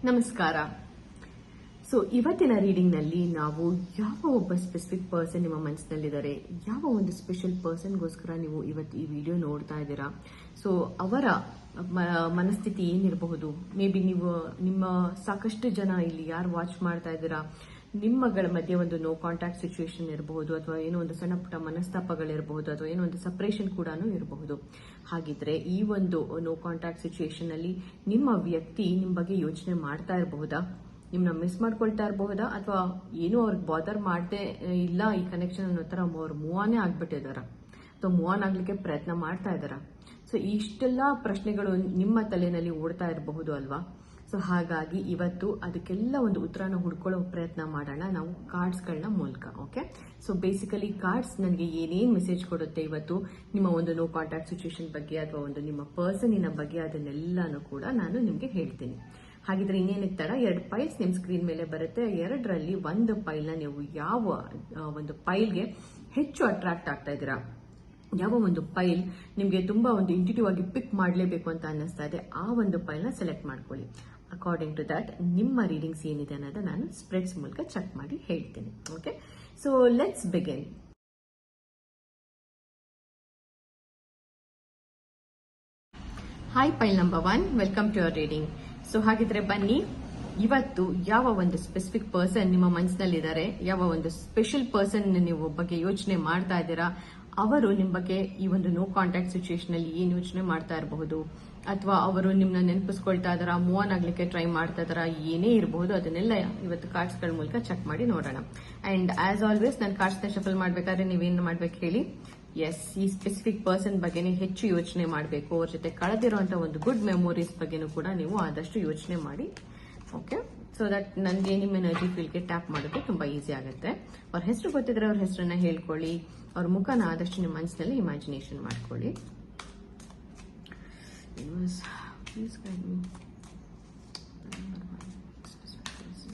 ನಮಸ್ಕಾರ. ಸೊ ಇವತ್ತಿನ ರೀಡಿಂಗ್ ನಲ್ಲಿ ನಾವು ಯಾವ ಒಬ್ಬ ಸ್ಪೆಸಿಫಿಕ್ ಪರ್ಸನ್ ನಿಮ್ಮ ಮನಸ್ಸಿನಲ್ಲಿದ್ದಾರೆ, ಯಾವ ಒಂದು ಸ್ಪೆಷಲ್ ಪರ್ಸನ್ಗೋಸ್ಕರ ನೀವು ಇವತ್ತು ಈ ವಿಡಿಯೋ ನೋಡ್ತಾ ಇದ್ದೀರಾ. ಸೊ ಅವರ ಮನಸ್ಥಿತಿ ಏನಿರಬಹುದು, ಮೇ ಬಿ ನೀವು ನಿಮ್ಮ ಸಾಕಷ್ಟು ಜನ ಇಲ್ಲಿ ಯಾರು ವಾಚ್ ಮಾಡ್ತಾ ಇದ್ದೀರಾ, ನಿಮ್ಮಗಳ ಮಧ್ಯೆ ಒಂದು ನೋ ಕಾಂಟ್ಯಾಕ್ಟ್ ಸಿಚುವೇಶನ್ ಇರಬಹುದು, ಅಥವಾ ಏನೋ ಒಂದು ಸಣ್ಣ ಪುಟ್ಟ ಮನಸ್ತಾಪಗಳಿರಬಹುದು, ಅಥವಾ ಏನೋ ಒಂದು ಸಪರೇಷನ್ ಕೂಡ ಇರಬಹುದು. ಹಾಗಿದ್ರೆ ಈ ಒಂದು ನೋ ಕಾಂಟ್ಯಾಕ್ಟ್ ಸಿಚುವೇಶನ್ ಅಲ್ಲಿ ನಿಮ್ಮ ವ್ಯಕ್ತಿ ನಿಮ್ಮ ಬಗ್ಗೆ ಯೋಚನೆ ಮಾಡ್ತಾ ಇರಬಹುದಾ, ನಿಮ್ನ ಮಿಸ್ ಮಾಡ್ಕೊಳ್ತಾ ಇರಬಹುದಾ, ಅಥವಾ ಏನೋ ಅವ್ರಿಗೆ ಬಾದರ್ ಮಾಡದೆ ಇಲ್ಲ ಈ ಕನೆಕ್ಷನ್ ಅನ್ನೋ ತರ ಅವ್ರು ಮೂವ್ ಆನೇ ಆಗ್ಬಿಟ್ಟಿದಾರ, ಅಥವಾ ಮೂವ್ ಆನ್ ಆಗ್ಲಿಕ್ಕೆ ಪ್ರಯತ್ನ ಮಾಡ್ತಾ ಇದಾರ. ಸೊ ಇಷ್ಟೆಲ್ಲ ಪ್ರಶ್ನೆಗಳು ನಿಮ್ಮ ತಲೆನಲ್ಲಿ ಓಡ್ತಾ ಇರಬಹುದು ಅಲ್ವಾ. ಸೊ ಹಾಗಾಗಿ ಇವತ್ತು ಅದಕ್ಕೆಲ್ಲ ಒಂದು ಉತ್ತರನ ಹುಡ್ಕೊಳ್ಳೋ ಪ್ರಯತ್ನ ಮಾಡೋಣ ನಾವು ಕಾರ್ಡ್ಸ್ಗಳನ್ನ ಮೂಲಕ. ಓಕೆ, ಸೊ ಬೇಸಿಕಲಿ ಕಾರ್ಡ್ಸ್ ನನಗೆ ಏನೇನು ಮೆಸೇಜ್ ಕೊಡುತ್ತೆ ಇವತ್ತು ನಿಮ್ಮ ಒಂದು ನೋ ಕಾಂಟ್ಯಾಕ್ಟ್ ಸಿಚುವೇಶನ್ ಬಗ್ಗೆ, ಅಥವಾ ಒಂದು ನಿಮ್ಮ ಪರ್ಸನಿನ ಬಗ್ಗೆ, ಅದನ್ನೆಲ್ಲಾನು ಕೂಡ ನಾನು ನಿಮ್ಗೆ ಹೇಳ್ತೀನಿ. ಹಾಗಿದ್ರೆ ಇನ್ನೇನಿಗೆ ತರ, 2 ಪೈಲ್ಸ್ ನಿಮ್ ಸ್ಕ್ರೀನ್ ಮೇಲೆ ಬರುತ್ತೆ. 2ರಲ್ಲಿ ಒಂದು ಪೈಲ್ನ ನೀವು ಯಾವ ಒಂದು ಪೈಲ್ಗೆ ಹೆಚ್ಚು ಅಟ್ರಾಕ್ಟ್ ಆಗ್ತಾ ಇದ್ದೀರಾ, ಯಾವ ಒಂದು ಪೈಲ್ ನಿಮ್ಗೆ ತುಂಬಾ ಒಂದು ಇಂಟ್ಯೂಟಿವ್ ಆಗಿ ಪಿಕ್ ಮಾಡಲೇಬೇಕು ಅಂತ ಅನ್ನಿಸ್ತಾ ಇದೆ, ಆ ಒಂದು ಪೈಲ್ನ ಸೆಲೆಕ್ಟ್ ಮಾಡ್ಕೊಳ್ಳಿ. ಅಕಾರ್ಡಿಂಗ್ ಟು ದಟ್ ನಿಮ್ಮ ರೀಡಿಂಗ್ಸ್ ಏನಿದೆ ಅನ್ನೋದು ನಾನು ಸ್ಪ್ರೆಡ್ಸ್ ಮೂಲಕ ಚೆಕ್ ಮಾಡಿ ಹೇಳ್ತೀನಿ. Okay, so let's begin. Hi pile number 1, welcome to your reading. So ಹಾಗಿದ್ರೆ ಬನ್ನಿ, ಇವತ್ತು ಯಾವ ಒಂದು ಸ್ಪೆಸಿಫಿಕ್ ಪರ್ಸನ್ ನಿಮ್ಮ ಮನಸ್ಸಿನಲ್ಲಿದ್ದಾರೆ, ಯಾವ ಒಂದು ಸ್ಪೆಷಲ್ ಪರ್ಸನ್ ನೀವು ಬಗ್ಗೆ ಯೋಚನೆ ಮಾಡ್ತಾ ಇದ್ದೀರಾ, ಅವರು ನಿಮ್ಮ ಬಗ್ಗೆ ಈ ಒಂದು ನೋ ಕಾಂಟ್ಯಾಕ್ಟ್ ಸಿಚುವೇಶನ್ ಅಲ್ಲಿ ಏನ್ ಯೋಚನೆ ಮಾಡ್ತಾ ಇರಬಹುದು, ಅಥವಾ ಅವರು ನಿಮ್ನ ನೆನಪಿಸ್ಕೊಳ್ತಾ ಇದಾರ, ಮೂವ್ ಆನ್ ಆಗ್ಲಿಕ್ಕೆ ಟ್ರೈ ಮಾಡ್ತಾ ಇದಾರ, ಏನೇ ಇರಬಹುದು, ಅದನ್ನೆಲ್ಲ ಇವತ್ತು ಕಾರ್ಡ್ಸ್ ಗಳ ಮೂಲಕ ಚೆಕ್ ಮಾಡಿ ನೋಡೋಣ. ಅಂಡ್ ಆಸ್ ಆಲ್ವೇಸ್ ನಾನು ಕಾರ್ಡ್ಸ್ ನ ಶಫಲ್ ಮಾಡ್ಬೇಕಾದ್ರೆ ನೀವೇನ್ ಮಾಡ್ಬೇಕು ಹೇಳಿ, ಎಸ್, ಈ ಸ್ಪೆಸಿಫಿಕ್ ಪರ್ಸನ್ ಬಗ್ಗೆನೇ ಹೆಚ್ಚು ಯೋಚನೆ ಮಾಡಬೇಕು, ಅವ್ರ ಜೊತೆ ಕಳೆದಿರುವಂತಹ ಒಂದು ಗುಡ್ ಮೆಮೊರೀಸ್ ಬಗ್ಗೆನೂ ಕೂಡ ನೀವು ಆದಷ್ಟು ಯೋಚನೆ ಮಾಡಿ. ಓಕೆ, ಸೊ ದಟ್ ನನಗೆ ನಿಮ್ಮ ಎನರ್ಜಿ ಫೀಲ್ಡ್ಗೆ ಟ್ಯಾಪ್ ಮಾಡೋದು ತುಂಬಾ ಈಸಿ ಆಗುತ್ತೆ. ಅವ್ರ ಹೆಸರು ಗೊತ್ತಿದ್ರೆ ಅವ್ರ ಹೆಸರನ್ನ ಹೇಳ್ಕೊಳ್ಳಿ, ಅವ್ರ ಮುಖನ ಆದಷ್ಟು ನಿಮ್ಮ ಮನಸ್ಸಿನಲ್ಲಿ ಇಮ್ಯಾಜಿನೇಷನ್ ಮಾಡ್ಕೊಳ್ಳಿ. Please guide me.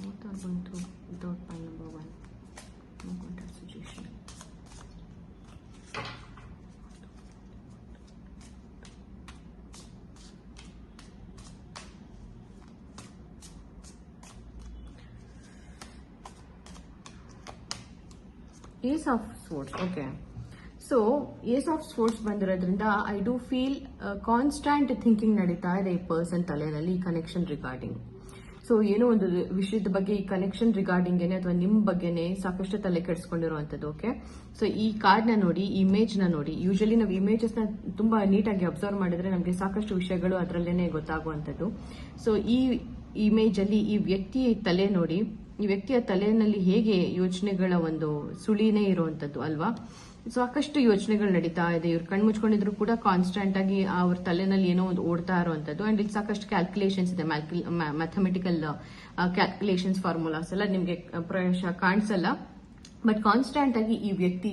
What are going to without pile number 1? No contact situation. Ace of Swords. Okay. So ace of sports ಬಂದಿರೋದ್ರಿಂದ I do feel constant thinking ನಡೀತಾ ಇದೆ ಈ ಪರ್ಸನ್ ತಲೆಯಲ್ಲಿ, ಈ ಕನೆಕ್ಷನ್ ರಿಗಾರ್ಡಿಂಗ್. ಸೊ ಏನೋ ಒಂದು ವಿಷಯದ ಬಗ್ಗೆ, ಈ ಕನೆಕ್ಷನ್ ರಿಗಾರ್ಡಿಂಗ್ ಏನೇ ಅಥವಾ ನಿಮ್ ಬಗ್ಗೆನೆ ಸಾಕಷ್ಟು ತಲೆ ಕೆಡಿಸ್ಕೊಂಡಿರುವಂತದ್ದು. ಓಕೆ, ಸೊ ಈ ಕಾರ್ಡ್ ನ ನೋಡಿ, ಇಮೇಜ್ ನ ನೋಡಿ. ಯೂಶಲಿ ನಾವು ಇಮೇಜಸ್ ನ ತುಂಬಾ ನೀಟಾಗಿ ಅಬ್ಸರ್ವ್ ಮಾಡಿದ್ರೆ ನಮಗೆ ಸಾಕಷ್ಟು ವಿಷಯಗಳು ಅದರಲ್ಲೇನೆ ಗೊತ್ತಾಗುವಂತದ್ದು. ಸೊ ಈ ಇಮೇಜ್ ಅಲ್ಲಿ ಈ ವ್ಯಕ್ತಿಯ ತಲೆ ನೋಡಿ, ಈ ವ್ಯಕ್ತಿಯ ತಲೆಯಲ್ಲಿ ಹೇಗೆ ಯೋಚನೆಗಳ ಒಂದು ಸುಳಿನೇ ಇರುವಂತದ್ದು ಅಲ್ವಾ. ಸಾಕಷ್ಟು ಯೋಚನೆಗಳು ನಡೀತಾ ಇದೆ, ಇವ್ರು ಕಣ್ ಮುಚ್ಕೊಂಡಿದ್ರು ಕೂಡ ಕಾನ್ಸ್ಟೆಂಟ್ ಆಗಿ ಅವ್ರ ತಲೆನಲ್ಲಿ ಏನೋ ಒಂದು ಓಡ್ತಾ ಇರುವಂತದ್ದು. ಅಂಡ್ ಇಲ್ಲಿ ಸಾಕಷ್ಟು ಕ್ಯಾಲ್ಕುಲೇಷನ್ಸ್ ಇದೆ, ಮ್ಯಾಥಮೆಟಿಕಲ್ ಕ್ಯಾಲ್ಕುಲೇಷನ್ಸ್, ಫಾರ್ಮುಲಾಸ್ ಎಲ್ಲ ನಿಮ್ಗೆ ಪ್ರಾಯಶಃ ಕಾಣಿಸಲ್ಲ, ಬಟ್ ಕಾನ್ಸ್ಟೆಂಟ್ ಆಗಿ ಈ ವ್ಯಕ್ತಿ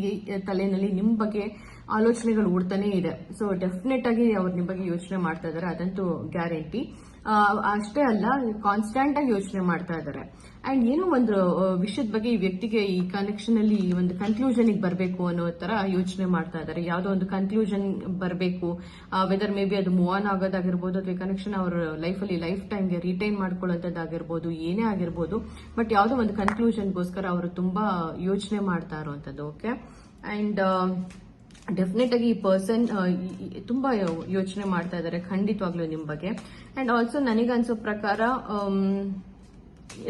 ತಲೆನಲ್ಲಿ ನಿಮ್ ಬಗ್ಗೆ ಆಲೋಚನೆಗಳು ಓಡ್ತಾನೆ ಇದೆ. ಸೊ ಡೆಫಿನೆಟ್ ಆಗಿ ಅವ್ರು ನಿಮ್ ಬಗ್ಗೆ ಯೋಚನೆ ಮಾಡ್ತಾ ಇದಾರೆ, ಅದಂತೂ ಗ್ಯಾರಂಟಿ. ಅಷ್ಟೇ ಅಲ್ಲ, ಕಾನ್ಸ್ಟೆಂಟ್ ಆಗಿ ಯೋಚನೆ ಮಾಡ್ತಾ ಇದಾರೆ. ಅಂಡ್ ಏನೋ ಒಂದು ವಿಷಯದ ಬಗ್ಗೆ ಈ ವ್ಯಕ್ತಿಗೆ ಈ ಕನೆಕ್ಷನ್ ಅಲ್ಲಿ ಒಂದು ಕನ್ಕ್ಲೂಷನ್ ಬರಬೇಕು ಅನ್ನೋ ತರ ಯೋಚನೆ ಮಾಡ್ತಾ ಇದಾರೆ. ಯಾವ್ದೋ ಒಂದು ಕನ್ಕ್ಲೂಷನ್ ಬರಬೇಕು, ವೆದರ್ ಮೇ ಬಿ ಅದು ಮೂವ್ ಆನ್ ಆಗೋದಾಗಿರ್ಬೋದು, ಅಥವಾ ಕನೆಕ್ಷನ್ ಅವ್ರ ಲೈಫ್ ಅಲ್ಲಿ ಲೈಫ್ ಟೈಮ್ಗೆ ರಿಟೈನ್ ಮಾಡ್ಕೊಳ್ಳೋದಾಗಿರ್ಬೋದು, ಏನೇ ಆಗಿರ್ಬೋದು, ಬಟ್ ಯಾವ್ದೋ ಒಂದು ಕನ್ಕ್ಲೂಷನ್ಗೋಸ್ಕರ ಅವರು ತುಂಬಾ ಯೋಚನೆ ಮಾಡ್ತಾ ಇರುವಂತದ್ದು. ಓಕೆ, ಅಂಡ್ ಡೆಫಿನೆಟ್ ಆಗಿ ಈ ಪರ್ಸನ್ ತುಂಬಾ ಯೋಚನೆ ಮಾಡ್ತಾ ಇದ್ದಾರೆ ಖಂಡಿತವಾಗ್ಲೂ ನಿಮ್ ಬಗ್ಗೆ. ಅಂಡ್ ಆಲ್ಸೋ ನನಗನ್ಸೋ ಪ್ರಕಾರ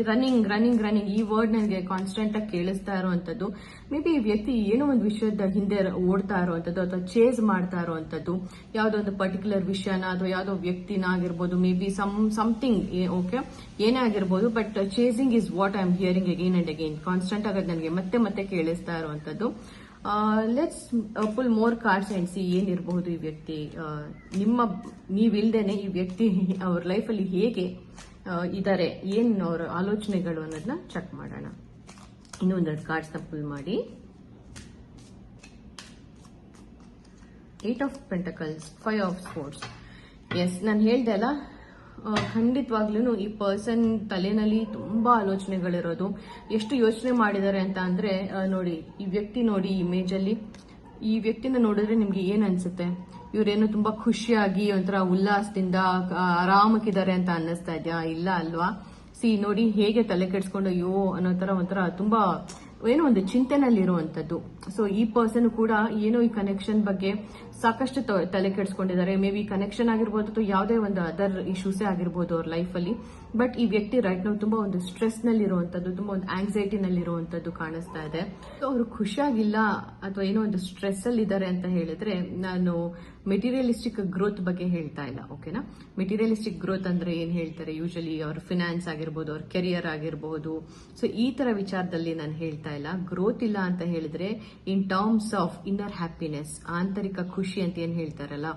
ರನ್ನಿಂಗ್ ಈ ವರ್ಡ್ ನನಗೆ ಕಾನ್ಸ್ಟೆಂಟ್ ಆಗಿ ಕೇಳಿಸ್ತಾ ಇರುವಂತದ್ದು. ಮೇ ಬಿ ಈ ವ್ಯಕ್ತಿ ಏನೋ ಒಂದು ವಿಷಯದ ಹಿಂದೆ ಓಡ್ತಾ ಇರುವಂತದ್ದು, ಅಥವಾ ಚೇಸ್ ಮಾಡ್ತಾ ಇರುವಂತದ್ದು, ಯಾವ್ದೋ ಒಂದು ಪರ್ಟಿಕ್ಯುಲರ್ ವಿಷಯನ ಅಥವಾ ಯಾವ್ದೋ ವ್ಯಕ್ತಿನ ಆಗಿರ್ಬೋದು, ಮೇ ಬಿ ಸಮಥಿಂಗ್. ಓಕೆ, ಏನೇ ಆಗಿರ್ಬೋದು, but chasing is what I am hearing again and again. Constant ಆಗಿ ನನಗೆ ಮತ್ತೆ ಮತ್ತೆ ಕೇಳಿಸ್ತಾ ಇರುವಂತದ್ದು. Let's pull more cards and see ಏನಿರಬಹುದು ಈ ವ್ಯಕ್ತಿ ನೀವಿಲ್ದೇನೆ ಈ ವ್ಯಕ್ತಿ ಅವ್ರ ಲೈಫಲ್ಲಿ ಹೇಗೆ ಇದ್ದಾರೆ, ಏನ್ ಅವ್ರ ಆಲೋಚನೆಗಳು ಅನ್ನೋದನ್ನ ಚೆಕ್ ಮಾಡೋಣ. ಇನ್ನೊಂದೆರಡು ಕಾರ್ಡ್ಸ್ ನ ಪುಲ್ ಮಾಡಿ. 8 of pentacles, 5 of swords. Yes, ನಾನು ಹೇಳ್ದೆ ಅಲ್ಲ, ಖಂಡಿತವಾಗ್ಲೂ ಈ ಪರ್ಸನ್ ತಲೆನಲ್ಲಿ ತುಂಬಾ ಆಲೋಚನೆಗಳಿರೋದು. ಎಷ್ಟು ಯೋಚನೆ ಮಾಡಿದ್ದಾರೆ ಅಂತ ಅಂದ್ರೆ ನೋಡಿ, ಈ ವ್ಯಕ್ತಿ ನೋಡಿ ಇಮೇಜ್ ಅಲ್ಲಿ, ಈ ವ್ಯಕ್ತಿನ ನೋಡಿದ್ರೆ ನಿಮ್ಗೆ ಏನ್ ಅನ್ಸುತ್ತೆ? ಇವರೇನು ತುಂಬಾ ಖುಷಿಯಾಗಿ ಒಂಥರ ಉಲ್ಲಾಸದಿಂದ ಆರಾಮಕ್ಕಿದ್ದಾರೆ ಅಂತ ಅನ್ನಿಸ್ತಾ ಇದೆಯಾ? ಇಲ್ಲ ಅಲ್ವಾ? ನೋಡಿ ಹೇಗೆ ತಲೆ ಕೆಡಿಸ್ಕೊಂಡು ಅಯ್ಯೋ ಅನ್ನೋ ತರ ಒಂಥರ ತುಂಬಾ ಏನೋ ಒಂದು ಚಿಂತೆನಲ್ಲಿ ಇರುವಂತದ್ದು. ಸೊ ಈ ಪರ್ಸನ್ ಕೂಡ ಏನೋ ಈ ಕನೆಕ್ಷನ್ ಬಗ್ಗೆ ಸಾಕಷ್ಟು ತಲೆ ಕೆಡಿಸ್ಕೊಂಡಿದ್ದಾರೆ. ಮೇ ಬಿ ಕನೆಕ್ಷನ್ ಆಗಿರ್ಬೋದು ಅಥವಾ ಯಾವುದೇ ಒಂದು ಅದರ್ ಇಶ್ಯೂಸೇ ಆಗಿರ್ಬೋದು ಅವ್ರ ಲೈಫ್ ಅಲ್ಲಿ. ಬಟ್ ಈ ವ್ಯಕ್ತಿ ರೈಟ್ ನಾವು ತುಂಬಾ ಒಂದು ಸ್ಟ್ರೆಸ್ ನಲ್ಲಿ ಇರುವಂತದ್ದು, ತುಂಬಾ ಒಂದು ಆಂಗ್ಸೈಟಿ ನಲ್ಲಿ ಇರುವಂತದ್ದು ಕಾಣಿಸ್ತಾ ಇದೆ. ಸೊ ಅವರು ಖುಷಿಯಾಗಿಲ್ಲ ಅಥವಾ ಏನೋ ಒಂದು ಸ್ಟ್ರೆಸ್ ಅಲ್ಲಿ ಇದ್ದಾರೆ ಅಂತ ಹೇಳಿದ್ರೆ ನಾನು ಮೆಟೀರಿಯಲಿಸ್ಟಿಕ್ ಗ್ರೋತ್ ಬಗ್ಗೆ ಹೇಳ್ತಾ ಇಲ್ಲ. ಓಕೆನಾ? ಮೆಟೀರಿಯಲಿಸ್ಟಿಕ್ ಗ್ರೋತ್ ಅಂದ್ರೆ ಏನ್ ಹೇಳ್ತಾರೆ, ಯೂಶಲಿ ಅವ್ರ ಫಿನಾನ್ಸ್ ಆಗಿರ್ಬೋದು, ಅವ್ರ ಕೆರಿಯರ್ ಆಗಿರ್ಬೋದು. ಸೊ ಈ ತರ ವಿಚಾರದಲ್ಲಿ ನಾನು ಹೇಳ್ತಾ ಇಲ್ಲ. ಗ್ರೋತ್ ಇಲ್ಲ ಅಂತ ಹೇಳಿದ್ರೆ in terms of inner happiness, ಆಂತರಿಕ ಖುಷಿ ಅಂತ ಏನ್ ಹೇಳ್ತಾರಲ್ಲ,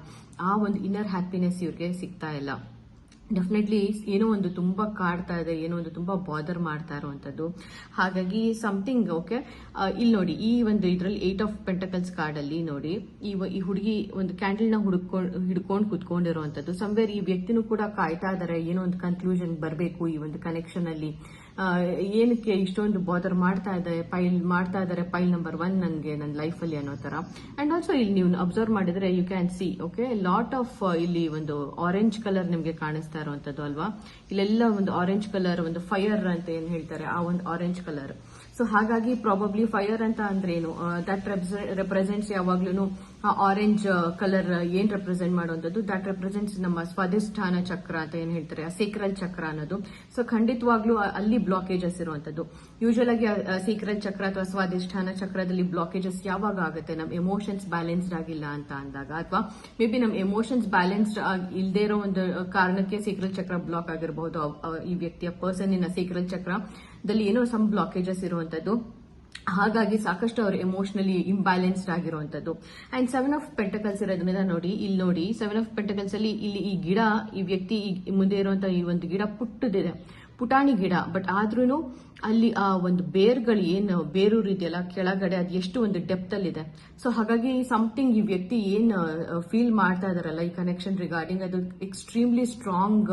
ಆ ಒಂದು ಇನ್ನರ್ ಹ್ಯಾಪಿನೆಸ್ ಇವ್ರಿಗೆ ಸಿಗ್ತಾ ಇಲ್ಲ. ಡೆಫಿನೆಟ್ಲಿ ಏನೋ ಒಂದು ತುಂಬಾ ಕಾಡ್ತಾ ಇದೆ, ಏನೋ ಒಂದು ತುಂಬಾ ಬಾದರ್ ಮಾಡ್ತಾ ಇರುವಂತದ್ದು. ಹಾಗಾಗಿ ಸಮಥಿಂಗ್ ಓಕೆ. ಇಲ್ಲಿ ನೋಡಿ ಈ ಒಂದು ಇದರಲ್ಲಿ 8 ಆಫ್ ಪೆಂಟಕಲ್ಸ್ ಕಾರ್ಡ್ ಅಲ್ಲಿ ನೋಡಿ ಈ ಹುಡುಗಿ ಒಂದು ಕ್ಯಾಂಡಲ್ ನ ಹಿಡ್ಕೊಂಡು ಕುತ್ಕೊಂಡಿರುವಂತದ್ದು. ಸಂವೇರ್ ಈ ವ್ಯಕ್ತಿನೂ ಕೂಡ ಕಾಯ್ತಾ ಇದಾರೆ ಏನೋ ಒಂದು ಕನ್ಕ್ಲೂಷನ್ ಬರಬೇಕು ಈ ಒಂದು ಕನೆಕ್ಷನ್ ಅಲ್ಲಿ. ಏನಕ್ಕೆ ಇಷ್ಟೊಂದು ಬಾದರ್ ಮಾಡ್ತಾ ಇದ್ದಾರೆ ಪೈಲ್ ನಂಬರ್ 1 ನನಗೆ ನನ್ನ ಲೈಫ್ ಅಲ್ಲಿ ಅನ್ನೋ ತರ. ಅಂಡ್ ಆಲ್ಸೋ ಇಲ್ಲಿ ನೀವು ಅಬ್ಸರ್ವ್ ಮಾಡಿದ್ರೆ you can see okay lot of ಇಲ್ಲಿ ಒಂದು ಆರೆಂಜ್ ಕಲರ್ ನಿಮ್ಗೆ ಕಾಣಿಸ್ತಾ ಇರುವಂತದ್ದು ಅಲ್ವಾ. ಇಲ್ಲೆಲ್ಲ ಒಂದು ಆರೆಂಜ್ ಕಲರ್, ಒಂದು ಫೈರ್ ಅಂತ ಏನ್ ಹೇಳ್ತಾರೆ ಆ ಒಂದು ಆರೆಂಜ್ ಕಲರ್. ಸೊ ಹಾಗಾಗಿ ಪ್ರಾಬಬ್ಲಿ ಫೈರ್ ಅಂತ ಅಂದ್ರೆ ಏನು, ದಟ್ ರೆಪ್ರೆಸೆಂಟ್ಸ್ ಯಾವಾಗ್ಲೂ ಆರೆಂಜ್ ಕಲರ್ ಏನ್ ರೆಪ್ರೆಸೆಂಟ್ ಮಾಡುವಂತದ್ದು, ದಟ್ ರೆಪ್ರೆಸೆಂಟ್ಸ್ ನಮ್ಮ ಸ್ವಾಧಿಷ್ಠಾನ ಚಕ್ರ ಅಂತ ಏನ್ ಹೇಳ್ತಾರೆ, ಸೇಕ್ರಲ್ ಚಕ್ರ ಅನ್ನೋದು. ಸೊ ಖಂಡಿತವಾಗ್ಲೂ ಅಲ್ಲಿ ಬ್ಲಾಕೇಜಸ್ ಇರುವಂತದ್ದು. ಯೂಶುವಲ್ ಆಗಿ ಸೇಕ್ರಲ್ ಚಕ್ರ ಅಥವಾ ಸ್ವಾಧಿಷ್ಠಾನ ಚಕ್ರದಲ್ಲಿ ಬ್ಲಾಕೇಜಸ್ ಯಾವಾಗ ಆಗುತ್ತೆ, ನಮ್ ಎಮೋಷನ್ಸ್ ಬ್ಯಾಲೆನ್ಸ್ಡ್ ಆಗಿಲ್ಲ ಅಂತ ಅಂದಾಗ, ಅಥವಾ ಮೇ ಬಿ ನಮ್ ಎಮೋಷನ್ಸ್ ಬ್ಯಾಲೆನ್ಸ್ಡ್ ಇಲ್ಲದೆ ಇರೋ ಒಂದು ಕಾರಣಕ್ಕೆ ಸೇಕ್ರಲ್ ಚಕ್ರ ಬ್ಲಾಕ್ ಆಗಿರಬಹುದು. ಈ ವ್ಯಕ್ತಿಯ ಪರ್ಸನ್ನಿನ ಸೇಕ್ರಲ್ ಚಕ್ರದಲ್ಲಿ ಏನೋ ಸಮ್ ಬ್ಲಾಕೇಜಸ್ ಇರುವಂತದ್ದು. ಹಾಗಾಗಿ ಸಾಕಷ್ಟು ಅವರು ಎಮೋಷನಲಿ ಇಂಬ್ಯಾಲೆನ್ಸ್ಡ್ ಆಗಿರುವಂತದ್ದು. ಅಂಡ್ 7 ಆಫ್ ಪೆಂಟಕಲ್ಸ್ ಇರೋದ್ರಿಂದ ನೋಡಿ ಇಲ್ಲಿ ನೋಡಿ 7 ಆಫ್ ಪೆಂಟಕಲ್ಸ್ ಅಲ್ಲಿ ಇಲ್ಲಿ ಈ ಗಿಡ, ಈ ವ್ಯಕ್ತಿ ಮುಂದೆ ಇರುವಂತಹ ಈ ಒಂದು ಗಿಡ ಪುಟ್ಟದಿದೆ, ಪುಟಾಣಿ ಗಿಡ. ಬಟ್ ಆದ್ರೂ ಅಲ್ಲಿ ಆ ಒಂದು ಬೇರ್ಗಳು ಏನು ಬೇರೂರು ಇದೆಯಲ್ಲ ಕೆಳಗಡೆ, ಅದು ಎಷ್ಟು ಒಂದು ಡೆಪ್ತ್ ಅಲ್ಲಿ ಇದೆ. ಸೊ ಹಾಗಾಗಿ ಸಮಥಿಂಗ್ ಈ ವ್ಯಕ್ತಿ ಏನ್ ಫೀಲ್ ಮಾಡ್ತಾ ಇದಾರಲ್ಲ ಈ ಕನೆಕ್ಷನ್ ರಿಗಾರ್ಡಿಂಗ್, ಅದು ಎಕ್ಸ್ಟ್ರೀಮ್ಲಿ ಸ್ಟ್ರಾಂಗ್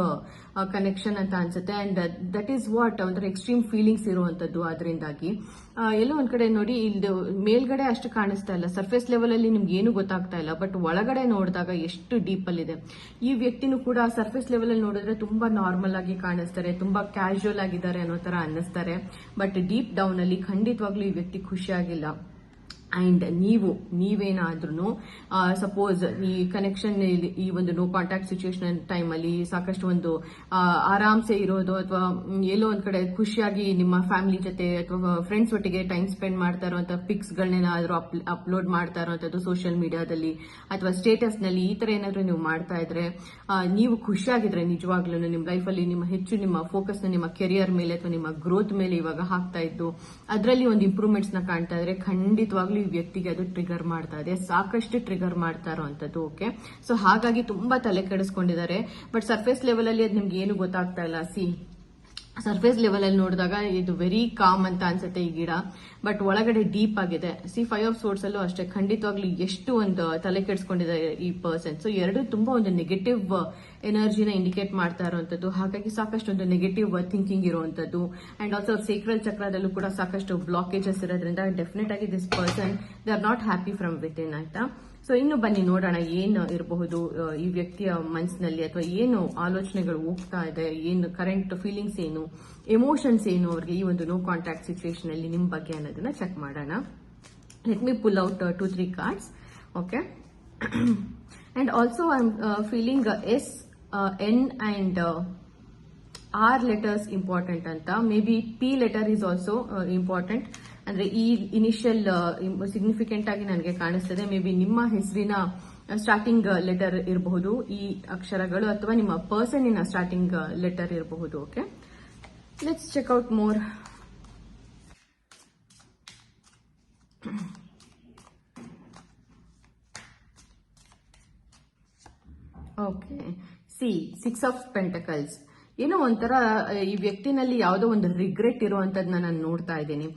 ಕನೆಕ್ಷನ್ ಅಂತ ಅನ್ಸುತ್ತೆ. ಅಂಡ್ ದಟ್ ಈಸ್ ವಾಟ್ ಒಂಥರ ಎಕ್ಸ್ಟ್ರೀಮ್ ಫೀಲಿಂಗ್ಸ್ ಇರುವಂತದ್ದು. ಅದರಿಂದಾಗಿ ಎಲ್ಲೋ ಒಂದ್ ಕಡೆ ನೋಡಿ ಇಲ್ಲಿ ಮೇಲ್ಗಡೆ ಅಷ್ಟು ಕಾಣಿಸ್ತಾ ಇಲ್ಲ, ಸರ್ಫೇಸ್ ಲೆವೆಲ್ ಅಲ್ಲಿ ನಿಮ್ಗೆ ಏನು ಗೊತ್ತಾಗ್ತಾ ಇಲ್ಲ. ಬಟ್ ಒಳಗಡೆ ನೋಡಿದಾಗ ಎಷ್ಟು ಡೀಪ್ ಅಲ್ಲಿ ಇದೆ. ಈ ವ್ಯಕ್ತಿನೂ ಕೂಡ ಸರ್ಫೇಸ್ ಲೆವೆಲ್ ಅಲ್ಲಿ ನೋಡಿದ್ರೆ ತುಂಬಾ ನಾರ್ಮಲ್ ಆಗಿ ಕಾಣಿಸ್ತಾರೆ, ತುಂಬಾ ಕ್ಯಾಶುಯಲ್ ಆಗಿದ್ದಾರೆ ಅನ್ನೋ ತರ ಅನ್ನಿಸ್ತಾರೆ. ಬಟ್ ಡೀಪ್ ಡೌನ್ ಅಲ್ಲಿ ಖಂಡಿತವಾಗ್ಲೂ ಈ ವ್ಯಕ್ತಿ ಖುಷಿಯಾಗಿಲ್ಲ. ಅಂಡ್ ನೀವೇನಾದ್ರೂ ಸಪೋಸ್ ಈ ಕನೆಕ್ಷನ್ ಈ ಒಂದು ನೋ ಕಾಂಟ್ಯಾಕ್ಟ್ ಸಿಚುಯೇಷನ್ ಟೈಮ್ ಅಲ್ಲಿ ಸಾಕಷ್ಟು ಒಂದು ಆರಾಮ್ಸೆ ಇರೋದು, ಅಥವಾ ಎಲ್ಲೋ ಒಂದ್ ಕಡೆ ಖುಷಿಯಾಗಿ ನಿಮ್ಮ ಫ್ಯಾಮಿಲಿ ಜೊತೆ ಅಥವಾ ಫ್ರೆಂಡ್ಸ್ ಒಟ್ಟಿಗೆ ಟೈಮ್ ಸ್ಪೆಂಡ್ ಮಾಡ್ತಾ ಇರುವಂತ ಪಿಕ್ಸ್ ಗಳನ್ನೇನಾದ್ರೂ ಅಪ್ಲೋಡ್ ಮಾಡ್ತಾ ಇರುವಂತದ್ದು ಸೋಷಿಯಲ್ ಮೀಡಿಯಾದಲ್ಲಿ ಅಥವಾ ಸ್ಟೇಟಸ್ ನಲ್ಲಿ, ಈ ತರ ಏನಾದ್ರು ನೀವು ಮಾಡ್ತಾ ಇದ್ರೆ, ನೀವು ಖುಷಿಯಾಗಿದ್ರೆ ನಿಜವಾಗ್ಲೂ ನಿಮ್ಮ ಲೈಫ್ ಅಲ್ಲಿ ನಿಮ್ಮ ಫೋಕಸ್ ನ ನಿಮ್ಮ ಕೆರಿಯರ್ ಮೇಲೆ ಅಥವಾ ನಿಮ್ಮ ಗ್ರೋತ್ ಮೇಲೆ ಇವಾಗ ಹಾಕ್ತಾ ಇದ್ದು ಅದರಲ್ಲಿ ಒಂದು ಇಂಪ್ರೂವ್ಮೆಂಟ್ಸ್ ನ ಕಾಣ್ತಾ ಇದ್ರೆ, ಖಂಡಿತವಾಗ್ಲೂ ಈ ವ್ಯಕ್ತಿಗೆ ಅದು ಟ್ರಿಗರ್ ಮಾಡ್ತಾ ಇದೆ, ಸಾಕಷ್ಟು ಟ್ರಿಗರ್ ಮಾಡ್ತಾ ಇರುವಂತದ್ದು. ಓಕೆ, ಸೊ ಹಾಗಾಗಿ ತುಂಬಾ ತಲೆ ಕೆಡಿಸ್ಕೊಂಡಿದ್ದಾರೆ. ಬಟ್ ಸರ್ಫೇಸ್ ಲೆವೆಲ್ ಅಲ್ಲಿ ಅದು ನಿಮ್ಗೆ ಏನು ಗೊತ್ತಾಗ್ತಾ ಇಲ್ಲ. ಸರ್ಫೇಸ್ ಲೆವೆಲ್ ಅಲ್ಲಿ ನೋಡಿದಾಗ ಇದು ವೆರಿ ಕಾಮ್ ಅಂತ ಅನ್ಸುತ್ತೆ ಈ ಗಿಡ, ಬಟ್ ಒಳಗಡೆ ಡೀಪ್ ಆಗಿದೆ. 5 ಆಫ್ ಸೋರ್ಸ್ ಅಲ್ಲೂ ಅಷ್ಟೇ, ಖಂಡಿತವಾಗ್ಲೂ ಎಷ್ಟು ಒಂದು ತಲೆ ಕೆಡಿಸ್ಕೊಂಡಿದ್ದಾರೆ ಈ ಪರ್ಸನ್. ಸೊ ಎರಡು ತುಂಬಾ ಒಂದು ನೆಗೆಟಿವ್ ಎನರ್ಜಿನ ಇಂಡಿಕೇಟ್ ಮಾಡ್ತಾ ಇರುವಂತದ್ದು. ಹಾಗಾಗಿ ಸಾಕಷ್ಟು ಒಂದು ನೆಗೆಟಿವ್ ಥಿಂಕಿಂಗ್ ಇರುವಂತದ್ದು. ಅಂಡ್ ಆಲ್ಸೋ ಸೇಕ್ರಲ್ ಚಕ್ರದಲ್ಲೂ ಕೂಡ ಸಾಕಷ್ಟು ಬ್ಲಾಕೇಜಸ್ ಇರೋದ್ರಿಂದ ಡೆಫಿನೆಟ್ ಆಗಿ this person they are not happy from with in ಆಯ್ತಾ. ಸೊ ಇನ್ನು ಬನ್ನಿ ನೋಡೋಣ ಏನು ಇರಬಹುದು ಈ ವ್ಯಕ್ತಿಯ ಮನಸ್ಸಿನಲ್ಲಿ, ಅಥವಾ ಏನು ಆಲೋಚನೆಗಳು ಹೋಗ್ತಾ ಇದೆ, ಏನು ಕರೆಂಟ್ ಫೀಲಿಂಗ್ಸ್ ಏನು, ಎಮೋಷನ್ಸ್ ಏನು ಅವ್ರಿಗೆ ಈ ಒಂದು ನೋ ಕಾಂಟ್ಯಾಕ್ಟ್ ಸಿಚುಯೇಷನ್ ಅಲ್ಲಿ ನಿಮ್ ಬಗ್ಗೆ ಅನ್ನೋದನ್ನ ಚೆಕ್ ಮಾಡೋಣ. Let me pull out 2-3 cards. Okay, and also I am feeling S, N and R letters important ಅಂತ. Maybe P letter is also important. ಅಂದ್ರೆ ಈ ಇನಿಷಿಯಲ್ ಸಿಗ್ನಿಫಿಕೆಂಟ್ ಆಗಿ ನನಗೆ ಕಾಣಿಸ್ತದೆ. ಮೇ ಬಿ ನಿಮ್ಮ ಹೆಸರಿನ ಸ್ಟಾರ್ಟಿಂಗ್ ಲೆಟರ್ ಇರಬಹುದು ಈ ಅಕ್ಷರಗಳು, ಅಥವಾ ನಿಮ್ಮ ಪರ್ಸನ್ನಿನ ಸ್ಟಾರ್ಟಿಂಗ್ ಲೆಟರ್ ಇರಬಹುದು. Okay, let's check out more. Okay, 6 of pentacles. ಏನೋ ಒಂಥರ ಈ ವ್ಯಕ್ತಿನಲ್ಲಿ ಯಾವುದೋ ಒಂದು ರಿಗ್ರೆಟ್ ಇರುವಂತದನ್ನ ನಾನು ನೋಡ್ತಾ ಇದ್ದೀನಿ.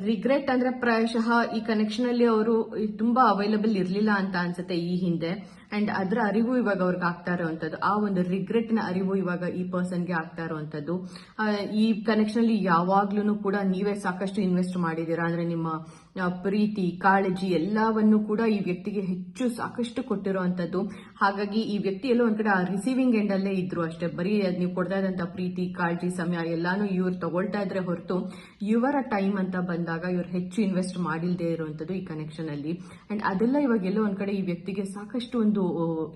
ರಿಗ್ರೆಟ್ ಅಂದ್ರೆ ಪ್ರಾಯಶಃ ಈ ಕನೆಕ್ಷನ್ ಅಲ್ಲಿ ಅವರು ತುಂಬಾ ಅವೈಲಬಲ್ ಇರಲಿಲ್ಲ ಅಂತ ಅನ್ಸುತ್ತೆ ಈ ಹಿಂದೆ. ಅಂಡ್ ಅದರ ಅರಿವು ಇವಾಗ ಅವ್ರಿಗೆ ಆಗ್ತಾ ಇರುವಂತದ್ದು, ಆ ಒಂದು ರಿಗ್ರೆಟ್ ನ ಅರಿವು ಇವಾಗ ಈ ಪರ್ಸನ್ಗೆ ಆಗ್ತಾ ಇರುವಂತದ್ದು. ಈ ಕನೆಕ್ಷನ್ ಅಲ್ಲಿ ಯಾವಾಗ್ಲೂ ಕೂಡ ನೀವೇ ಸಾಕಷ್ಟು ಇನ್ವೆಸ್ಟ್ ಮಾಡಿದೀರಾ, ಅಂದ್ರೆ ನಿಮ್ಮ ಪ್ರೀತಿ, ಕಾಳಜಿ ಎಲ್ಲವನ್ನು ಕೂಡ ಈ ವ್ಯಕ್ತಿಗೆ ಹೆಚ್ಚು ಸಾಕಷ್ಟು ಕೊಟ್ಟಿರುವಂತದ್ದು. ಹಾಗಾಗಿ ಈ ವ್ಯಕ್ತಿ ಎಲ್ಲೋ ಒಂದ್ ಕಡೆ ಆ ರಿಸೀವಿಂಗ್ ಎಂಡ್ ಅಲ್ಲೇ ಇದ್ರು ಅಷ್ಟೇ. ಬರೀ ನೀವು ಕೊಡ್ತಾ ಇದ್ದಂತ ಪ್ರೀತಿ, ಕಾಳಜಿ, ಸಮಯ ಎಲ್ಲಾನು ಇವ್ರು ತಗೊಳ್ತಾ ಇದ್ರೆ ಹೊರತು ಇವರ ಟೈಮ್ ಅಂತ ಬಂದಾಗ ಇವ್ರು ಹೆಚ್ಚು ಇನ್ವೆಸ್ಟ್ ಮಾಡಿಲ್ದೇ ಇರುವಂತದ್ದು ಈ ಕನೆಕ್ಷನ್ ಅಲ್ಲಿ. ಅಂಡ್ ಅದೆಲ್ಲ ಇವಾಗ ಎಲ್ಲೋ ಒಂದ್ ಕಡೆ ಈ ವ್ಯಕ್ತಿಗೆ ಸಾಕಷ್ಟು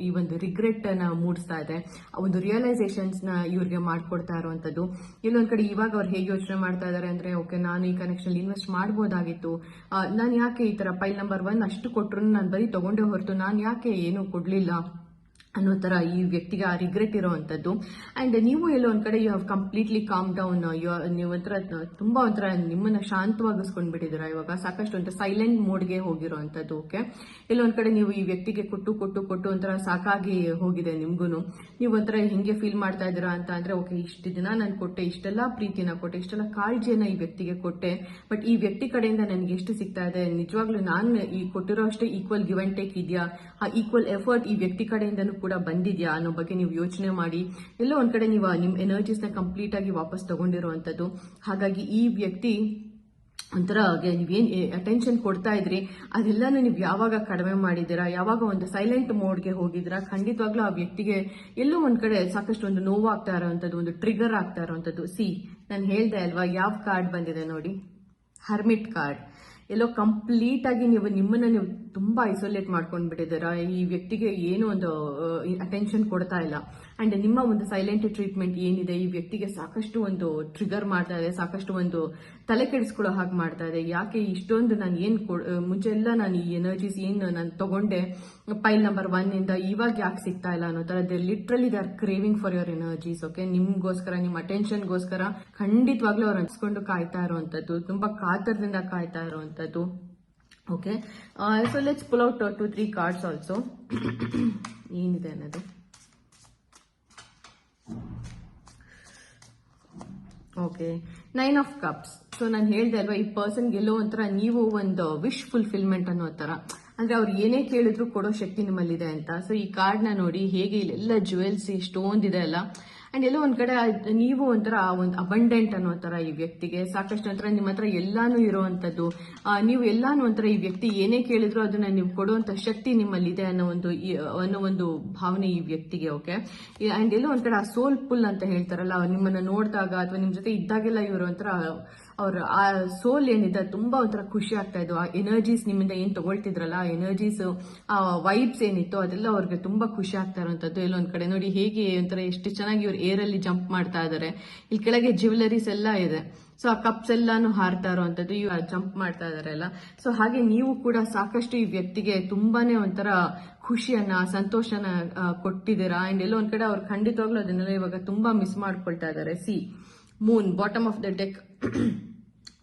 ಈ ಒಂದು ರಿಗ್ರೆಟ್ ನ ಮೂಡಿಸ್ತಾ ಇದೆ, ಒಂದು ರಿಯಲೈಸೇಷನ್ಸ್ ನ ಇವ್ರಿಗೆ ಮಾಡ್ಕೊಡ್ತಾ ಇರುವಂತದ್ದು. ಎಲ್ಲೊಂದ್ ಕಡೆ ಇವಾಗ ಅವ್ರು ಹೇಗೆ ಯೋಚನೆ ಮಾಡ್ತಾ ಇದಾರೆ ಅಂದ್ರೆ, ಓಕೆ ನಾನು ಈ ಕನೆಕ್ಷನ್ ಇನ್ವೆಸ್ಟ್ ಮಾಡಬಹುದಾಗಿತ್ತು, ನಾನು ಯಾಕೆ ಈ ತರ ಫೈಲ್ ನಂಬರ್ 1 ಅಷ್ಟು ಕೊಟ್ರು ನಾನು ಬರೀ ತಗೊಂಡೇ ಹೊರತು ನಾನು ಯಾಕೆ ಏನು ಕೊಡ್ಲಿಲ್ಲ ಅನ್ನೋ ತರ ಈ ವ್ಯಕ್ತಿಗೆ ಆ ರಿಗ್ರೆಟ್ ಇರುವಂತದ್ದು. ಅಂಡ್ ನೀವು ಎಲ್ಲೋ ಒಂದ್ ಕಡೆ you have completely calm down, ನೀವು ಒಂಥರ ತುಂಬಾ ಒಂಥರ ನಿಮ್ಮನ್ನ ಶಾಂತವಾಗಿಸ್ಕೊಂಡ್ ಬಿಟ್ಟಿದ್ದೀರಾ ಇವಾಗ, ಸಾಕಷ್ಟು ಒಂಥರ ಸೈಲೆಂಟ್ ಮೋಡ್ಗೆ ಹೋಗಿರುವಂತದ್ದು. ಓಕೆ, ಎಲ್ಲೋ ಒಂದ್ ಕಡೆ ನೀವು ಈ ವ್ಯಕ್ತಿಗೆ ಕೊಟ್ಟು ಕೊಟ್ಟು ಕೊಟ್ಟು ಒಂಥರ ಸಾಕಾಗಿ ಹೋಗಿದೆ ನಿಮ್ಗೂನು. ನೀವು ಒಂಥರ ಹೆಂಗೆ ಫೀಲ್ ಮಾಡ್ತಾ ಇದ್ದೀರಾ ಅಂತ ಅಂದ್ರೆ, ಓಕೆ ಇಷ್ಟು ದಿನ ನಾನು ಕೊಟ್ಟೆ, ಇಷ್ಟೆಲ್ಲ ಪ್ರೀತಿನ ಕೊಟ್ಟೆ, ಇಷ್ಟೆಲ್ಲ ಕಾಳಜಿಯನ್ನ ಈ ವ್ಯಕ್ತಿಗೆ ಕೊಟ್ಟೆ, ಬಟ್ ಈ ವ್ಯಕ್ತಿ ಕಡೆಯಿಂದ ನನಗೆ ಎಷ್ಟು ಸಿಗ್ತಾ ಇದೆ, ನಿಜವಾಗ್ಲೂ ನಾನು ಈ ಕೊಟ್ಟಿರೋ ಅಷ್ಟೇ ಈಕ್ವಲ್ ಗಿವ್ ಅಂಡ್ ಟೇಕ್ ಇದೆಯಾ, ಆ ಈಕ್ವಲ್ ಎಫರ್ಟ್ ಈ ವ್ಯಕ್ತಿ ಕಡೆಯಿಂದನೂ ಕೂಡ ಬಂದಿದ್ಯಾ ಅನ್ನೋ ಬಗ್ಗೆ ನೀವು ಯೋಚನೆ ಮಾಡಿ ಎಲ್ಲೋ ಒಂದ್ ಕಡೆ ನೀವು ನಿಮ್ ಎನರ್ಜೀಸ್ ನ ಕಂಪ್ಲೀಟ್ ಆಗಿ ವಾಪಸ್ ತಗೊಂಡಿರುವಂತದ್ದು. ಹಾಗಾಗಿ ಈ ವ್ಯಕ್ತಿ ಒಂಥರ ನೀವೇನ್ ಅಟೆನ್ಷನ್ ಕೊಡ್ತಾ ಇದ್ರಿ ಅದೆಲ್ಲಾನು ನೀವು ಯಾವಾಗ ಕಡಿಮೆ ಮಾಡಿದ್ದೀರಾ, ಯಾವಾಗ ಒಂದು ಸೈಲೆಂಟ್ ಮೋಡ್ಗೆ ಹೋಗಿದ್ದೀರಾ, ಖಂಡಿತವಾಗ್ಲೂ ಆ ವ್ಯಕ್ತಿಗೆ ಎಲ್ಲೋ ಒಂದ್ ಕಡೆ ಸಾಕಷ್ಟು ಒಂದು ನೋವಾಗ್ತಾ ಇರೋವಂಥದ್ದು, ಒಂದು ಟ್ರಿಗರ್ ಆಗ್ತಾ ಇರೋವಂಥದ್ದು. ನಾನು ಹೇಳ್ದೆ ಅಲ್ವಾ, ಯಾವ ಕಾರ್ಡ್ ಬಂದಿದೆ ನೋಡಿ, ಹರ್ಮಿಟ್ ಕಾರ್ಡ್. ಎಲ್ಲೋ ಕಂಪ್ಲೀಟ್ ಆಗಿ ನಿಮ್ಮನ್ನ ನೀವು ತುಂಬಾ ಐಸೋಲೇಟ್ ಮಾಡ್ಕೊಂಡ್ ಬಿಟ್ಟಿದ್ದೀರಾ, ಈ ವ್ಯಕ್ತಿಗೆ ಏನು ಒಂದು ಅಟೆನ್ಷನ್ ಕೊಡ್ತಾ ಇಲ್ಲ. ಅಂಡ್ ನಿಮ್ಮ ಒಂದು ಸೈಲೆಂಟ್ ಟ್ರೀಟ್ಮೆಂಟ್ ಏನಿದೆ ಈ ವ್ಯಕ್ತಿಗೆ ಸಾಕಷ್ಟು ಒಂದು ಟ್ರಿಗರ್ ಮಾಡ್ತಾ ಇದೆ, ಸಾಕಷ್ಟು ಒಂದು ತಲೆ ಕೆಡಿಸ್ಕೊಳ್ಳೋ ಹಾಗೆ ಮಾಡ್ತಾ ಇದೆ. ಯಾಕೆ ಇಷ್ಟೊಂದು ನಾನು ಮುಂಚೆ ಎಲ್ಲ ನಾನು ಈ ಎನರ್ಜೀಸ್ ಏನು ನಾನು ತಗೊಂಡೆ ಫೈಲ್ ನಂಬರ್ 1 ಇಂದ ಇವಾಗ ಯಾಕೆ ಸಿಗ್ತಾ ಇಲ್ಲ ಅನ್ನೋ ತರ literally they are craving for your energies. Okay, ನಿಮ್ಗೋಸ್ಕರ, ನಿಮ್ಮ ಅಟೆನ್ಷನ್ಗೋಸ್ಕರ ಖಂಡಿತವಾಗ್ಲೂ ಅವ್ರು ಅನ್ಸ್ಕೊಂಡು ಕಾಯ್ತಾ ಇರುವಂತದ್ದು, ತುಂಬಾ ಕಾತರದಿಂದ ಕಾಯ್ತಾ ಇರುವಂತದ್ದು. Okay, so let's pull out 2-3 cards also. ಏನಿದೆ ಅನ್ನೋದು. Okay, 9 of cups. ಸೊ ನಾನು ಹೇಳ್ದೆ ಅಲ್ವಾ, ಈ ಪರ್ಸನ್ಗೆ ಎಲ್ಲೋ ಒಂಥರ ನೀವು ಒಂದು ವಿಶ್ ಫುಲ್ಫಿಲ್ಮೆಂಟ್ ಅನ್ನೋ ತರ, ಅಂದ್ರೆ ಅವ್ರು ಏನೇ ಕೇಳಿದ್ರು ಕೊಡೋ ಶಕ್ತಿ ನಿಮ್ಮಲ್ಲಿದೆ ಅಂತ. ಸೊ ಈ ಕಾರ್ಡ್ ನ ನೋಡಿ, ಹೇಗೆ ಇಲ್ಲೆಲ್ಲ ಜುವೆಲ್ಸ್ ಇಷ್ಟೊಂದು ಇದೆ ಅಲ್ಲ, ಅಂಡ್ ಎಲ್ಲೋ ಒಂದ್ ಕಡೆ ನೀವು ಒಂಥರ ಒಂದು ಅಬಂಡೆಂಟ್ ಅನ್ನೋ ತರ ಈ ವ್ಯಕ್ತಿಗೆ ಸಾಕಷ್ಟು ಒಂಥರ ನಿಮ್ಮ ಹತ್ರ ಎಲ್ಲಾನು ಇರುವಂತದ್ದು, ನೀವು ಎಲ್ಲಾನು ಒಂಥರ ಈ ವ್ಯಕ್ತಿ ಏನೇ ಕೇಳಿದ್ರು ಅದನ್ನ ನೀವು ಕೊಡುವಂತ ಶಕ್ತಿ ನಿಮ್ಮಲ್ಲಿದೆ ಅನ್ನೋ ಒಂದು ಭಾವನೆ ಈ ವ್ಯಕ್ತಿಗೆ. ಓಕೆ, ಅಂಡ್ ಎಲ್ಲೋ ಒಂದ್ ಕಡೆ ಆ ಸೋಲ್ ಪುಲ್ ಅಂತ ಹೇಳ್ತಾರಲ್ಲ, ನಿಮ್ಮನ್ನ ನೋಡಿದಾಗ ಅಥವಾ ನಿಮ್ ಜೊತೆ ಇದ್ದಾಗೆಲ್ಲ ಇವರು ಒಂಥರ ಅವ್ರ ಆ ಸೋಲ್ ಏನಿದೆ ತುಂಬಾ ಒಂಥರ ಖುಷಿ ಆಗ್ತಾ ಇದ್ದು, ಆ ಎನರ್ಜೀಸ್ ನಿಮ್ಮಿಂದ ಏನ್ ತಗೊಳ್ತಿದ್ರಲ್ಲ, ಆ ಎನರ್ಜೀಸ್, ಆ ವೈಬ್ಸ್ ಏನಿತ್ತು ಅದೆಲ್ಲ ಅವ್ರಿಗೆ ತುಂಬಾ ಖುಷಿ ಆಗ್ತಾ ಇರುವಂತದ್ದು. ಎಲ್ಲೊಂದ್ ಕಡೆ ನೋಡಿ ಹೇಗೆ ಒಂಥರ ಎಷ್ಟು ಚೆನ್ನಾಗಿ ಇವ್ರು ಏರ್ ಅಲ್ಲಿ ಜಂಪ್ ಮಾಡ್ತಾ ಇದಾರೆ, ಇಲ್ಲಿ ಕೆಳಗೆ ಜ್ಯುವೆಲರೀಸ್ ಎಲ್ಲ ಇದೆ, ಸೊ ಆ ಕಪ್ಸ್ ಎಲ್ಲಾನು ಹಾರ್ತಾ ಇರುವಂತದ್ದು, ಇವ್ರು ಜಂಪ್ ಮಾಡ್ತಾ ಇದಾರೆಲ್ಲ. ಸೊ ಹಾಗೆ ನೀವು ಕೂಡ ಸಾಕಷ್ಟು ಈ ವ್ಯಕ್ತಿಗೆ ತುಂಬಾನೇ ಒಂಥರ ಖುಷಿಯನ್ನ, ಸಂತೋಷನ ಕೊಟ್ಟಿದ್ದೀರಾ. ಅಂಡ್ ಎಲ್ಲೋ ಒಂದ್ ಕಡೆ ಅವ್ರು ಖಂಡಿತವಾಗ್ಲೂ ಅದನ್ನೆಲ್ಲ ಇವಾಗ ತುಂಬಾ ಮಿಸ್ ಮಾಡ್ಕೊಳ್ತಾ ಇದಾರೆ. Moon, bottom of the deck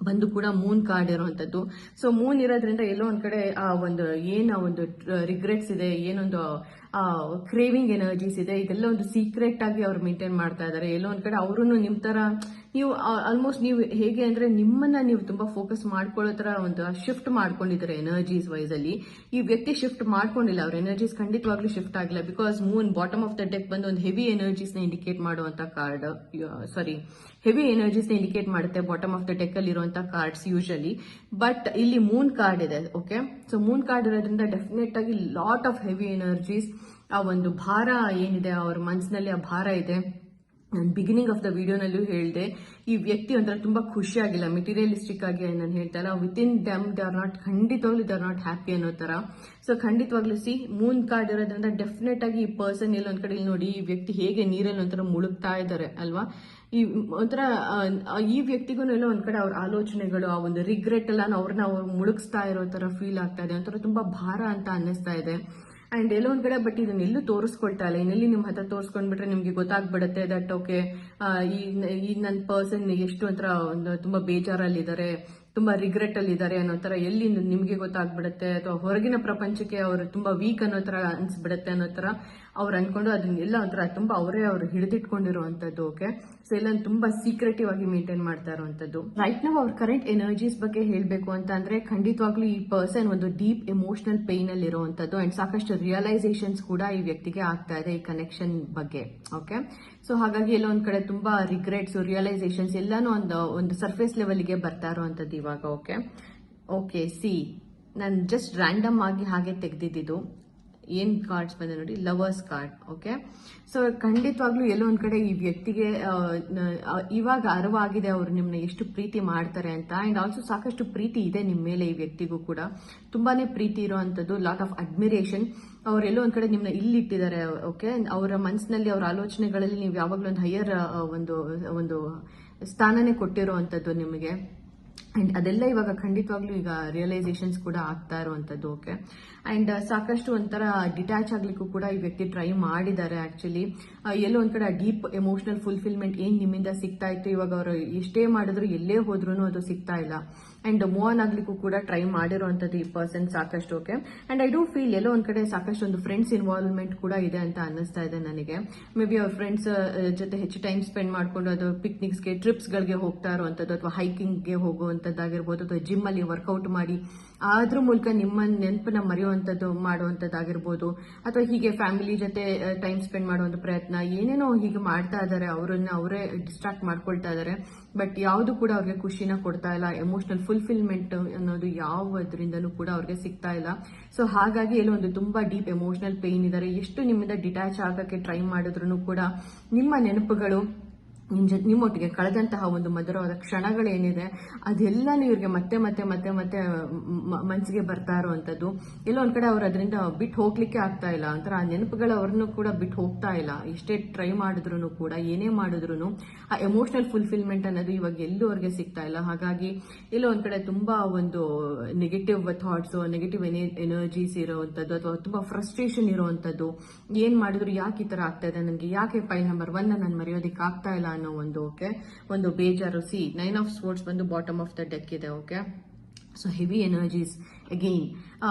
ಬಂದು ಕೂಡ ಮೂನ್ ಕಾರ್ಡ್ ಇರುವಂತದ್ದು. ಸೊ ಮೂನ್ ಇರೋದ್ರಿಂದ ಎಲ್ಲೋ ಒಂದ್ ಕಡೆ ಆ ಒಂದು ರಿಗ್ರೆಟ್ಸ್ ಇದೆ, ಏನೊಂದು ಕ್ರೇವಿಂಗ್ ಎನರ್ಜೀಸ್ ಇದೆ, ಇದೆಲ್ಲ ಒಂದು ಸೀಕ್ರೆಟ್ ಆಗಿ ಅವ್ರು ಮೇಂಟೈನ್ ಮಾಡ್ತಾ ಇದಾರೆ. ಎಲ್ಲೋ ಒಂದ್ ಕಡೆ ಅವರು ನಿಮ್ ತರ ನೀವು ಆಲ್ಮೋಸ್ಟ್ ನೀವು ಹೇಗೆ ಅಂದ್ರೆ ನಿಮ್ಮನ್ನ ನೀವು ತುಂಬಾ ಫೋಕಸ್ ಮಾಡ್ಕೊಳ್ಳೋ ತರ ಒಂದು ಶಿಫ್ಟ್ ಮಾಡ್ಕೊಂಡಿದ್ದಾರೆ ಎನರ್ಜೀಸ್ ವೈಸ್ ಅಲ್ಲಿ. ಈ ವ್ಯಕ್ತಿ ಶಿಫ್ಟ್ ಮಾಡ್ಕೊಂಡಿಲ್ಲ, ಅವ್ರ ಎನರ್ಜೀಸ್ ಖಂಡಿತವಾಗ್ಲೂ ಶಿಫ್ಟ್ ಆಗಿಲ್ಲ. Because Moon bottom of the deck ಬಂದು ಒಂದು ಹೆವಿ ಎನರ್ಜೀಸ್ ನ ಇಂಡಿಕೇಟ್ ಮಾಡುವಂತ ಕಾರ್ಡ್, ಹೆವಿ ಎನರ್ಜೀಸ್ ನ ಇಂಡಿಕೇಟ್ ಮಾಡುತ್ತೆ ಬಾಟಮ್ ಆಫ್ ದ ಡೆಕ್ ಅಲ್ಲಿ ಇರುವಂತಹ ಕಾರ್ಡ್ಸ್ ಯೂಶಲಿ. ಬಟ್ ಇಲ್ಲಿ ಮೂನ್ ಕಾರ್ಡ್ ಇದೆ. ಓಕೆ, ಸೊ ಮೂನ್ ಕಾರ್ಡ್ ಇರೋದ್ರಿಂದ ಡೆಫಿನೆಟ್ ಆಗಿ ಲಾಟ್ ಆಫ್ ಹೆವಿ ಎನರ್ಜೀಸ್, ಆ ಒಂದು ಭಾರ ಏನಿದೆ ಅವ್ರ ಮನಸ್ಸಿನಲ್ಲಿ, ಆ ಭಾರ ಇದೆ. ನಾನು ಬಿಗಿನಿಂಗ್ ಆಫ್ ದ ವಿಡಿಯೋನಲ್ಲೂ ಹೇಳಿದೆ, ಈ ವ್ಯಕ್ತಿ ಒಂಥರ ತುಂಬಾ ಖುಷಿಯಾಗಿಲ್ಲ, ಮೆಟೀರಿಯಲಿಸ್ಟಿಕ್ ಆಗಿ ನಾನು ಹೇಳ್ತಾ ಇಲ್ಲ, with in dum they are not, ಖಂಡಿತವಾಗ್ಲೂ ದೇ ಆರ್ ನಾಟ್ ಹ್ಯಾಪಿ ಅನ್ನೋ ತರ. ಸೊ ಖಂಡಿತವಾಗ್ಲೂ ಮೂನ್ ಕಾರ್ಡ್ ಇರೋದ್ರಿಂದ ಡೆಫಿನೆಟ್ ಆಗಿ ಈ ಪರ್ಸನ್ ಎಲ್ಲ ಒಂದ್ ಕಡೆ ನೋಡಿ, ಈ ವ್ಯಕ್ತಿ ಹೇಗೆ ನೀರಲ್ಲಿ ಒಂಥರ ಮುಳುಗ್ತಾ ಇದ್ದಾರೆ ಅಲ್ವಾ, ಈ ಒಂಥರ ಈ ವ್ಯಕ್ತಿಗೂ ಎಲ್ಲ ಒಂದ್ ಕಡೆ ಅವ್ರ ಆಲೋಚನೆಗಳು, ಆ ಒಂದು ರಿಗ್ರೆಟ್ ಎಲ್ಲ ಅವ್ರನ್ನ ಮುಳುಗಿಸ್ತಾ ಇರೋ ತರ ಫೀಲ್ ಆಗ್ತಾ ಇದೆ, ಒಂಥರ ತುಂಬಾ ಭಾರ ಅಂತ ಅನ್ನಿಸ್ತಾ ಇದೆ. ಅಂಡ್ ಎಲ್ಲೋ ಒಂದ್ ಕಡೆ ಬಟ್ ಇದನ್ನ ಎಲ್ಲೂ ತೋರಿಸ್ಕೊಳ್ತಾ ಇಲ್ಲ, ಇನ್ನೆಲ್ಲಿ ನಿಮ್ ಹತ್ರ ತೋರಿಸ್ಕೊಂಡ್ಬಿಟ್ರೆ ನಿಮ್ಗೆ ಗೊತ್ತಾಗ್ಬಿಡುತ್ತೆ ದಟ್ ಓಕೆ ಈ ನನ್ನ ಪರ್ಸನ್ ಎಷ್ಟು ಒಂಥರ ತುಂಬಾ ಬೇಜಾರಲ್ಲಿದ್ದಾರೆ, ತುಂಬಾ ರಿಗ್ರೆಟ್ ಅಲ್ಲಿ ಇದ್ದಾರೆ ಅನ್ನೋ ತರ ಎಲ್ಲಿ ನಿಮ್ಗೆ ಗೊತ್ತಾಗ್ಬಿಡುತ್ತೆ, ಅಥವಾ ಹೊರಗಿನ ಪ್ರಪಂಚಕ್ಕೆ ಅವರು ತುಂಬಾ ವೀಕ್ ಅನ್ನೋ ತರ ಅನ್ಸ್ಬಿಡುತ್ತೆ ಅನ್ನೋ ತರ ಅವ್ರು ಅನ್ಕೊಂಡು ಅದನ್ನೆಲ್ಲ ಒಂಥರ ತುಂಬಾ ಅವ್ರು ಹಿಡಿದಿಟ್ಕೊಂಡಿರುವಂತದ್ದು. ಓಕೆ, ಸೊ ಎಲ್ಲ ತುಂಬಾ ಸೀಕ್ರೆಟಿವ್ ಆಗಿ ಮೇಂಟೈನ್ ಮಾಡ್ತಾ ಇರುವಂತದ್ದು. ರೈಟ್ ನಾವು ಅವ್ರ ಕರೆಂಟ್ ಎನರ್ಜೀಸ್ ಬಗ್ಗೆ ಹೇಳ್ಬೇಕು ಅಂತ ಅಂದ್ರೆ ಖಂಡಿತವಾಗ್ಲೂ ಈ ಪರ್ಸನ್ ಒಂದು ಡೀಪ್ ಎಮೋಷನಲ್ ಪೈನ್ ಅಲ್ಲಿ ಇರುವಂತದ್ದು ಅಂಡ್ ಸಾಕಷ್ಟು ರಿಯಲೈಸೇಷನ್ಸ್ ಕೂಡ ಈ ವ್ಯಕ್ತಿಗೆ ಆಗ್ತಾ ಇದೆ ಈ ಕನೆಕ್ಷನ್ ಬಗ್ಗೆ. ಓಕೆ, ಸೊ ಹಾಗಾಗಿ ಎಲ್ಲ ಒಂದ್ ಕಡೆ ತುಂಬಾ ರಿಗ್ರೆಟ್ಸ್, ರಿಯಲೈಸೇಷನ್ಸ್ ಎಲ್ಲಾನು ಒಂದು ಸರ್ಫೇಸ್ ಲೆವೆಲ್ಗೆ ಬರ್ತಾ ಇರುವಂತದ್ದು ಇವಾಗ. ಓಕೆ, ಸಿ ನಾನು ಜಸ್ಟ್ ರ್ಯಾಂಡಮ್ ಆಗಿ ಹಾಗೆ ತೆಗೆದಿದ್ದು ಏನ್ ಕಾರ್ಡ್ಸ್ ಬಂದೆ ನೋಡಿ, ಲವರ್ಸ್ ಕಾರ್ಡ್. ಓಕೆ, ಸೊ ಖಂಡಿತವಾಗ್ಲೂ ಎಲ್ಲೋ ಒಂದ್ ಕಡೆ ಈ ವ್ಯಕ್ತಿಗೆ ಇವಾಗ ಅರಿವಾಗಿದೆ ಅವ್ರು ನಿಮ್ನ ಎಷ್ಟು ಪ್ರೀತಿ ಮಾಡ್ತಾರೆ ಅಂತ. ಅಂಡ್ ಆಲ್ಸೋ ಸಾಕಷ್ಟು ಪ್ರೀತಿ ಇದೆ ನಿಮ್ ಮೇಲೆ, ಈ ವ್ಯಕ್ತಿಗೂ ಕೂಡ ತುಂಬಾನೇ ಪ್ರೀತಿ ಇರುವಂತದ್ದು, ಲಾಟ್ ಆಫ್ ಅಡ್ಮಿರೇಷನ್. ಅವರೆಲ್ಲೋ ಒಂದ್ ಕಡೆ ನಿಮ್ನ ಇಲ್ಲಿಟ್ಟಿದ್ದಾರೆ. ಓಕೆ, ಅವರ ಮನಸ್ಸಿನಲ್ಲಿ, ಅವರ ಆಲೋಚನೆಗಳಲ್ಲಿ ನೀವು ಯಾವಾಗ್ಲೂ ಒಂದು ಹೈಯರ್ ಒಂದು ಸ್ಥಾನನೇ ಕೊಟ್ಟಿರುವಂತದ್ದು ನಿಮಗೆ. ಅಂಡ್ ಅದೆಲ್ಲ ಇವಾಗ ಖಂಡಿತವಾಗ್ಲೂ ಈಗ ರಿಯಲೈಸೇಷನ್ಸ್ ಕೂಡ ಆಗ್ತಾ ಇರುವಂತದ್ದು. ಓಕೆ, ಅಂಡ್ ಸಾಕಷ್ಟು ಒಂಥರ ಡಿಟ್ಯಾಚ್ ಆಗ್ಲಿಕ್ಕೂ ಕೂಡ ಈ ವ್ಯಕ್ತಿ ಟ್ರೈ ಮಾಡಿದ್ದಾರೆ. ಆಕ್ಚುಲಿ ಎಲ್ಲೋ ಒಂದ್ ಕಡೆ ಡೀಪ್ ಎಮೋಷನಲ್ ಫುಲ್ಫಿಲ್ಮೆಂಟ್ ಏನ್ ನಿಮ್ಮಿಂದ ಸಿಗ್ತಾ ಇತ್ತು, ಇವಾಗ ಅವರು ಎಷ್ಟೇ ಮಾಡಿದ್ರು ಎಲ್ಲೇ ಹೋದ್ರು ಅದು ಸಿಗ್ತಾ ಇಲ್ಲ. ಅಂಡ್ ಮೂವ್ ಆನ್ ಆಗ್ಲಿಕ್ಕೂ ಕೂಡ ಟ್ರೈ ಮಾಡಿರುವಂತದ್ದು ಈ ಪರ್ಸನ್ ಸಾಕಷ್ಟು. Okay, and I do feel ಎಲ್ಲೋ ಒಂದ್ ಕಡೆ ಸಾಕಷ್ಟು ಒಂದು ಫ್ರೆಂಡ್ಸ್ ಇನ್ವಾಲ್ವ್ಮೆಂಟ್ ಕೂಡ ಇದೆ ಅಂತ ಅನ್ನಿಸ್ತಾ ಇದೆ ನನಗೆ. ಮೇ ಬಿ ಅವ್ರ ಫ್ರೆಂಡ್ಸ್ ಜೊತೆ ಹೆಚ್ಚು ಟೈಮ್ ಸ್ಪೆಂಡ್ ಮಾಡ್ಕೊಂಡು ಅದು ಪಿಕ್ನಿಕ್ಸ್ಗೆ, ಟ್ರಿಪ್ಸ್ ಗಳಿಗೆ ಹೋಗ್ತಾ ಇರುವಂತದ್ದು, ಅಥವಾ ಹೈಕಿಂಗ್ಗೆ ಹೋಗುವಂತದ್ದಾಗಿರ್ಬೋದು, ಅಥವಾ ಜಿಮ್ ಅಲ್ಲಿ ವರ್ಕೌಟ್ ಮಾಡಿ ಅದ್ರ ಮೂಲಕ ನಿಮ್ಮ ನೆನಪನ್ನ ಮರೆಯುವಂಥದ್ದು ಮಾಡುವಂಥದ್ದಾಗಿರ್ಬೋದು, ಅಥವಾ ಹೀಗೆ ಫ್ಯಾಮಿಲಿ ಜೊತೆ ಟೈಮ್ ಸ್ಪೆಂಡ್ ಮಾಡುವಂಥ ಪ್ರಯತ್ನ, ಏನೇನೋ ಹೀಗೆ ಮಾಡ್ತಾ ಇದ್ದಾರೆ, ಅವರನ್ನ ಅವರೇ ಡಿಸ್ಟ್ರಾಕ್ಟ್ ಮಾಡ್ಕೊಳ್ತಾ ಇದ್ದಾರೆ. ಬಟ್ ಯಾವುದು ಕೂಡ ಅವ್ರಿಗೆ ಖುಷಿನ ಕೊಡ್ತಾ ಇಲ್ಲ. ಎಮೋಷನಲ್ ಫುಲ್ಫಿಲ್ಮೆಂಟ್ ಅನ್ನೋದು ಯಾವುದರಿಂದನೂ ಕೂಡ ಅವ್ರಿಗೆ ಸಿಗ್ತಾ ಇಲ್ಲ. ಸೊ ಹಾಗಾಗಿ ಎಲ್ಲೋ ಒಂದು ತುಂಬಾ ಡೀಪ್ ಎಮೋಷನಲ್ ಪೇನ್ ಇದ್ದಾರೆ. ಎಷ್ಟು ನಿಮ್ಮಿಂದ ಡಿಟ್ಯಾಚ್ ಆಗಕ್ಕೆ ಟ್ರೈ ಮಾಡಿದ್ರು ಕೂಡ ನಿಮ್ಮ ನೆನಪುಗಳು, ನಿಮ್ಮೊಟ್ಟಿಗೆ ಕಳೆದಂತಹ ಒಂದು ಮಧುರವಾದ ಕ್ಷಣಗಳೇನಿದೆ ಅದೆಲ್ಲಾನು ಇವ್ರಿಗೆ ಮತ್ತೆ ಮತ್ತೆ ಮತ್ತೆ ಮತ್ತೆ ಮನಸ್ಸಿಗೆ ಬರ್ತಾ ಇರುವಂತದ್ದು. ಎಲ್ಲೋ ಒಂದ್ ಕಡೆ ಅವ್ರು ಅದರಿಂದ ಬಿಟ್ಟು ಹೋಗ್ಲಿಕ್ಕೆ ಆಗ್ತಾ ಇಲ್ಲ. ಒಂಥರ ಆ ನೆನಪುಗಳು ಅವ್ರನ್ನು ಕೂಡ ಬಿಟ್ಟು ಹೋಗ್ತಾ ಇಲ್ಲ. ಎಷ್ಟೇ ಟ್ರೈ ಮಾಡಿದ್ರು ಕೂಡ, ಏನೇ ಮಾಡಿದ್ರು ಆ ಎಮೋಷನಲ್ ಫುಲ್ಫಿಲ್ಮೆಂಟ್ ಅನ್ನೋದು ಇವಾಗ ಎಲ್ಲೂ ಅವ್ರಿಗೆ ಸಿಗ್ತಾ ಇಲ್ಲ. ಹಾಗಾಗಿ ಎಲ್ಲೋ ಒಂದ್ ಕಡೆ ತುಂಬಾ ಒಂದು ನೆಗೆಟಿವ್ ಥಾಟ್ಸ್, ನೆಗೆಟಿವ್ ಎನರ್ಜೀಸ್ ಇರುವಂತದ್ದು, ಅಥವಾ ತುಂಬಾ ಫ್ರಸ್ಟ್ರೇಷನ್ ಇರುವಂತದ್ದು. ಏನ್ ಮಾಡಿದ್ರು ಯಾಕೆ ಈ ತರ ಆಗ್ತಾ ಇದೆ ನನಗೆ, ಯಾಕೆ ಫೈಲ್ ನಂಬರ್ 1 ನಾನು ಮರೆಯೋದಿಕ್ಕೆ ಆಗ್ತಾ ಇಲ್ಲ ಅನ್ನೋ ಒಂದು ಬೇಜಾರು. ಸಿ 9 ಆಫ್ ಸ್ವೋರ್ಡ್ಸ್ ಬಂದು ಬಾಟಮ್ ಆಫ್ ದ ಡೆಕ್ ಇದೆ. Okay, so heavy energies again.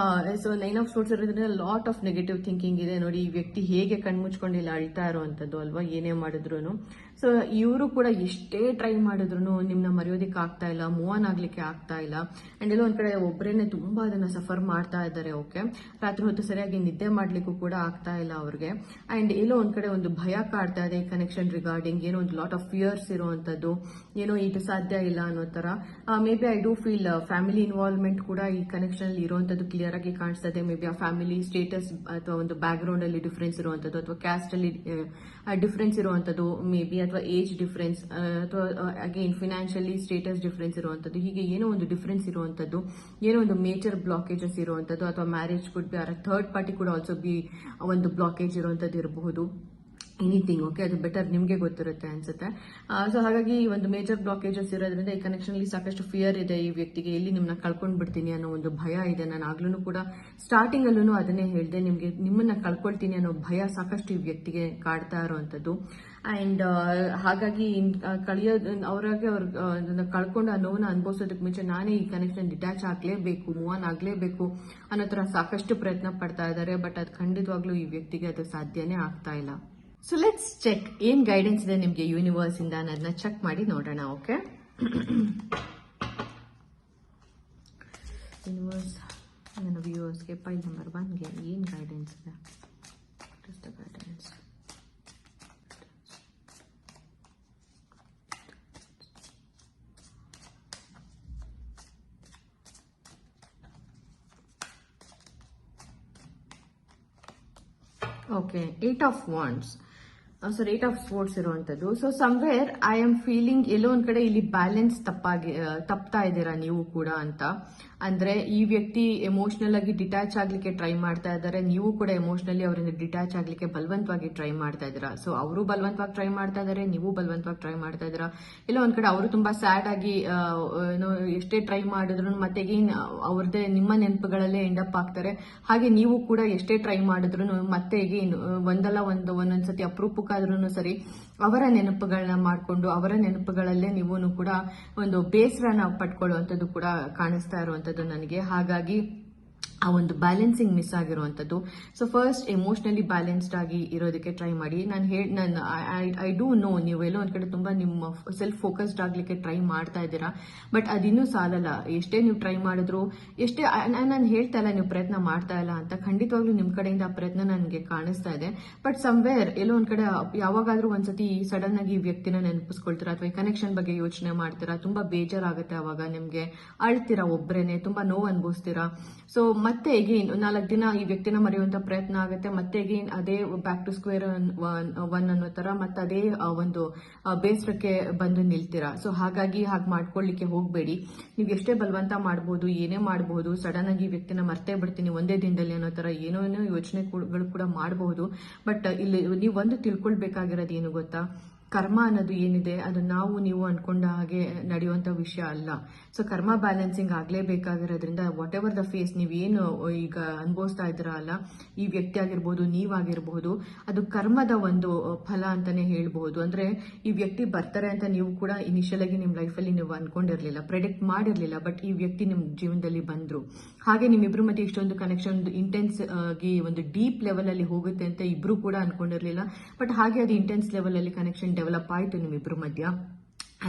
So 9 of swords ಇರೋದ್ರಿಂದ ಲಾಟ್ ಆಫ್ ನೆಗೆಟಿವ್ ಥಿಂಕಿಂಗ್ ಇದೆ ನೋಡಿ. ಈ ವ್ಯಕ್ತಿ ಹೇಗೆ ಕಣ್ಮುಚ್ಕೊಂಡು ಇಲ್ಲಿ ಅಳ್ತಾ ಇರುವಂತದ್ದು ಅಲ್ವಾ, ಏನೇ ಮಾಡಿದ್ರು. ಸೊ ಇವರು ಕೂಡ ಎಷ್ಟೇ ಟ್ರೈ ಮಾಡಿದ್ರು ನಿಮ್ನ ಮರೆಯೋದಿಕ್ಕೆ ಆಗ್ತಾ ಇಲ್ಲ, ಮೂವ್ ಆನ್ ಆಗ್ಲಿಕ್ಕೆ ಆಗ್ತಾ ಇಲ್ಲ. ಅಂಡ್ ಎಲ್ಲೋ ಒಂದ್ ಕಡೆ ಒಬ್ಬರೇನೆ ತುಂಬಾ ಅದನ್ನ ಸಫರ್ ಮಾಡ್ತಾ ಇದ್ದಾರೆ. ಓಕೆ, ರಾತ್ರಿ ಹೊತ್ತು ಸರಿಯಾಗಿ ನಿದ್ದೆ ಮಾಡ್ಲಿಕ್ಕೂ ಕೂಡ ಆಗ್ತಾ ಇಲ್ಲ ಅವ್ರಿಗೆ. ಅಂಡ್ ಎಲ್ಲೋ ಒಂದ್ ಕಡೆ ಒಂದು ಭಯ ಕಾಡ್ತಾ ಇದೆ ಈ ಕನೆಕ್ಷನ್ ರಿಗಾರ್ಡಿಂಗ್. ಏನೋ ಒಂದು ಲಾಟ್ ಆಫ್ ಫಿಯರ್ಸ್ ಇರುವಂತದ್ದು, ಏನೋ ಇದು ಸಾಧ್ಯ ಇಲ್ಲ ಅನ್ನೋ ತರ. May be I do feel family involvement ಕೂಡ ಈ ಕನೆಕ್ಷನ್ ಅಲ್ಲಿ ಇರುವಂತದ್ದು ಕ್ಲಿಯರ್ ಆಗಿ ಕಾಣಿಸ್ತಾ ಇದೆ. ಮೇ ಬಿ ಆ ಫ್ಯಾಮಿಲಿ ಸ್ಟೇಟಸ್ ಅಥವಾ ಒಂದು ಬ್ಯಾಕ್ ಗ್ರೌಂಡ್ ಅಲ್ಲಿ ಡಿಫರೆನ್ಸ್ ಇರುವಂತದ್ದು, ಅಥವಾ ಕ್ಯಾಸ್ಟ್ ಅಲ್ಲಿ ಡಿಫರೆನ್ಸ್ ಇರುವಂತದ್ದು, ಮೇ ಬಿ ಅಥವಾ ಏಜ್ ಡಿಫರೆನ್ಸ್, ಅಥವಾ ಅಗೇನ್ ಫಿನಾನ್ಷಿಯಲಿ ಸ್ಟೇಟಸ್ ಡಿಫರೆನ್ಸ್ ಇರುವಂತದ್ದು. ಹೀಗೆ ಏನೋ ಒಂದು ಡಿಫರೆನ್ಸ್ ಇರುವಂತದ್ದು, ಏನೋ ಒಂದು ಮೇಜರ್ ಬ್ಲಾಕೇಜಸ್ ಇರುವಂತದ್ದು, ಅಥವಾ marriage could be third party ಕೂಡ ಆಲ್ಸೋ ಬಿ ಒಂದು ಬ್ಲಾಕೇಜ್ ಇರುವಂತದ್ದು ಇರಬಹುದು. ಎನಿಥಿಂಗ್. ಓಕೆ, ಅದು ಬೆಟರ್ ನಿಮ್ಗೆ ಗೊತ್ತಿರುತ್ತೆ ಅನ್ಸುತ್ತೆ. ಸೊ ಹಾಗಾಗಿ ಈ ಒಂದು ಮೇಜರ್ ಬ್ಲಾಕೇಜಸ್ ಇರೋದ್ರಿಂದ ಈ ಕನೆಕ್ಷನ್ ಅಲ್ಲಿ ಸಾಕಷ್ಟು ಫಿಯರ್ ಇದೆ ಈ ವ್ಯಕ್ತಿಗೆ. ಎಲ್ಲಿ ನಿಮ್ಮನ್ನ ಕಳ್ಕೊಂಡ್ ಬಿಡ್ತೀನಿ ಅನ್ನೋ ಒಂದು ಭಯ ಇದೆ. ನಾನು ಆಗ್ಲೂ ಕೂಡ ಸ್ಟಾರ್ಟಿಂಗ್ ಅಲ್ಲೂ ಅದನ್ನೇ ಹೇಳಿದೆ, ನಿಮ್ಮನ್ನ ಕಳ್ಕೊಳ್ತೀನಿ ಅನ್ನೋ ಭಯ ಸಾಕಷ್ಟು ಈ ವ್ಯಕ್ತಿಗೆ ಕಾಡ್ತಾ ಇರುವಂತದ್ದು. ಅಂಡ್ ಹಾಗಾಗಿ ಅವ್ರಿಗೆ ಅದನ್ನ ಕಳ್ಕೊಂಡು ಆ ನೋವನ್ನ ಅನುಭವಿಸೋದಕ್ಕೆ ಮುಂಚೆ ನಾನೇ ಈ ಕನೆಕ್ಷನ್ ಡಿಟ್ಯಾಚ್ ಆಗ್ಲೇಬೇಕು, ಮೂವ್ ಆನ್ ಆಗ್ಲೇಬೇಕು ಅನ್ನೋ ತರ ಸಾಕಷ್ಟು ಪ್ರಯತ್ನ ಪಡ್ತಾ ಇದ್ದಾರೆ. ಬಟ್ ಅದು ಖಂಡಿತವಾಗ್ಲೂ ಈ ವ್ಯಕ್ತಿಗೆ ಅದು ಸಾಧ್ಯನೇ ಆಗ್ತಾ ಇಲ್ಲ. ಸೊ ಲೆಟ್ಸ್ ಚೆಕ್ ಏನ್ ಗೈಡೆನ್ಸ್ ಇದೆ ನಿಮ್ಗೆ ಯೂನಿವರ್ಸ್ ಇಂದ ಅನ್ನೋದನ್ನ ಚೆಕ್ ಮಾಡಿ ನೋಡೋಣ. ಓಕೆ, ಯೂನಿವರ್ಸ್ ನನ್ನ ವ್ಯೂವರ್ಸ್ಗೆ ಫೈಲ್ ನಂಬರ್ 1ಗೆ ಏನ್ ಗೈಡೆನ್ಸ್ ಇದೆ? Guidance okay, 8 of wands. So 8 of swords ಇರುವಂತದ್ದು. So somewhere I am feeling ಎಲ್ಲೋ ಒಂದ್ ಕಡೆ ಇಲ್ಲಿ ಬ್ಯಾಲೆನ್ಸ್ ತಪ್ತಾ ಇದ್ದೀರಾ ನೀವು ಕೂಡ ಅಂತ. ಅಂದ್ರೆ ಈ ವ್ಯಕ್ತಿ ಎಮೋಷನಲ್ ಆಗಿ ಡಿಟ್ಯಾಚ್ ಆಗ್ಲಿಕ್ಕೆ ಟ್ರೈ ಮಾಡ್ತಾ ಇದ್ದಾರೆ, ನೀವು ಕೂಡ ಎಮೋಷನಲಿ ಅವರಿಂದ ಡಿಟ್ಯಾಚ್ ಆಗ್ಲಿಕ್ಕೆ ಬಲವಂತವಾಗಿ ಟ್ರೈ ಮಾಡ್ತಾ ಇದ್ದೀರಾ. ಸೊ ಅವರು ಬಲವಂತವಾಗಿ ಟ್ರೈ ಮಾಡ್ತಾ ಇದ್ದಾರೆ, ನೀವು ಬಲವಂತವಾಗಿ ಟ್ರೈ ಮಾಡ್ತಾ ಇದ್ದೀರಾ. ಎಲ್ಲೋ ಒಂದ್ ಕಡೆ ಅವರು ತುಂಬಾ ಸ್ಯಾಡ್ ಆಗಿ ಎಷ್ಟೇ ಟ್ರೈ ಮಾಡಿದ್ರು ಮತ್ತೆ ಅವ್ರದ್ದೇ ನಿಮ್ಮ ನೆನಪುಗಳಲ್ಲೇ ಎಂಡಪ್ ಆಗ್ತಾರೆ. ಹಾಗೆ ನೀವು ಕೂಡ ಎಷ್ಟೇ ಟ್ರೈ ಮಾಡಿದ್ರು ಮತ್ತೆ ಒಂದೊಂದ್ಸತಿ ಅಪರೂಪಕ್ಕಾದ್ರೂ ಸರಿ ಅವರ ನೆನಪುಗಳನ್ನ ಮಾಡ್ಕೊಂಡು ಅವರ ನೆನಪುಗಳಲ್ಲೇ ನೀವು ಕೂಡ ಒಂದು ಬೇಸರನ ಪಟ್ಕೊಳ್ಳುವಂಥದ್ದು ಕೂಡ ಕಾಣಿಸ್ತಾ ಇರುವಂತದ್ದು ನನಗೆ. ಹಾಗಾಗಿ ಆ ಒಂದು ಬ್ಯಾಲೆನ್ಸಿಂಗ್ ಮಿಸ್ ಆಗಿರುವಂಥದ್ದು. ಸೊ ಫಸ್ಟ್ ಎಮೋಷನಲಿ ಬ್ಯಾಲೆನ್ಸ್ಡ್ ಆಗಿ ಇರೋದಕ್ಕೆ ಟ್ರೈ ಮಾಡಿ. ನಾನು ಐ ಡೂ ನೋ ನೀವೆಲ್ಲೋ ಒಂದ್ ಕಡೆ ತುಂಬಾ ನಿಮ್ಮ ಸೆಲ್ಫ್ ಫೋಕಸ್ಡ್ ಆಗ್ಲಿಕ್ಕೆ ಟ್ರೈ ಮಾಡ್ತಾ ಇದ್ದೀರಾ, ಬಟ್ ಅದಿನ್ನೂ ಸಾಲಲ್ಲ. ಎಷ್ಟೇ ನೀವು ಟ್ರೈ ಮಾಡಿದ್ರು, ಎಷ್ಟೇ ನಾನು ಹೇಳ್ತಾ ಇಲ್ಲ ನೀವು ಪ್ರಯತ್ನ ಮಾಡ್ತಾ ಇಲ್ಲ ಅಂತ, ಖಂಡಿತವಾಗ್ಲೂ ನಿಮ್ ಕಡೆಯಿಂದ ಆ ಪ್ರಯತ್ನ ನನಗೆ ಕಾಣಿಸ್ತಾ ಇದೆ. ಬಟ್ ಸಮ್ವೇರ್ ಎಲ್ಲೋ ಒಂದ್ ಕಡೆ ಯಾವಾಗಾದ್ರೂ ಒಂದ್ಸತಿ ಸಡನ್ ಆಗಿ ಈ ವ್ಯಕ್ತಿನ ನೆನಪಿಸ್ಕೊಳ್ತೀರಾ ಅಥವಾ ಈ ಕನೆಕ್ಷನ್ ಬಗ್ಗೆ ಯೋಚನೆ ಮಾಡ್ತೀರಾ, ತುಂಬಾ ಬೇಜಾರಾಗುತ್ತೆ. ಅವಾಗ ನಿಮ್ಗೆ ಅಳ್ತೀರಾ, ಒಬ್ರೇನೆ ತುಂಬಾ ನೋವು ಅನ್ಭವಿಸ್ತೀರಾ. ಸೊ ಮತ್ತೆ ಎಗೇನ್ 4 ದಿನ ಈ ವ್ಯಕ್ತಿನ ಮರೆಯುವಂತ ಪ್ರಯತ್ನ ಆಗುತ್ತೆ. ಮತ್ತೆ ಎಗೇನ್ ಅದೇ ಬ್ಯಾಕ್ ಟು ಸ್ಕ್ವೇರ್ ಒನ್ ಅನ್ನೋ ತರ ಮತ್ತೆ ಅದೇ ಒಂದು ಬೇಸರಕ್ಕೆ ಬಂದು ನಿಲ್ತೀರಾ. ಸೊ ಹಾಗಾಗಿ ಹಾಗೆ ಮಾಡ್ಕೊಳ್ಳಿಕ್ಕೆ ಹೋಗ್ಬೇಡಿ. ನೀವು ಎಷ್ಟೇ ಬಲವಂತ ಮಾಡಬಹುದು, ಏನೇ ಮಾಡಬಹುದು, ಸಡನ್ ಆಗಿ ಈ ವ್ಯಕ್ತಿನ ಮರ್ತೇ ಬಿಡ್ತೀನಿ ಒಂದೇ ದಿನದಲ್ಲಿ ಅನ್ನೋ ತರ ಏನೋ ಯೋಚನೆಗಳು ಕೂಡ ಮಾಡಬಹುದು. ಬಟ್ ಇಲ್ಲಿ ನೀವು ಒಂದು ತಿಳ್ಕೊಳ್ಬೇಕಾಗಿರೋದು ಏನು ಗೊತ್ತಾ, ಕರ್ಮ ಅನ್ನೋದು ಏನಿದೆ ಅದು ನಾವು ನೀವು ಅನ್ಕೊಂಡ ಹಾಗೆ ನಡೆಯುವಂತ ವಿಷಯ ಅಲ್ಲ. ಸೊ ಕರ್ಮ ಬ್ಯಾಲೆನ್ಸಿಂಗ್ ಆಗ್ಲೇಬೇಕಾಗಿರೋದ್ರಿಂದ ವಾಟ್ ಎವರ್ ದ ಫೇಸ್ ನೀವೇನು ಈಗ ಅನುಭವಿಸ್ತಾ ಇದ್ದೀರಾ ಅಲ್ಲ, ಈ ವ್ಯಕ್ತಿ ಆಗಿರ್ಬೋದು, ನೀವಾಗಿರ್ಬಹುದು, ಅದು ಕರ್ಮದ ಒಂದು ಫಲ ಅಂತಾನೆ ಹೇಳ್ಬಹುದು. ಅಂದ್ರೆ ಈ ವ್ಯಕ್ತಿ ಬರ್ತಾರೆ ಅಂತ ನೀವು ಕೂಡ ಇನಿಷಿಯಲ್ ಆಗಿ ನಿಮ್ ಲೈಫಲ್ಲಿ ನೀವು ಅನ್ಕೊಂಡಿರ್ಲಿಲ್ಲ, ಪ್ರೆಡಿಕ್ಟ್ ಮಾಡಿರ್ಲಿಲ್ಲ. ಬಟ್ ಈ ವ್ಯಕ್ತಿ ನಿಮ್ ಜೀವನದಲ್ಲಿ ಬಂದ್ರು. ಹಾಗೆ ನಿಮ್ಮಿಬ್ರು ಮಧ್ಯೆ ಇಷ್ಟೊಂದು ಕನೆಕ್ಷನ್ ಇಂಟೆನ್ಸ್ ಆಗಿ ಒಂದು ಡೀಪ್ ಲೆವೆಲ್ ಅಲ್ಲಿ ಹೋಗುತ್ತೆ ಅಂತ ಇಬ್ರು ಕೂಡ ಅನ್ಕೊಂಡಿರ್ಲಿಲ್ಲ. ಬಟ್ ಹಾಗೆ ಅದು ಇಂಟೆನ್ಸ್ ಲೆವೆಲ್ ಅಲ್ಲಿ ಕನೆಕ್ಷನ್ ಡೆವಲಪ್ ಆಯ್ತು ನಿಮ್ಮಿಬ್ರು ಮಧ್ಯ.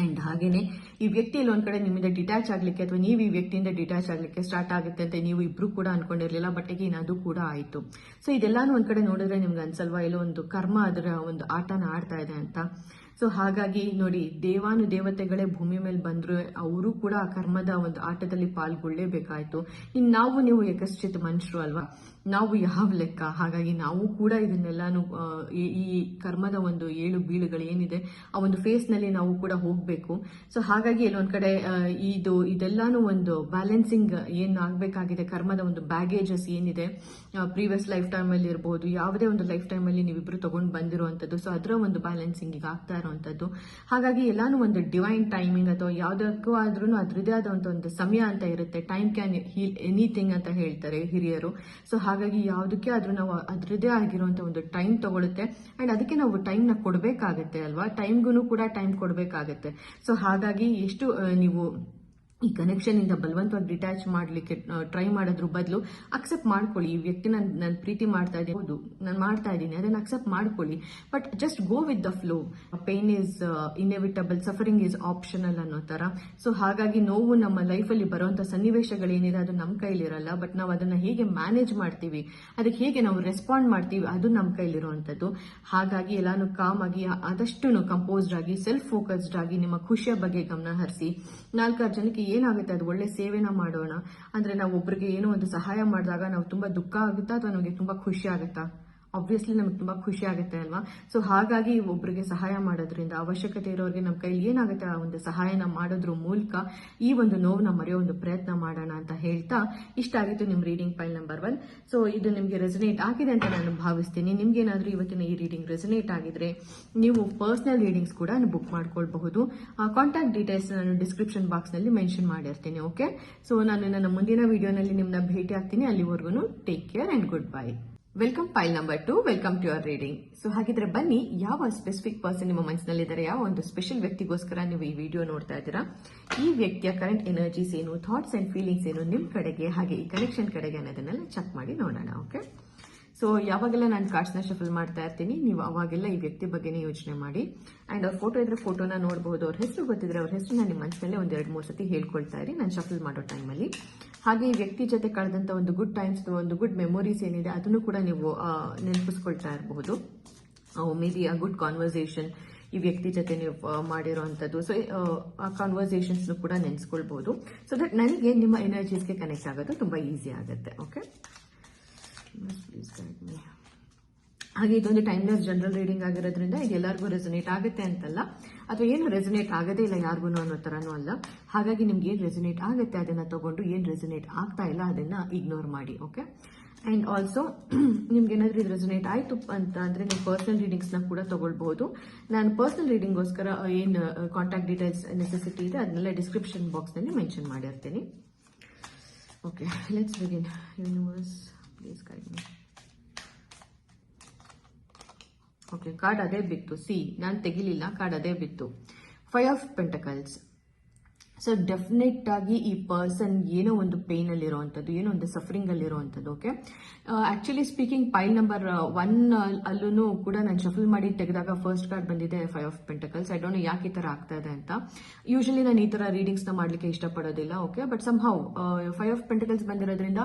ಅಂಡ್ ಹಾಗೇನೆ ಈ ವ್ಯಕ್ತಿಯಲ್ಲಿ ಒಂದ್ ಕಡೆ ನಿಮ್ಮಿಂದ ಡಿಟ್ಯಾಚ್ ಆಗ್ಲಿಕ್ಕೆ ಅಥವಾ ನೀವು ಈ ವ್ಯಕ್ತಿಯಿಂದ ಡಿಟ್ಯಾಚ್ ಆಗ್ಲಿಕ್ಕೆ ಸ್ಟಾರ್ಟ್ ಆಗುತ್ತೆ ಅಂತ ನೀವು ಇಬ್ರು ಕೂಡ ಅನ್ಕೊಂಡಿರ್ಲಿಲ್ಲ. ಬಟ್ ಈಗ ಅದು ಕೂಡ ಆಯ್ತು. ಸೊ ಇದೆಲ್ಲಾನು ಒಂದ್ ಕಡೆ ನೋಡಿದ್ರೆ ನಿಮ್ಗೆ ಅನ್ಸಲ್ವಾ, ಎಲ್ಲೋ ಒಂದು ಕರ್ಮ ಅದರ ಒಂದು ಆಟನ ಆಡ್ತಾ ಇದೆ ಅಂತ. ಸೊ ಹಾಗಾಗಿ ನೋಡಿ, ದೇವತೆಗಳೇ ಭೂಮಿ ಮೇಲೆ ಬಂದ್ರು, ಅವರು ಕೂಡ ಆ ಕರ್ಮದ ಒಂದು ಆಟದಲ್ಲಿ ಪಾಲ್ಗೊಳ್ಳೇಬೇಕಾಯ್ತು. ಇನ್ನು ನಾವು ನೀವು ಯಕಶ್ಚಿತ್ ಮನುಷ್ಯರು ಅಲ್ವಾ, ನಾವು ಯಾವ ಲೆಕ್ಕ. ಹಾಗಾಗಿ ನಾವು ಕೂಡ ಇದನ್ನೆಲ್ಲಾನು ಈ ಕರ್ಮದ ಒಂದು ಏಳು ಬೀಳುಗಳು ಏನಿದೆ ಆ ಒಂದು ಫೇಸ್ ನಲ್ಲಿ ನಾವು ಕೂಡ ಹೋಗ್ಬೇಕು. ಸೊ ಹಾಗಾಗಿ ಎಲ್ಲೊಂದ್ ಕಡೆ ಇದೆಲ್ಲಾನು ಒಂದು ಬ್ಯಾಲೆನ್ಸಿಂಗ್ ಏನ್ ಆಗ್ಬೇಕಾಗಿದೆ, ಕರ್ಮದ ಒಂದು ಬ್ಯಾಗೇಜಸ್ ಏನಿದೆ ಪ್ರೀವಿಯಸ್ ಲೈಫ್ ಟೈಮ್ ಅಲ್ಲಿ ಇರಬಹುದು, ಯಾವುದೇ ಒಂದು ಲೈಫ್ ಟೈಮ್ ಅಲ್ಲಿ ನೀವಿಬ್ರು ತಗೊಂಡ್ ಬಂದಿರುವಂತದ್ದು, ಸೊ ಅದರ ಒಂದು ಬ್ಯಾಲೆನ್ಸಿಂಗ್ ಈಗ ಆಗ್ತಾ ಇರುವಂತದ್ದು. ಹಾಗಾಗಿ ಎಲ್ಲಾನು ಒಂದು ಡಿವೈನ್ ಟೈಮಿಂಗ್ ಅಥವಾ ಯಾವ್ದಕ್ಕೂ ಆದ್ರೂ ಅದ್ರದೇ ಆದಂತ ಒಂದು ಸಮಯ ಅಂತ ಇರುತ್ತೆ. ಟೈಮ್ ಕ್ಯಾನ್ ಹೀಲ್ ಎನಿಥಿಂಗ್ ಅಂತ ಹೇಳ್ತಾರೆ ಹಿರಿಯರು. ಸೊ ಹಾಗಾಗಿ ಯಾವುದಕ್ಕೆ ಆದ್ರೂ ನಾವು ಅದ್ರದೇ ಆಗಿರುವಂತ ಒಂದು ಟೈಮ್ ತಗೊಳುತ್ತೆ. ಅಂಡ್ ಅದಕ್ಕೆ ನಾವು ಟೈಮ್ ನ ಕೊಡ್ಬೇಕಾಗತ್ತೆ ಅಲ್ವಾ, ಟೈಮ್ಗೂ ಕೂಡ ಟೈಮ್ ಕೊಡ್ಬೇಕಾಗತ್ತೆ. ಸೊ ಹಾಗಾಗಿ ಎಷ್ಟು ನೀವು ಈ ಕನೆಕ್ಷನ್ ಇಂದ ಬಲವಂತವಾಗಿ ಡಿಟ್ಯಾಚ್ ಮಾಡ್ಲಿಕ್ಕೆ ಟ್ರೈ ಮಾಡೋದ್ರ ಬದಲು ಅಕ್ಸೆಪ್ಟ್ ಮಾಡ್ಕೊಳ್ಳಿ. ಈ ವ್ಯಕ್ತಿ ನಾನು ಪ್ರೀತಿ ಮಾಡ್ತಾ ಇದ್ದೀನಿ, ಹೌದು ನಾನು ಮಾಡ್ತಾ ಇದ್ದೀನಿ, ಅದನ್ನ ಅಕ್ಸೆಪ್ಟ್ ಮಾಡ್ಕೊಳ್ಳಿ. But just go with the flow. Pain is inevitable, suffering is optional ಅನ್ನೋ ತರ. ಸೊ ಹಾಗಾಗಿ ನೋವು ನಮ್ಮ ಲೈಫಲ್ಲಿ ಬರುವಂತ ಸನ್ನಿವೇಶಗಳೇನಿದೆ ಅದು ನಮ್ಮ ಕೈಲಿರಲ್ಲ. ಬಟ್ ನಾವು ಅದನ್ನ ಹೇಗೆ ಮ್ಯಾನೇಜ್ ಮಾಡ್ತೀವಿ, ಅದಕ್ಕೆ ಹೇಗೆ ನಾವು ರೆಸ್ಪಾಂಡ್ ಮಾಡ್ತೀವಿ, ಅದು ನಮ್ಮ ಕೈಲಿರುವಂತದ್ದು. ಹಾಗಾಗಿ ಎಲ್ಲಾನು ಕಾಮ್ ಆಗಿ, ಆದಷ್ಟು ಕಂಪೋಸ್ಡ್ ಆಗಿ, ಸೆಲ್ಫ್ ಫೋಕಸ್ಡ್ ಆಗಿ ನಿಮ್ಮ ಖುಷಿಯ ಬಗ್ಗೆ ಗಮನ ಹರಿಸಿ. 4 ಜನಕ್ಕೆ ಏನಾಗುತ್ತೆ ಅದು ಒಳ್ಳೆ ಸೇವೆನ ಮಾಡೋಣ. ಅಂದ್ರೆ ನಾವು ಒಬ್ರಿಗೆ ಏನೋ ಒಂದು ಸಹಾಯ ಮಾಡಿದಾಗ ನಾವು ತುಂಬಾ ದುಃಖ ಆಗುತ್ತಾ ಅಥವಾ ನಮಗೆ ತುಂಬಾ ಖುಷಿ ಆಗುತ್ತಾ? ಆಬ್ವಿಯಸ್ಲಿ ನಮ್ಗೆ ತುಂಬಾ ಖುಷಿ ಆಗುತ್ತೆ ಅಲ್ವಾ. ಸೊ ಹಾಗಾಗಿ ಒಬ್ರಿಗೆ ಸಹಾಯ ಮಾಡೋದ್ರಿಂದ, ಅವಶ್ಯಕತೆ ಇರೋರಿಗೆ ನಮ್ಮ ಕೈಲಿ ಏನಾಗುತ್ತೆ ಆ ಒಂದು ಸಹಾಯನ ಮಾಡೋದ್ರ ಮೂಲಕ ಈ ಒಂದು ನೋವನ್ನ ಮರೆಯೋ ಒಂದು ಪ್ರಯತ್ನ ಮಾಡೋಣ ಅಂತ ಹೇಳ್ತಾ, ಇಷ್ಟ ಆಗಿತ್ತು ನಿಮ್ ರೀಡಿಂಗ್ ಫೈಲ್ ನಂಬರ್ 1. ಸೊ ಇದು ನಿಮ್ಗೆ ರೆಸನೇಟ್ ಆಗಿದೆ ಅಂತ ನಾನು ಭಾವಿಸ್ತೀನಿ. ನಿಮ್ಗೆ ಏನಾದ್ರೂ ಇವತ್ತಿನ ಈ ರೀಡಿಂಗ್ ರೆಸನೇಟ್ ಆಗಿದ್ರೆ ನೀವು ಪರ್ಸನಲ್ ರೀಡಿಂಗ್ಸ್ ಕೂಡ ಬುಕ್ ಮಾಡ್ಕೊಳ್ಬಹುದು. ಕಾಂಟ್ಯಾಕ್ಟ್ ಡೀಟೇಲ್ಸ್ ನಾನು ಡಿಸ್ಕ್ರಿಪ್ಷನ್ ಬಾಕ್ಸ್ ನಲ್ಲಿ ಮೆನ್ಷನ್ ಮಾಡಿರ್ತೀನಿ. ಓಕೆ, ಸೊ ನಾನು ನನ್ನ ಮುಂದಿನ ವಿಡಿಯೋನಲ್ಲಿ ನಿಮ್ಮನ್ನ ಭೇಟಿ ಆಗ್ತೀನಿ. ಅಲ್ಲಿವರೆಗೂ take care and goodbye. Welcome pile number 2, welcome to your reading. So ಹಾಗಿದ್ರೆ ಬನ್ನಿ, ಯಾವ ಸ್ಪೆಸಿಫಿಕ್ ಪರ್ಸನ್ ನಿಮ್ಮ ಮನಸ್ಸಿನಲ್ಲಿದ್ದಾರೆ, ಯಾವ ಒಂದು ಸ್ಪೆಷಲ್ ವ್ಯಕ್ತಿಗೋಸ್ಕರ ನೀವು ಈ ವಿಡಿಯೋ ನೋಡ್ತಾ ಇದ್ದೀರಾ, ಈ ವ್ಯಕ್ತಿಯ ಕರೆಂಟ್ ಎನರ್ಜೀಸ್ ಏನು, ಥಾಟ್ಸ್ ಅಂಡ್ ಫೀಲಿಂಗ್ಸ್ ಏನು ನಿಮ್ ಕಡೆಗೆ, ಹಾಗೆ ಈ ಕನೆಕ್ಷನ್ ಕಡೆಗೆ ಅನ್ನೋದನ್ನೆಲ್ಲ ಚೆಕ್ ಮಾಡಿ ನೋಡೋಣ. ಓಕೆ, ಸೊ ಯಾವಾಗೆಲ್ಲ ನಾನು ಕಾರ್ಡ್ಸ್ನ ಶಫಲ್ ಮಾಡ್ತಾ ಇರ್ತೀನಿ, ನೀವು ಅವಾಗೆಲ್ಲ ಈ ವ್ಯಕ್ತಿ ಬಗ್ಗೆನೇ ಯೋಚನೆ ಮಾಡಿ. ಅಂಡ್ ಅವ್ರ ಫೋಟೋ ಇದ್ರೆ ಫೋಟೋನ ನೋಡಬಹುದು, ಅವ್ರ ಹೆಸರು ಗೊತ್ತಿದ್ರೆ ಅವ್ರ ಹೆಸರನ್ನ ನಿಮ್ಮ ಮನಸ್ಸಿನಲ್ಲೇ 1-2-3 ಸತಿ ಹೇಳ್ಕೊಳ್ತಾ ಇರಿ ನಾನು ಶಫಲ್ ಮಾಡೋ ಟೈಮಲ್ಲಿ. ಹಾಗೆ ಈ ವ್ಯಕ್ತಿ ಜೊತೆ ಕಳೆದಂತ ಒಂದು ಗುಡ್ ಟೈಮ್ಸ್, ಒಂದು ಗುಡ್ ಮೆಮೊರೀಸ್ ಏನಿದೆ ಅದನ್ನು ಕೂಡ ನೀವು ನೆನಪಿಸ್ಕೊಳ್ತಾ ಇರಬಹುದು. May be a good conversation ಈ ವ್ಯಕ್ತಿ ಜೊತೆ ನೀವು ಮಾಡಿರೋಂಥದ್ದು. ಸೊ ಆ ಕಾನ್ವರ್ಸೇಷನ್ಸ್ ಕೂಡ ನೆನೆಸ್ಕೊಳ್ಬಹುದು. ಸೊ ದಟ್ ನನಗೆ ನಿಮ್ಮ ಎನರ್ಜೀಸ್ಗೆ ಕನೆಕ್ಟ್ ಆಗೋದು ತುಂಬಾ ಈಸಿ ಆಗುತ್ತೆ. ಓಕೆ, ಹಾಗೆ ಇದೊಂದು ಟೈಮ್ಲೆಸ್ ಜನರಲ್ ರೀಡಿಂಗ್ ಆಗಿರೋದ್ರಿಂದ ಇದು ಎಲ್ಲರಿಗೂ ರೆಸನೇಟ್ ಆಗುತ್ತೆ ಅಂತಲ್ಲ, ಅಥವಾ ಏನು ರೆಸನೇಟ್ ಆಗದೇ ಇಲ್ಲ ಯಾರಿಗೂ ಅನ್ನೋ ತರನೂ ಅಲ್ಲ. ಹಾಗಾಗಿ ನಿಮ್ಗೆ ಏನ್ ರೆಸನೇಟ್ ಆಗುತ್ತೆ ಅದನ್ನ ತಗೊಂಡು, ಏನ್ ರೆಸನೇಟ್ ಆಗ್ತಾ ಇಲ್ಲ ಅದನ್ನ ಇಗ್ನೋರ್ ಮಾಡಿ. ಓಕೆ, ಅಂಡ್ ಆಲ್ಸೋ ನಿಮ್ಗೆ ಏನಾದ್ರೂ ಇದು ರೆಸನೇಟ್ ಆಯ್ತು ಅಂತ ಅಂದ್ರೆ ನೀವು ಪರ್ಸನಲ್ ರೀಡಿಂಗ್ಸ್ ನ ಕೂಡ ತಗೊಳ್ಬಹುದು. ನಾನು ಪರ್ಸನಲ್ ರೀಡಿಂಗ್ಗೋಸ್ಕರ ಏನ್ ಕಾಂಟ್ಯಾಕ್ಟ್ ಡೀಟೇಲ್ಸ್ ನೆಸೆಸಿಟಿ ಇದೆ ಅದನ್ನೆಲ್ಲ ಡಿಸ್ಕ್ರಿಪ್ಷನ್ ಬಾಕ್ಸ್ ನಲ್ಲಿ ಮೆನ್ಷನ್ ಮಾಡಿರ್ತೀನಿ. Okay, let's begin. Universe please guide me. Okay, card ಅದೇ ಬಿತ್ತು. ನಾನು ತೆಗಿಲಿಲ್ಲ, ಕಾರ್ಡ್ ಅದೇ ಬಿತ್ತು. 5 ಆಫ್ ಪೆಂಟಕಲ್ಸ್, ಸೊ ಡೆಫಿನೆಟ್ ಆಗಿ ಈ ಪರ್ಸನ್ ಏನೋ ಒಂದು ಪೇನ್ ಅಲ್ಲಿ ಇರುವಂತದ್ದು, ಏನೋ ಒಂದು ಸಫರಿಂಗ್ ಅಲ್ಲಿ ಇರುವಂತದ್ದು. ಓಕೆ, ಆಕ್ಚುಲಿ ಸ್ಪೀಕಿಂಗ್ ಪೈಲ್ ನಂಬರ್ 1 ಅಲ್ಲೂ ಕೂಡ ನಾನು ಶಫಲ್ ಮಾಡಿ ತೆಗೆದಾಗ ಫಸ್ಟ್ ಕಾರ್ಡ್ ಬಂದಿದೆ 5 of pentacles. I don't know ಯಾಕೆ ಈ ತರ ಆಗ್ತಾ ಇದೆ ಅಂತ. ಯೂಶಲಿ ನಾನು ಈ ತರ ರೀಡಿಂಗ್ಸ್ ನ ಮಾಡ್ಲಿಕ್ಕೆ ಇಷ್ಟಪಡೋದಿಲ್ಲ. Okay, but somehow 5 of pentacles ಬಂದಿರೋದ್ರಿಂದ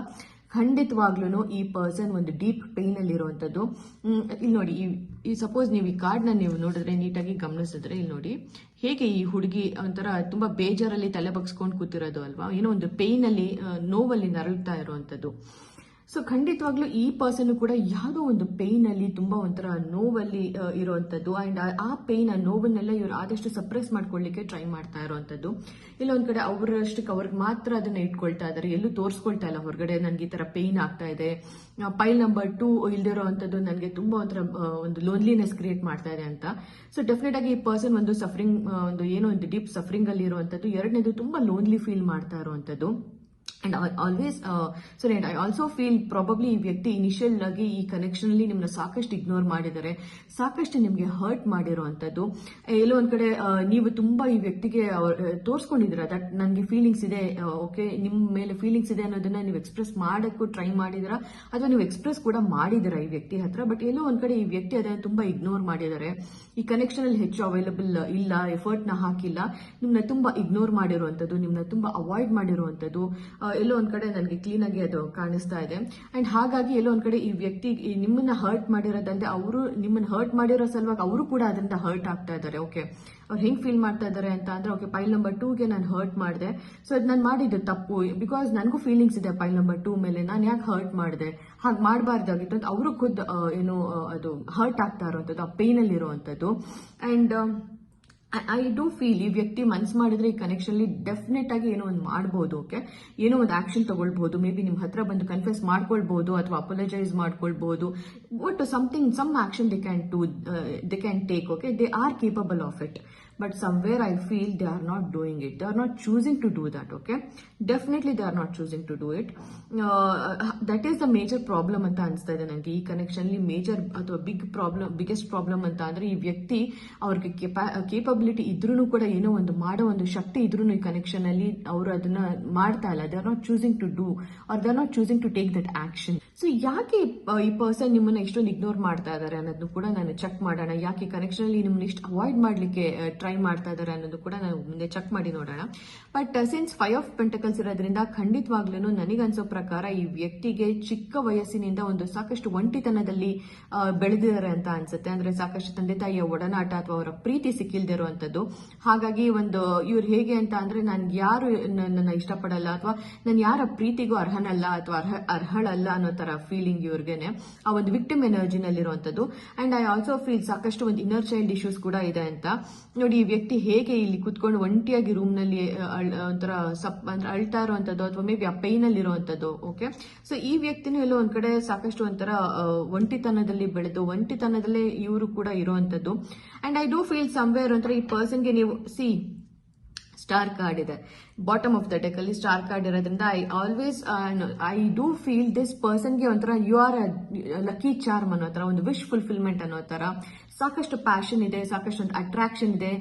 ಖಂಡಿತವಾಗ್ಲೂ ಈ ಪರ್ಸನ್ ಒಂದು ಡೀಪ್ ಪೇನ್ ಅಲ್ಲಿ ಇರುವಂತದ್ದು. ಇಲ್ಲಿ ನೋಡಿ, ಈ ಸಪೋಸ್ ನೀವು ಈ ಕಾರ್ಡ್ ನ ನೀವು ನೋಡಿದ್ರೆ, ನೀಟಾಗಿ ಗಮನಿಸಿದ್ರೆ, ಇಲ್ಲಿ ನೋಡಿ ಹೇಗೆ ಈ ಹುಡುಗಿ ಒಂಥರ ತುಂಬಾ ಬೇಜಾರಲ್ಲಿ ತಲೆ ಬಗ್ಸ್ಕೊಂಡು ಕೂತಿರೋದು ಅಲ್ವಾ, ಏನೋ ಒಂದು ಪೇನ್ ಅಲ್ಲಿ, ನೋವಲ್ಲಿ ನರಳ್ತಾ ಇರುವಂತದ್ದು. ಸೊ ಖಂಡಿತವಾಗ್ಲೂ ಈ ಪರ್ಸನ್ ಕೂಡ ಯಾವುದೋ ಒಂದು ಪೇನ್ ಅಲ್ಲಿ, ತುಂಬಾ ಒಂಥರ ನೋವಲ್ಲಿ ಇರುವಂತದ್ದು. ಅಂಡ್ ಆ ಪೇನ್, ಆ ನೋವನ್ನೆಲ್ಲ ಇವರು ಆದಷ್ಟು ಸಪ್ರೆಸ್ ಮಾಡ್ಕೊಳ್ಳಿಕ್ಕೆ ಟ್ರೈ ಮಾಡ್ತಾ ಇರುವಂತದ್ದು. ಇಲ್ಲ ಒಂದ್ ಕಡೆ ಅವರಷ್ಟಕ್ಕೆ ಅವ್ರಿಗೆ ಮಾತ್ರ ಅದನ್ನ ಇಟ್ಕೊಳ್ತಾ ಇದಾರೆ, ಎಲ್ಲೂ ತೋರಿಸ್ಕೊಳ್ತಾ ಇಲ್ಲ ಹೊರಗಡೆ ನನ್ಗೆ ಈ ತರ ಪೇನ್ ಆಗ್ತಾ ಇದೆ. ಪೈಲ್ ನಂಬರ್ 2 ಇಲ್ದಿರೋ ಅಂತದ್ದು ನನಗೆ ತುಂಬಾ ಒಂಥರ ಒಂದು ಲೋನ್ಲಿನೆಸ್ ಕ್ರಿಯೇಟ್ ಮಾಡ್ತಾ ಇದೆ ಅಂತ. ಸೊ ಡೆಫಿನೆಟ್ ಆಗಿ ಈ ಪರ್ಸನ್ ಒಂದು ಸಫರಿಂಗ್, ಒಂದು ಏನೋ ಒಂದು ಡೀಪ್ ಸಫರಿಂಗ್ ಅಲ್ಲಿ ಇರುವಂತದ್ದು. ಎರಡನೇದು ತುಂಬಾ ಲೋನ್ಲಿ ಫೀಲ್ ಮಾಡ್ತಾ ಇರುವಂತದ್ದು. And always I also feel probably ಈ ವ್ಯಕ್ತಿ ಇನಿಷಿಯಲ್ ಆಗಿ ಈ ಕನೆಕ್ಷನ್ ಅಲ್ಲಿ ನಿಮ್ನ ಸಾಕಷ್ಟು ಇಗ್ನೋರ್ ಮಾಡಿದ್ದಾರೆ, ಸಾಕಷ್ಟು ನಿಮ್ಗೆ ಹರ್ಟ್ ಮಾಡಿರುವಂತದ್ದು. ಎಲ್ಲೋ ಒಂದ್ ಕಡೆ ನೀವು ತುಂಬಾ ಈ ವ್ಯಕ್ತಿಗೆ ತೋರಿಸ್ಕೊಂಡಿದ್ದೀರಾ ದಟ್ ನನಗೆ ಫೀಲಿಂಗ್ಸ್ ಇದೆ, ಓಕೆ, ನಿಮ್ ಮೇಲೆ ಫೀಲಿಂಗ್ಸ್ ಇದೆ ಅನ್ನೋದನ್ನ ನೀವು ಎಕ್ಸ್ಪ್ರೆಸ್ ಮಾಡಕ್ಕೂ ಟ್ರೈ ಮಾಡಿದಿರಾ, ಅಥವಾ ನೀವು ಎಕ್ಸ್ಪ್ರೆಸ್ ಕೂಡ ಮಾಡಿದಿರಾ ಈ ವ್ಯಕ್ತಿ ಹತ್ರ. ಬಟ್ ಎಲ್ಲೋ ಒಂದ್ ಕಡೆ ಈ ವ್ಯಕ್ತಿ ಅದನ್ನ ತುಂಬಾ ಇಗ್ನೋರ್ ಮಾಡಿದ್ದಾರೆ. ಈ ಕನೆಕ್ಷನ್ ಅಲ್ಲಿ ಹೆಚ್ಚು ಅವೈಲಬಲ್ ಇಲ್ಲ, ಎಫರ್ಟ್ ನ ಹಾಕಿಲ್ಲ, ನಿಮ್ನ ತುಂಬಾ ಇಗ್ನೋರ್ ಮಾಡಿರುವಂತದ್ದು, ನಿಮ್ನ ತುಂಬಾ ಅವಾಯ್ಡ್ ಮಾಡಿರುವಂತದ್ದು. ಎಲ್ಲೋ ಒಂದ್ ಕಡೆ ನನಗೆ ಕ್ಲೀನ್ ಆಗಿ ಅದು ಕಾಣಿಸ್ತಾ ಇದೆ. ಅಂಡ್ ಹಾಗಾಗಿ ಎಲ್ಲೋ ಒಂದ್ ಕಡೆ ಈ ವ್ಯಕ್ತಿ ನಿಮ್ಮನ್ನ ಹರ್ಟ್ ಮಾಡಿರೋದಂದ್ರೆ, ಅವರು ನಿಮ್ಮನ್ನ ಹರ್ಟ್ ಮಾಡಿರೋ ಸಲುವಾಗಿ ಅವರು ಕೂಡ ಅದರಿಂದ ಹರ್ಟ್ ಆಗ್ತಾ ಇದ್ದಾರೆ. ಓಕೆ, ಅವ್ರು ಹೆಂಗ್ ಫೀಲ್ ಮಾಡ್ತಾ ಇದ್ದಾರೆ ಅಂತ ಅಂದ್ರೆ, ಓಕೆ, ಪೈಲ್ ನಂಬರ್ 2ಗೆ ನಾನು ಹರ್ಟ್ ಮಾಡಿದೆ, ಸೊ ಅದು ನಾನು ಮಾಡಿದ್ದು ತಪ್ಪು, ಬಿಕಾಸ್ ನನಗೂ ಫೀಲಿಂಗ್ಸ್ ಇದೆ ಪೈಲ್ ನಂಬರ್ 2 ಮೇಲೆ, ನಾನು ಯಾಕೆ ಹರ್ಟ್ ಮಾಡಿದೆ, ಹಾಗೆ ಮಾಡಬಾರ್ದಾಗಿತ್ತು ಅಂತ ಅವರು ಖುದ್ ಏನು ಅದು ಹರ್ಟ್ ಆಗ್ತಾ ಇರುವಂತದ್ದು, ಆ ಪೇನ್ ಅಲ್ಲಿ ಇರುವಂತದ್ದು. ಅಂಡ್ ಐ ಡೂ ಫೀಲ್ ಈ ವ್ಯಕ್ತಿ ಮನ್ಸು ಮಾಡಿದ್ರೆ ಈ ಕನೆಕ್ಷನ್ ಅಲ್ಲಿ ಡೆಫಿನೆಟ್ ಆಗಿ ಏನೋ ಒಂದು ಮಾಡಬಹುದು. ಓಕೆ, ಏನೋ ಒಂದು ಆಕ್ಷನ್ ತಗೊಳ್ಬಹುದು, ಮೇ ಬಿ ನಿಮ್ ಹತ್ರ ಬಂದು ಕನ್ಫೆಸ್ ಮಾಡ್ಕೊಳ್ಬಹುದು ಅಥವಾ ಅಪೋಲಜೈಸ್ ಮಾಡ್ಕೊಳ್ಬಹುದು. ಒಟ್ಟು something, some action they can take. Okay, they are capable of it. But somewhere I feel they are not doing it. They are not choosing to do that. Okay, definitely they are not choosing to do it. That is the major problem ಅಂತ ಅನಿಸ್ತಾ ಇದೆ ನನಗೆ. ಈ connection ಅಲ್ಲಿ major ಅಥವಾ biggest problem ಅಂತ ಅಂದ್ರೆ, ಈ ವ್ಯಕ್ತಿ ಅವ್ರಿಗೆ ಕೇಪಬಿಲಿಟಿ ಇದ್ರೂ ಕೂಡ, ಏನೋ ಒಂದು ಮಾಡೋ ಒಂದು ಶಕ್ತಿ ಇದ್ರೂ ಈ ಕನೆಕ್ಷನ್ ಅಲ್ಲಿ ಅವರು ಅದನ್ನ ಮಾಡ್ತಾ ಇಲ್ಲ. They are not choosing to do, or they are not choosing to take that action. So ಯಾಕೆ ಈ ಪರ್ಸನ್ ನಿಮ್ಮನ್ನ ಇಷ್ಟೊಂದು ಇಗ್ನೋರ್ ಮಾಡ್ತಾ ಇದ್ದಾರೆ ಅನ್ನೋದನ್ನು ಕೂಡ ನಾನು ಚೆಕ್ ಮಾಡೋಣ. ಯಾಕೆ ಕನೆಕ್ಷನ್ ಅಲ್ಲಿ ನಿಮ್ಮನ್ನ ಇಷ್ಟು ಅವಾಯ್ಡ್ ಮಾಡ್ಲಿಕ್ಕೆ ಟ್ರೈ ಮಾಡ್ತಾ ಇದ್ದಾರೆ ಅನ್ನೋದು ಕೂಡ ನಾವು ಮುಂದೆ ಚೆಕ್ ಮಾಡಿ ನೋಡೋಣ. ಬಟ್ ಸಿನ್ಸ್ 5 ಆಫ್ ಪೆಂಟಕಲ್ಸ್ ಇರೋದ್ರಿಂದ ಖಂಡಿತವಾಗ್ಲೂ ನನಗನ್ಸೋ ಪ್ರಕಾರ ಈ ವ್ಯಕ್ತಿಗೆ ಚಿಕ್ಕ ವಯಸ್ಸಿನಿಂದ ಒಂದು ಸಾಕಷ್ಟು ಒಂಟಿತನದಲ್ಲಿ ಬೆಳೆದಿದ್ದಾರೆ ಅಂತ ಅನ್ಸುತ್ತೆ. ಅಂದ್ರೆ ಸಾಕಷ್ಟು ತಂದೆ ತಾಯಿಯ ಒಡನಾಟ ಅಥವಾ ಅವರ ಪ್ರೀತಿ ಸಿಕ್ಕಿಲ್ದಿರುವಂತದ್ದು. ಹಾಗಾಗಿ ಒಂದು ಇವ್ರು ಹೇಗೆ ಅಂತ ಅಂದ್ರೆ, ನನ್ಗೆ ಯಾರು ನನ್ನ ಇಷ್ಟಪಡಲ್ಲ ಅಥವಾ ನಾನು ಯಾರ ಪ್ರೀತಿಗೂ ಅರ್ಹನಲ್ಲ ಅಥವಾ ಅರ್ಹಳಲ್ಲ ಅನ್ನೋ ತರ ಫೀಲಿಂಗ್ ಇವ್ರಿಗೆನೆ, ಆ ಒಂದು ವಿಕ್ಟಿಮ್ ಎನರ್ಜಿನಲ್ಲಿರುವಂತದ್ದು. ಅಂಡ್ ಐ ಆಲ್ಸೋ ಫೀಲ್ ಸಾಕಷ್ಟು ಒಂದು ಇನ್ನರ್ ಚೈಲ್ಡ್ ಇಶ್ಯೂಸ್ ಕೂಡ ಇದೆ ಅಂತ. ನೋಡಿ, ಈ ವ್ಯಕ್ತಿ ಹೇಗೆ ಇಲ್ಲಿ ಕುತ್ಕೊಂಡು ಒಂಟಿಯಾಗಿ ರೂಮ್ ನಲ್ಲಿ ಒಂಥರ ಅಂದ್ರೆ ಅಳ್ತಾ ಇರುವಂತದ್ದು, ಅಥವಾ ಮೇ ಬಿ ಆ ಪೈನ್ ಅಲ್ಲಿ ಇರುವಂತದ್ದು. ಓಕೆ, ಸೊ ಈ ವ್ಯಕ್ತಿನೂ ಎಲ್ಲೋ ಒಂದ್ ಕಡೆ ಸಾಕಷ್ಟು ಒಂಥರ ಒಂಟಿತನದಲ್ಲಿ ಬೆಳೆದು ಒಂಟಿತನದಲ್ಲೇ ಇವರು ಕೂಡ ಇರುವಂತದ್ದು. And I do feel somewhere ಒಂಥರ ಈ ಪರ್ಸನ್ಗೆ ನೀವು ಸ್ಟಾರ್ ಕಾರ್ಡ್ ಇದೆ ಬಾಟಮ್ ಆಫ್ ದ ಡೆಕ್ ಅಲ್ಲಿ, ಸ್ಟಾರ್ ಕಾರ್ಡ್ ಇರೋದ್ರಿಂದ ಐ ಡೂ ಫೀಲ್ ದಿಸ್ ಪರ್ಸನ್ಗೆ ಒಂಥರ ಯು ಆರ್ ಲಕ್ಕಿ ಚಾರ್ಮ್ ಅನ್ನೋ ತರ, ಒಂದು ವಿಶ್ ಫುಲ್ಫಿಲ್ಮೆಂಟ್ ಅನ್ನೋ ತರ. ಸಾಕಷ್ಟು ಪ್ಯಾಷನ್ ಇದೆ, ಸಾಕಷ್ಟು ಒಂದು ಅಟ್ರಾಕ್ಷನ್ ಇದೆ,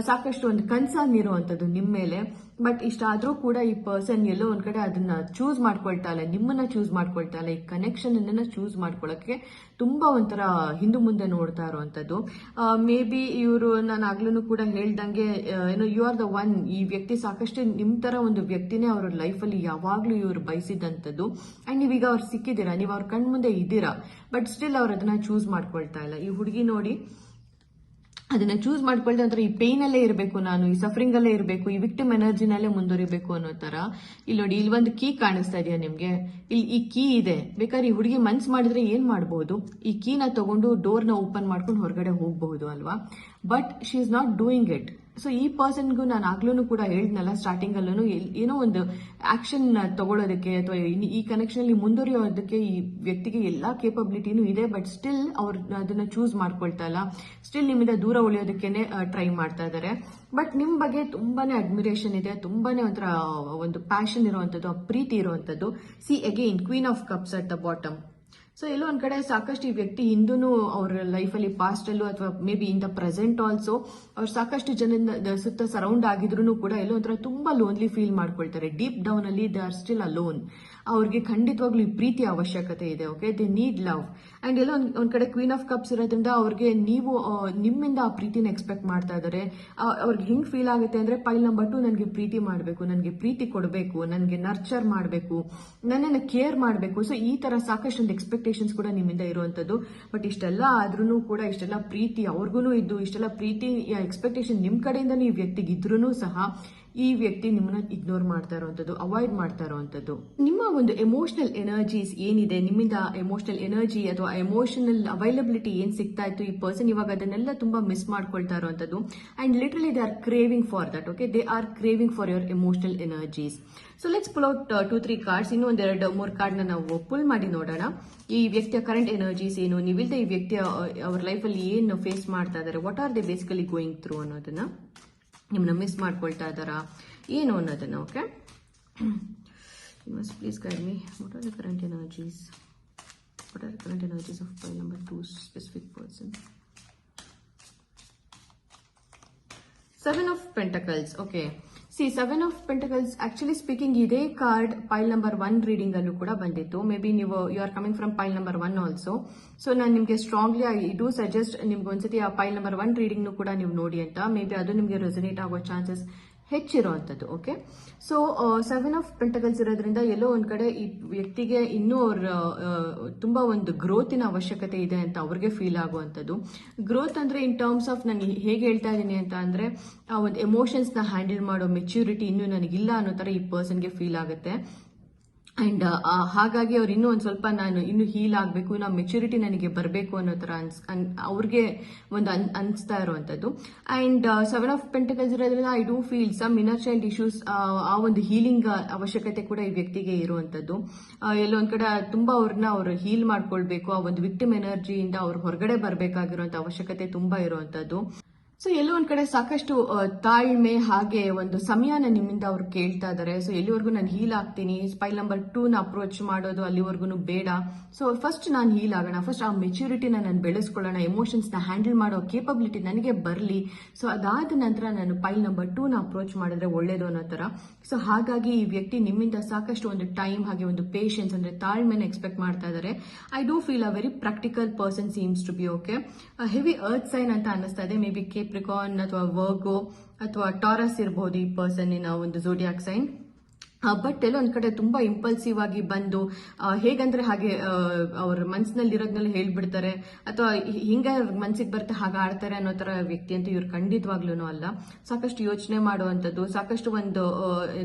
ಸಾಕಷ್ಟು ಒಂದು ಕನ್ಸರ್ನ್ ಇರುವಂತದ್ದು ನಿಮ್ಮ ಮೇಲೆ. ಬಟ್ ಇಷ್ಟಾದ್ರೂ ಕೂಡ ಈ ಪರ್ಸನ್ ಎಲ್ಲೋ ಒಂದ್ ಕಡೆ ಅದನ್ನ ಚೂಸ್ ಮಾಡ್ಕೊಳ್ತಾ ಇಲ್ಲ, ನಿಮ್ಮನ್ನ ಚೂಸ್ ಮಾಡ್ಕೊಳ್ತಾ ಇಲ್ಲ. ಈ ಕನೆಕ್ಷನ್ ಅನ್ನ ಚೂಸ್ ಮಾಡ್ಕೊಳಕ್ಕೆ ತುಂಬಾ ಒಂಥರ ಹಿಂದು ಮುಂದೆ ನೋಡ್ತಾ ಇರುವಂತದ್ದು. ಮೇ ಬಿ ಇವರು, ನಾನು ಆಗ್ಲೂ ಕೂಡ ಹೇಳ್ದಂಗೆ, ಏನೋ ಯು ಆರ್ ದ ಒನ್. ಈ ವ್ಯಕ್ತಿ ಸಾಕಷ್ಟು ನಿಮ್ ತರ ಒಂದು ವ್ಯಕ್ತಿನೇ ಅವ್ರ ಲೈಫ್ ಅಲ್ಲಿ ಯಾವಾಗ್ಲೂ ಇವ್ರು ಬಯಸಿದಂತದ್ದು. ಅಂಡ್ ನೀವೀಗ ಅವ್ರು ಸಿಕ್ಕಿದ್ದೀರಾ, ನೀವು ಅವ್ರ ಕಣ್ ಮುಂದೆ ಇದ್ದೀರಾ, ಬಟ್ ಸ್ಟಿಲ್ ಅವ್ರು ಅದನ್ನ ಚೂಸ್ ಮಾಡ್ಕೊಳ್ತಾ ಇಲ್ಲ. ಈ ಹುಡುಗಿ ನೋಡಿ, ಅದನ್ನ ಚೂಸ್ ಮಾಡ್ಕೊಳ್ದೆ ಅಂದ್ರೆ ಈ ಪೇನ್ ಅಲ್ಲೇ ಇರಬೇಕು, ನಾನು ಈ ಸಫರಿಂಗ್ ಅಲ್ಲೇ ಇರಬೇಕು, ಈ ವಿಕ್ಟಿಮ್ ಎನರ್ಜಿನಲ್ಲೇ ಮುಂದುವರಿಬೇಕು ಅನ್ನೋ ತರ. ಇಲ್ಲಿ ನೋಡಿ, ಇಲ್ಲಿ ಒಂದು ಕೀ ಕಾಣಿಸ್ತಾ ಇದೆಯಾ ನಿಮ್ಗೆ? ಇಲ್ಲಿ ಈ ಕೀ ಇದೆ. ಬೇಕಾದ್ರೆ ಈ ಹುಡುಗಿ ಮನ್ಸ್ ಮಾಡಿದ್ರೆ ಏನ್ ಮಾಡಬಹುದು, ಈ ಕೀನ ತಗೊಂಡು ಡೋರ್ನ ಓಪನ್ ಮಾಡ್ಕೊಂಡು ಹೊರಗಡೆ ಹೋಗಬಹುದು ಅಲ್ವಾ. But she is not doing it. So ಈ ಪರ್ಸನ್ಗೂ ನಾನು ಆಗ್ಲೂ ಕೂಡ ಹೇಳಿದ್ನಲ್ಲ ಸ್ಟಾರ್ಟಿಂಗ್ ಅಲ್ಲೂ, ಏನೋ ಒಂದು ಆಕ್ಷನ್ ತಗೊಳ್ಳೋದಕ್ಕೆ ಅಥವಾ ಈ ಕನೆಕ್ಷನ್ ಅಲ್ಲಿ ಮುಂದುವರಿಯೋದಕ್ಕೆ ಈ ವ್ಯಕ್ತಿಗೆ ಎಲ್ಲಾ ಕೇಪಬಿಲಿಟಿನೂ ಇದೆ. ಬಟ್ ಸ್ಟಿಲ್ ಅವ್ರು ಅದನ್ನ ಚೂಸ್ ಮಾಡ್ಕೊಳ್ತಾ ಇಲ್ಲ, ಸ್ಟಿಲ್ ನಿಮ್ಮಿಂದ ದೂರ ಉಳಿಯೋದಕ್ಕೇನೆ ಟ್ರೈ ಮಾಡ್ತಾ ಇದ್ದಾರೆ. ಬಟ್ ನಿಮ್ ಬಗ್ಗೆ ತುಂಬಾನೇ ಅಡ್ಮಿರೇಷನ್ ಇದೆ, ತುಂಬಾನೇ ಒಂಥರ ಒಂದು ಪ್ಯಾಷನ್ ಇರುವಂತದ್ದು, ಪ್ರೀತಿ ಇರುವಂತದ್ದು. See again queen of cups at the bottom. So ಎಲ್ಲೋ ಒಂದ್ ಕಡೆ ಸಾಕಷ್ಟು ಈ ವ್ಯಕ್ತಿ ಹಿಂದೂ ಅವ್ರ ಲೈಫಲ್ಲಿ ಪಾಸ್ಟ್ ಅಲ್ಲೂ ಅಥವಾ may be in the present also ಅವ್ರು ಸಾಕಷ್ಟು ಜನದ ಸುತ್ತ ಸರೌಂಡ್ ಆಗಿದ್ರು ಕೂಡ ಎಲ್ಲೋ ಒಂಥರ ತುಂಬಾ ಲೋನ್ಲಿ ಫೀಲ್ ಮಾಡ್ಕೊಳ್ತಾರೆ. ಡೀಪ್ ಡೌನ್ ಅಲ್ಲಿ ದೇ ಆರ್ ಸ್ಟಿಲ್ ಅಲೋನ್. ಅವ್ರಿಗೆ ಖಂಡಿತವಾಗ್ಲೂ ಈ ಪ್ರೀತಿ ಅವಶ್ಯಕತೆ ಇದೆ. Okay, they need love. And ಎಲ್ಲೋ ಒಂದ್ ಕಡೆ ಕ್ವೀನ್ ಆಫ್ ಕಪ್ಸ್ ಇರೋದ್ರಿಂದ ಅವ್ರಿಗೆ ನೀವು ನಿಮ್ಮಿಂದ ಆ ಪ್ರೀತಿನ ಎಕ್ಸ್ಪೆಕ್ಟ್ ಮಾಡ್ತಾ ಇದಾರೆ. ಅವ್ರಿಗೆ ಹಿಂಗ್ ಫೀಲ್ ಆಗುತ್ತೆ ಅಂದ್ರೆ ಪೈಲ್ ನಂಬರ್ 2 ನನಗೆ ಪ್ರೀತಿ ಮಾಡಬೇಕು, ನನಗೆ ಪ್ರೀತಿ ಕೊಡಬೇಕು, ನನಗೆ ನರ್ಚರ್ ಮಾಡಬೇಕು, ನನ್ನನ್ನು ಕೇರ್ ಮಾಡಬೇಕು. ಸೊ ಈ ತರ ಸಾಕಷ್ಟು ಒಂದು ಎಕ್ಸ್ಪೆಕ್ಟೇಷನ್ಸ್ ಕೂಡ ನಿಮ್ಮಿಂದ ಇರುವಂತದ್ದು. ಬಟ್ ಇಷ್ಟೆಲ್ಲ ಆದ್ರೂ ಕೂಡ ಇಷ್ಟೆಲ್ಲ ಪ್ರೀತಿ ಅವ್ರಿಗೂ ಇದ್ದು, ಇಷ್ಟೆಲ್ಲ ಪ್ರೀತಿ ಎಕ್ಸ್ಪೆಕ್ಟೇಷನ್ ನಿಮ್ ಕಡೆಯಿಂದನೂ ಈ ವ್ಯಕ್ತಿಗೆ ಇದ್ರೂ ಸಹ ಈ ವ್ಯಕ್ತಿ ನಿಮ್ಮನ್ನ ಇಗ್ನೋರ್ ಮಾಡ್ತಾ ಇರುವಂತದ್ದು, ಅವಾಯ್ಡ್ ಮಾಡ್ತಾ ಇರುವಂತದ್ದು. ನಿಮ್ಮ ಒಂದು ಎಮೋಷನಲ್ ಎನರ್ಜೀಸ್ ಏನಿದೆ, ನಿಮ್ಮಿಂದ ಎಮೋಷನಲ್ ಎನರ್ಜಿ ಅಥವಾ ಎಮೋಷನಲ್ ಅವೈಲಬಿಲಿಟಿ ಏನ್ ಸಿಗ್ತಾ ಇತ್ತು, ಈ ಪರ್ಸನ್ ಇವಾಗ ಅದನ್ನೆಲ್ಲ ತುಂಬಾ ಮಿಸ್ ಮಾಡ್ಕೊಳ್ತಾ ಇರುವಂತದ್ದು. And literally they are craving for that. Okay, they R craving for your emotional energies. So let's pull out 2-3 cards. ಇನ್ನೂ ಒಂದೆರಡು 3 ಕಾರ್ಡ್ ನಾವು ಪುಲ್ ಮಾಡಿ ನೋಡೋಣ. ಈ ವ್ಯಕ್ತಿಯ ಕರೆಂಟ್ ಎನರ್ಜೀಸ್ ಏನು, ನೀವಿಲ್ದ ಈ ವ್ಯಕ್ತಿಯ ಅವ್ರ ಲೈಫಲ್ಲಿ ಏನು ಫೇಸ್ ಮಾಡ್ತಾ ಇದ್ದಾರೆ, what are they basically going through ಅನ್ನೋದನ್ನ, ನಿಮ್ಮನ್ನ ಮಿಸ್ ಮಾಡ್ಕೊಳ್ತಾ ಇದ್ದಾರಾ ಏನು ಅನ್ನೋದನ್ನ. Okay, must please guide me. What are the current energies? What are the current energies of ಪೈಲ್ number 2 specific person? 7 of Pentacles. Okay. See, 7 of Pentacles, actually speaking, ಇದೇ card pile number 1 reading ಅಲ್ಲೂ ಕೂಡ ಬಂದಿತ್ತು. Maybe ನೀವು you are coming from pile number 1 also. So ನಾನು ನಿಮಗೆ strongly I do suggest ನಿಮ್ಗೆ ಒಂದ್ಸತಿ ಆ ಪೈಲ್ ನಂಬರ್ 1 ರೀಡಿಂಗ್ ಕೂಡ ನೀವು ನೋಡಿ ಅಂತ. ಮೇ ಬಿ ಅದು ನಿಮಗೆ ರೆಸನೇಟ್ ಆಗೋ ಚಾನ್ಸಸ್ ಹೆಚ್ಚಿರುವಂತದ್ದು. ಓಕೆ, ಸೊ 7 of Pentacles ಇರೋದ್ರಿಂದ ಎಲ್ಲೋ ಒಂದ್ ಕಡೆ ಈ ವ್ಯಕ್ತಿಗೆ ಇನ್ನೂ ಅವ್ರ ತುಂಬಾ ಒಂದು ಗ್ರೋತಿನ ಅವಶ್ಯಕತೆ ಇದೆ ಅಂತ ಅವ್ರಿಗೆ ಫೀಲ್ ಆಗುವಂಥದ್ದು. ಗ್ರೋತ್ ಅಂದ್ರೆ ಇನ್ ಟರ್ಮ್ಸ್ ಆಫ್ ನಾನು ಹೇಗೆ ಹೇಳ್ತಾ ಇದ್ದೀನಿ ಅಂತ ಅಂದ್ರೆ ಆ ಒಂದು ಎಮೋಷನ್ಸ್ ನ ಹ್ಯಾಂಡಲ್ ಮಾಡೋ ಮೆಚ್ಯೂರಿಟಿ ಇನ್ನೂ ನನಗಿಲ್ಲ ಅನ್ನೋ ತರ ಈ ಪರ್ಸನ್ಗೆ ಫೀಲ್ ಆಗುತ್ತೆ. ಅಂಡ್ ಹಾಗಾಗಿ ಅವ್ರು ಇನ್ನೂ ಒಂದ್ ಸ್ವಲ್ಪ ನಾನು ಇನ್ನು ಹೀಲ್ ಆಗಬೇಕು, ನಾ ಮೆಚುರಿಟಿ ನನಗೆ ಬರಬೇಕು ಅನ್ನೋ ತರ ಅವ್ರಿಗೆ ಒಂದು ಅನ್ಸ್ತಾ ಇರುವಂತದ್ದು. ಅಂಡ್ 7 of Pentacles ಇರೋದ್ರಿಂದ I do feel some inner child issues, ಆ ಒಂದು ಹೀಲಿಂಗ್ ಅವಶ್ಯಕತೆ ಕೂಡ ಈ ವ್ಯಕ್ತಿಗೆ ಇರುವಂತದ್ದು. ಎಲ್ಲೊಂದ್ ಕಡೆ ತುಂಬಾ ಅವ್ರು ಹೀಲ್ ಮಾಡ್ಕೊಳ್ಬೇಕು, ಆ ಒಂದು ವಿಕ್ಟಿಮ್ ಎನರ್ಜಿಯಿಂದ ಅವ್ರು ಹೊರಗಡೆ ಬರಬೇಕಾಗಿರುವಂತ ಅವಶ್ಯಕತೆ ತುಂಬಾ ಇರುವಂತದ್ದು. ಸೊ ಎಲ್ಲೋ ಒಂದ್ ಕಡೆ ಸಾಕಷ್ಟು ತಾಳ್ಮೆ ಹಾಗೆ ಒಂದು ಸಮಯನ ನಿಮ್ಮಿಂದ ಅವ್ರು ಕೇಳ್ತಾ ಇದಾರೆ. ಸೊ ಎಲ್ಲಿವರೆಗೂ ನಾನು ಹೀಲ್ ಆಗ್ತೀನಿ, ಪೈಲ್ ನಂಬರ್ 2 ನ ಅಪ್ರೋಚ್ ಮಾಡೋದು ಅಲ್ಲಿವರೆಗೂ ಬೇಡ. ಸೊ ಫಸ್ಟ್ ನಾನು ಹೀಲ್ ಆಗೋಣ, ಫಸ್ಟ್ ಆ ಮೆಚುರಿಟಿನ ನಾನು ಬೆಳೆಸ್ಕೊಳ್ಳೋಣ, ಎಮೋಷನ್ಸ್ ನ ಹ್ಯಾಂಡಲ್ ಮಾಡೋ ಕೇಪಬಿಲಿಟಿ ನನಗೆ ಬರಲಿ. ಸೊ ಅದಾದ ನಂತರ ನಾನು ಪೈಲ್ ನಂಬರ್ 2 ನ ಅಪ್ರೋಚ್ ಮಾಡಿದ್ರೆ ಒಳ್ಳೇದು ಅನ್ನೋ ತರ. ಸೊ ಹಾಗಾಗಿ ಈ ವ್ಯಕ್ತಿ ನಿಮ್ಮಿಂದ ಸಾಕಷ್ಟು ಒಂದು ಟೈಮ್ ಹಾಗೆ ಒಂದು ಪೇಷನ್ಸ್ ಅಂದ್ರೆ ತಾಳ್ಮೆನ ಎಕ್ಸ್ಪೆಕ್ಟ್ ಮಾಡ್ತಾ ಇದಾರೆ. I do feel a very practical person seems to be. Okay, heavy earth sign ಅಂತ ಅನ್ನಿಸ್ತಾ ಇದೆ. ಮೇ ಬಿ ಕೇಪ್ರಿಕಾನ್ ಅಥವಾ ವರ್ಗೋ ಅಥವಾ ಟಾರಸ್ ಇರಬಹುದು ಈ ಪರ್ಸನ್ನಿನ ಒಂದು ಝೋಡಿಯಾಕ್ ಸೈನ್. ಬಟ್ ಎಲ್ಲೋ ಒಂದ್ ಕಡೆ ತುಂಬಾ ಇಂಪಲ್ಸಿವ್ ಆಗಿ ಬಂದು ಹೇಗಂದ್ರೆ ಹಾಗೆ ಅವ್ರ ಮನ್ಸಿನಲ್ಲಿ ಇರೋದ್ನೆಲ್ಲ ಹೇಳ್ಬಿಡ್ತಾರೆ, ಅಥವಾ ಹಿಂಗ ಮನ್ಸಿಗೆ ಬರುತ್ತೆ ಹಾಗೆ ಆಡ್ತಾರೆ ಅನ್ನೋ ತರ ವ್ಯಕ್ತಿ ಅಂತ ಇವ್ರು ಖಂಡಿತವಾಗ್ಲೂ ಅಲ್ಲ. ಸಾಕಷ್ಟು ಯೋಚನೆ ಮಾಡುವಂಥದ್ದು, ಸಾಕಷ್ಟು ಒಂದು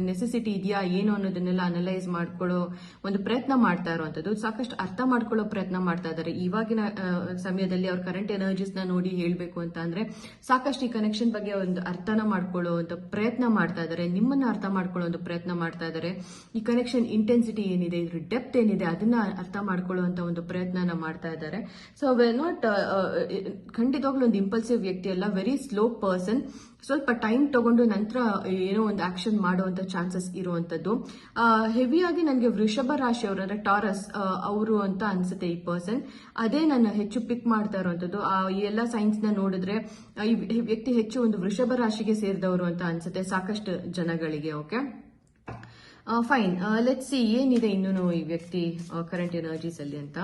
ನೆಸೆಸಿಟಿ ಇದೆಯಾ ಏನು ಅನ್ನೋದನ್ನೆಲ್ಲ ಅನಲೈಸ್ ಮಾಡ್ಕೊಳ್ಳೋ ಒಂದು ಪ್ರಯತ್ನ ಮಾಡ್ತಾ ಇರುವಂತದ್ದು, ಸಾಕಷ್ಟು ಅರ್ಥ ಮಾಡ್ಕೊಳ್ಳೋ ಪ್ರಯತ್ನ ಮಾಡ್ತಾ ಇದ್ದಾರೆ. ಇವಾಗಿನ ಸಮಯದಲ್ಲಿ ಅವ್ರ ಕರೆಂಟ್ ಎನರ್ಜೀಸ್ ನ ನೋಡಿ ಹೇಳ್ಬೇಕು ಅಂತ ಅಂದ್ರೆ ಸಾಕಷ್ಟು ಈ ಕನೆಕ್ಷನ್ ಬಗ್ಗೆ ಒಂದು ಅರ್ಥನ ಮಾಡ್ಕೊಳ್ಳೋ ಒಂದು ಪ್ರಯತ್ನ ಮಾಡ್ತಾ ಇದ್ದಾರೆ, ನಿಮ್ಮನ್ನ ಅರ್ಥ ಮಾಡ್ಕೊಳ್ಳೋ ಒಂದು ಪ್ರಯತ್ನ ಮಾಡ್ತಾ ಇದ್ದಾರೆ. ಈ ಕನೆಕ್ಷನ್ ಇಂಟೆನ್ಸಿಟಿ ಏನಿದೆ, ಇದ್ರ ಡೆಪ್ತ್ ಏನಿದೆ ಅದನ್ನ ಅರ್ಥ ಮಾಡ್ಕೊಳ್ಳುವಂತ ಒಂದು ಪ್ರಯತ್ನ ಮಾಡ್ತಾ ಇದ್ದಾರೆ. ಸೊ ನಾಟ್ ಖಂಡಿತವಾಗ್ಲೂ ಒಂದು ಇಂಪಲ್ಸಿವ್ ವ್ಯಕ್ತಿ ಅಲ್ಲ, ವೆರಿ ಸ್ಲೋ ಪರ್ಸನ್. ಸ್ವಲ್ಪ ಟೈಮ್ ತಗೊಂಡು ನಂತರ ಏನೋ ಒಂದು ಆಕ್ಷನ್ ಮಾಡುವಂತ ಚಾನ್ಸಸ್ ಇರುವಂತದ್ದು. ಹೆವಿಯಾಗಿ ನನಗೆ ವೃಷಭ ರಾಶಿಯವರು ಅಂದ್ರೆ ಟಾರಸ್ ಅವರು ಅಂತ ಅನ್ಸುತ್ತೆ ಈ ಪರ್ಸನ್. ಅದೇ ನಾನು ಹೆಚ್ಚು ಪಿಕ್ ಮಾಡ್ತಾ ಇರುವಂತದ್ದು. ಈ ಎಲ್ಲ ಸೈನ್ಸ್ ನ ನೋಡಿದ್ರೆ ಈ ವ್ಯಕ್ತಿ ಹೆಚ್ಚು ಒಂದು ವೃಷಭ ರಾಶಿಗೆ ಸೇರಿದವರು ಅಂತ ಅನ್ಸುತ್ತೆ ಸಾಕಷ್ಟು ಜನಗಳಿಗೆ. ಓಕೆ, ಫೈನ್, ಲೆಟ್ಸ್ ಸಿ ಏನಿದೆ ಇನ್ನೂ ಈ ವ್ಯಕ್ತಿ ಕರೆಂಟ್ ಎನರ್ಜೀಸ್ ಅಲ್ಲಿ ಅಂತ.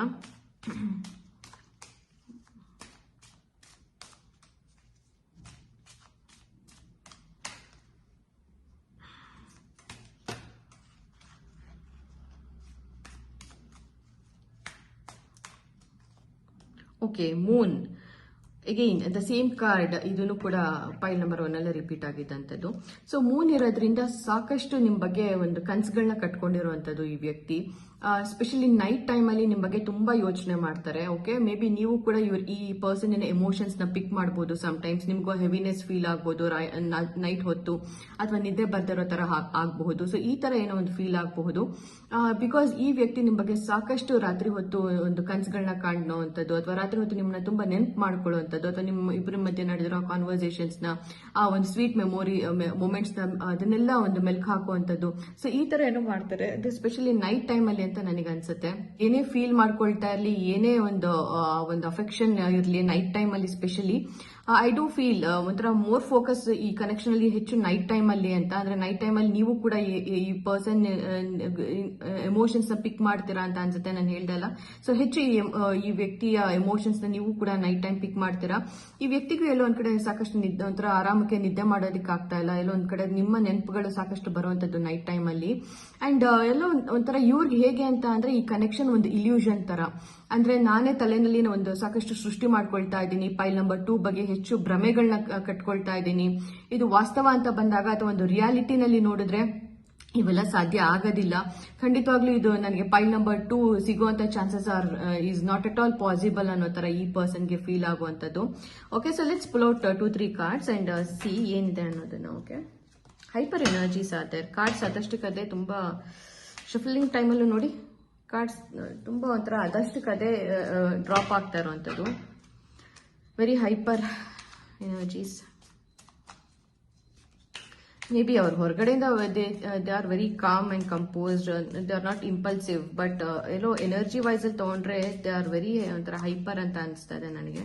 Okay, Moon again the same card. ಇದನ್ನು ಕೂಡ ಪೈಲ್ ನಂಬರ್ 1 ಅಲ್ಲೇ ರಿಪೀಟ್ ಆಗಿದ್ದಂಥದ್ದು. ಸೊ ಮೂನ್ ಇರೋದ್ರಿಂದ ಸಾಕಷ್ಟು ನಿಮ್ ಬಗ್ಗೆ ಒಂದು ಕನ್ಸುಗಳನ್ನ ಕಟ್ಕೊಂಡಿರುವಂತದ್ದು ಈ ವ್ಯಕ್ತಿ. ಸ್ಪೆಷಲಿ ನೈಟ್ ಟೈಮ್ ಅಲ್ಲಿ ನಿಮ್ ಬಗ್ಗೆ ತುಂಬಾ ಯೋಚನೆ ಮಾಡ್ತಾರೆ. ಓಕೆ, ಮೇ ಬಿ ನೀವು ಕೂಡ ಈ ಪರ್ಸನ್ ಎಮೋಷನ್ಸ್ ನ ಪಿಕ್ ಮಾಡಬಹುದು. ಸಮ್ ಟೈಮ್ಸ್ ನಿಮ್ಗೂ ಹೆವಿನೆಸ್ ಫೀಲ್ ಆಗಬಹುದು ನೈಟ್ ಹೊತ್ತು, ಅಥವಾ ನಿದ್ದೆ ಬರ್ದಿರೋ ತರ ಆಗಬಹುದು. ಸೊ ಈ ತರ ಏನೋ ಒಂದು ಫೀಲ್ ಆಗಬಹುದು. ಬಿಕಾಸ್ ಈ ವ್ಯಕ್ತಿ ನಿಮ್ ಬಗ್ಗೆ ಸಾಕಷ್ಟು ರಾತ್ರಿ ಹೊತ್ತು ಒಂದು ಕನ್ಸುಗಳನ್ನ ಕಾಣುವಂಥದ್ದು, ಅಥವಾ ರಾತ್ರಿ ಹೊತ್ತು ನಿಮ್ಮನ್ನ ತುಂಬಾ ನೆನ್ಪು ಮಾಡ್ಕೊಳ್ಳುವಂಥದ್ದು, ಅಥವಾ ನಿಮ್ಮ ಇಬ್ಬರ ಮಧ್ಯೆ ನಡೆದಿರೋ ಕಾನ್ವರ್ಸೇಷನ್ಸ್ ನ ಆ ಒಂದು ಸ್ವೀಟ್ ಮೆಮೊರಿ ಮೊಮೆಂಟ್ಸ್ ನ ಅದನ್ನೆಲ್ಲ ಒಂದು ಮೆಲ್ಕ್ ಹಾಕುವಂಥದ್ದು. ಸೊ ಈ ತರ ಏನೋ ಮಾಡ್ತಾರೆ, ಸ್ಪೆಷಲಿ ನೈಟ್ ಟೈಮ್ ಅಲ್ಲಿ ಅಂತ ಅಂತ ನನಗೆ ಅನ್ಸುತ್ತೆ. ಏನೇ ಫೀಲ್ ಮಾಡ್ಕೊಳ್ತಾ ಇರ್ಲಿ, ಏನೇ ಒಂದು ಅಫೆಕ್ಷನ್ ಇರ್ಲಿ ನೈಟ್ ಟೈಮ್ ಅಲ್ಲಿ ಸ್ಪೆಷಲಿ, ಐ ಡೂ ಫೀಲ್ ಒಂಥರ ಮೋರ್ ಫೋಕಸ್ ಈ ಕನೆಕ್ಷನ್ ಅಲ್ಲಿ ಹೆಚ್ಚು ನೈಟ್ ಟೈಮ್ ಅಲ್ಲಿ ಅಂತ. ಅಂದ್ರೆ ನೈಟ್ ಟೈಮ್ ಅಲ್ಲಿ ನೀವು ಕೂಡ ಈ ಪರ್ಸನ್ ಎಮೋಷನ್ಸ್ ನ ಪಿಕ್ ಮಾಡ್ತೀರಾ ಅಂತ ಅನ್ಸುತ್ತೆ, ನಾನು ಹೇಳ್ದಲ್ಲ. ಸೊ ಹೆಚ್ಚು ಈ ವ್ಯಕ್ತಿಯ ಎಮೋಷನ್ಸ್ ನ ನೀವು ಕೂಡ ನೈಟ್ ಟೈಮ್ ಪಿಕ್ ಮಾಡ್ತೀರಾ. ಈ ವ್ಯಕ್ತಿಗೂ ಎಲ್ಲೋ ಒಂದ್ ಕಡೆ ಸಾಕಷ್ಟು ಒಂಥರ ಆರಾಮಕ್ಕೆ ನಿದ್ದೆ ಮಾಡೋದಕ್ಕೆ ಆಗ್ತಾ ಇಲ್ಲ, ಎಲ್ಲೋ ಒಂದ್ ಕಡೆ ನಿಮ್ಮ ನೆನಪುಗಳು ಸಾಕಷ್ಟು ಬರುವಂತದ್ದು ನೈಟ್ ಟೈಮ್ ಅಲ್ಲಿ. ಅಂಡ್ ಎಲ್ಲೋ ಒಂಥರ ಇವ್ರಿಗೆ ಹೇಗೆ ಅಂತ ಅಂದ್ರೆ ಈ ಕನೆಕ್ಷನ್ ಒಂದು ಇಲ್ಯೂಷನ್ ತರ, ಅಂದ್ರೆ ನಾನೇ ತಲೆನಲ್ಲಿ ಒಂದು ಸಾಕಷ್ಟು ಸೃಷ್ಟಿ ಮಾಡ್ಕೊಳ್ತಾ ಇದ್ದೀನಿ, ಪೈಲ್ ನಂಬರ್ 2 ಬಗ್ಗೆ ಹೆಚ್ಚು ಭ್ರಮೆಗಳನ್ನ ಕಟ್ಕೊಳ್ತಾ ಇದ್ದೀನಿ. ಇದು ವಾಸ್ತವ ಅಂತ ಬಂದಾಗ ಅಥವಾ ಒಂದು ರಿಯಾಲಿಟಿನಲ್ಲಿ ನೋಡಿದ್ರೆ ಇವೆಲ್ಲ ಸಾಧ್ಯ ಆಗೋದಿಲ್ಲ. ಖಂಡಿತವಾಗ್ಲೂ ಇದು ನನಗೆ ಪೈಲ್ ನಂಬರ್ 2 ಸಿಗುವಂತ chances is not at all possible ಅನ್ನೋ ತರ ಈ ಪರ್ಸನ್ಗೆ ಫೀಲ್ ಆಗುವಂತದ್ದು. Okay, so let's pull out 2-3 cards and see ಏನಿದೆ ಅನ್ನೋದನ್ನ. ಓಕೆ, ಹೈಪರ್ ಎನರ್ಜೀಸ್ ಆದ್ರೆ ಕಾರ್ಡ್ಸ್ ಅದಷ್ಟಕ್ಕದೇ ತುಂಬಾ ಶಫಲಿಂಗ್ ಟೈಮಲ್ಲೂ ನೋಡಿ ಕಾರ್ಡ್ಸ್ ತುಂಬಾ ಒಂಥರ ಅದಷ್ಟಕ್ಕದೇ ಡ್ರಾಪ್ ಆಗ್ತಾ ಇರುವಂತದ್ದು. Very hyper energies. Maybe ಅವ್ರು ಹೊರಗಡೆಯಿಂದ they are very calm and composed, they are not impulsive, but ಎಲ್ಲೋ ಎನರ್ಜಿ ವೈಸ್ ಅಲ್ಲಿ ತಗೊಂಡ್ರೆ ದೇ ಆರ್ ವೆರಿ ಒಂಥರ ಹೈಪರ್ ಅಂತ ಅನಿಸ್ತಾ ಇದೆ ನನಗೆ.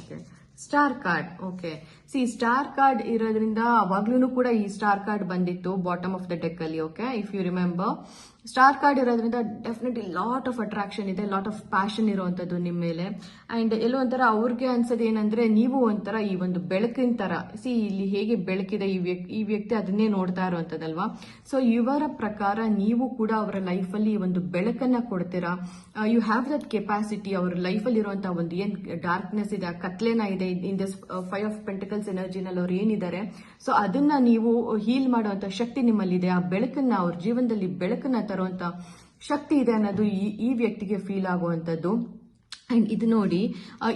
Okay, star card. Okay, see star card ಇರೋದ್ರಿಂದ ಅವಾಗ್ಲೂ ಕೂಡ ಈ ಸ್ಟಾರ್ ಕಾರ್ಡ್ ಬಂದಿತ್ತು ಬಾಟಮ್ ಆಫ್ ದ ಡೆಕ್ ಅಲ್ಲಿ. Okay, if you remember, star card ಇರೋದ್ರಿಂದ ಡೆಫಿನೆಟ್ಲಿ ಲಾಟ್ ಆಫ್ ಅಟ್ರಾಕ್ಷನ್ ಇದೆ, ಲಾಟ್ ಆಫ್ ಪ್ಯಾಷನ್ ಇರುವಂತದ್ದು ನಿಮ್ಮ ಮೇಲೆ. ಅಂಡ್ ಎಲ್ಲೋ ಒಂಥರ ಅವ್ರಿಗೆ ಅನ್ಸೋದು ಏನಂದ್ರೆ ನೀವು ಒಂಥರ ಈ ಒಂದು ಬೆಳಕಿನ ತರ, ಸಿ ಇಲ್ಲಿ ಹೇಗೆ ಬೆಳಕಿದೆ ಈ ವ್ಯಕ್ತಿ ಅದನ್ನೇ ನೋಡ್ತಾ ಇರುವಂತದಲ್ವಾ. ಸೊ ಇವರ ಪ್ರಕಾರ ನೀವು ಕೂಡ ಅವರ ಲೈಫ್ ಅಲ್ಲಿ ಒಂದು ಬೆಳಕನ್ನ ಕೊಡ್ತೀರಾ. You have that capacity. ಅವ್ರ ಲೈಫ್ ಅಲ್ಲಿ ಇರುವಂತಹ ಒಂದು ಏನ್ ಡಾರ್ಕ್ನೆಸ್ ಇದೆ, ಕತ್ಲೆನ ಇದೆ ಇನ್ ದಿಸ್ 5 ಆಫ್ ಪೆಂಟಿಕಲ್ಸ್ ಎನರ್ಜಿನಲ್ಲಿ ಅವ್ರು ಏನಿದ್ದಾರೆ, ಸೊ ಅದನ್ನ ನೀವು ಹೀಲ್ ಮಾಡುವಂತ ಶಕ್ತಿ ನಿಮ್ಮಲ್ಲಿದೆ. ಆ ಬೆಳಕನ್ನ ಅವ್ರ ಜೀವನದಲ್ಲಿ ಬೆಳಕನ್ನ ತರುವಂತ ಶಕ್ತಿ ಇದೆ ಅನ್ನೋದು ಈ ವ್ಯಕ್ತಿಗೆ ಫೀಲ್ ಆಗುವಂತದ್ದು. ಅಂಡ್ ಇದು ನೋಡಿ,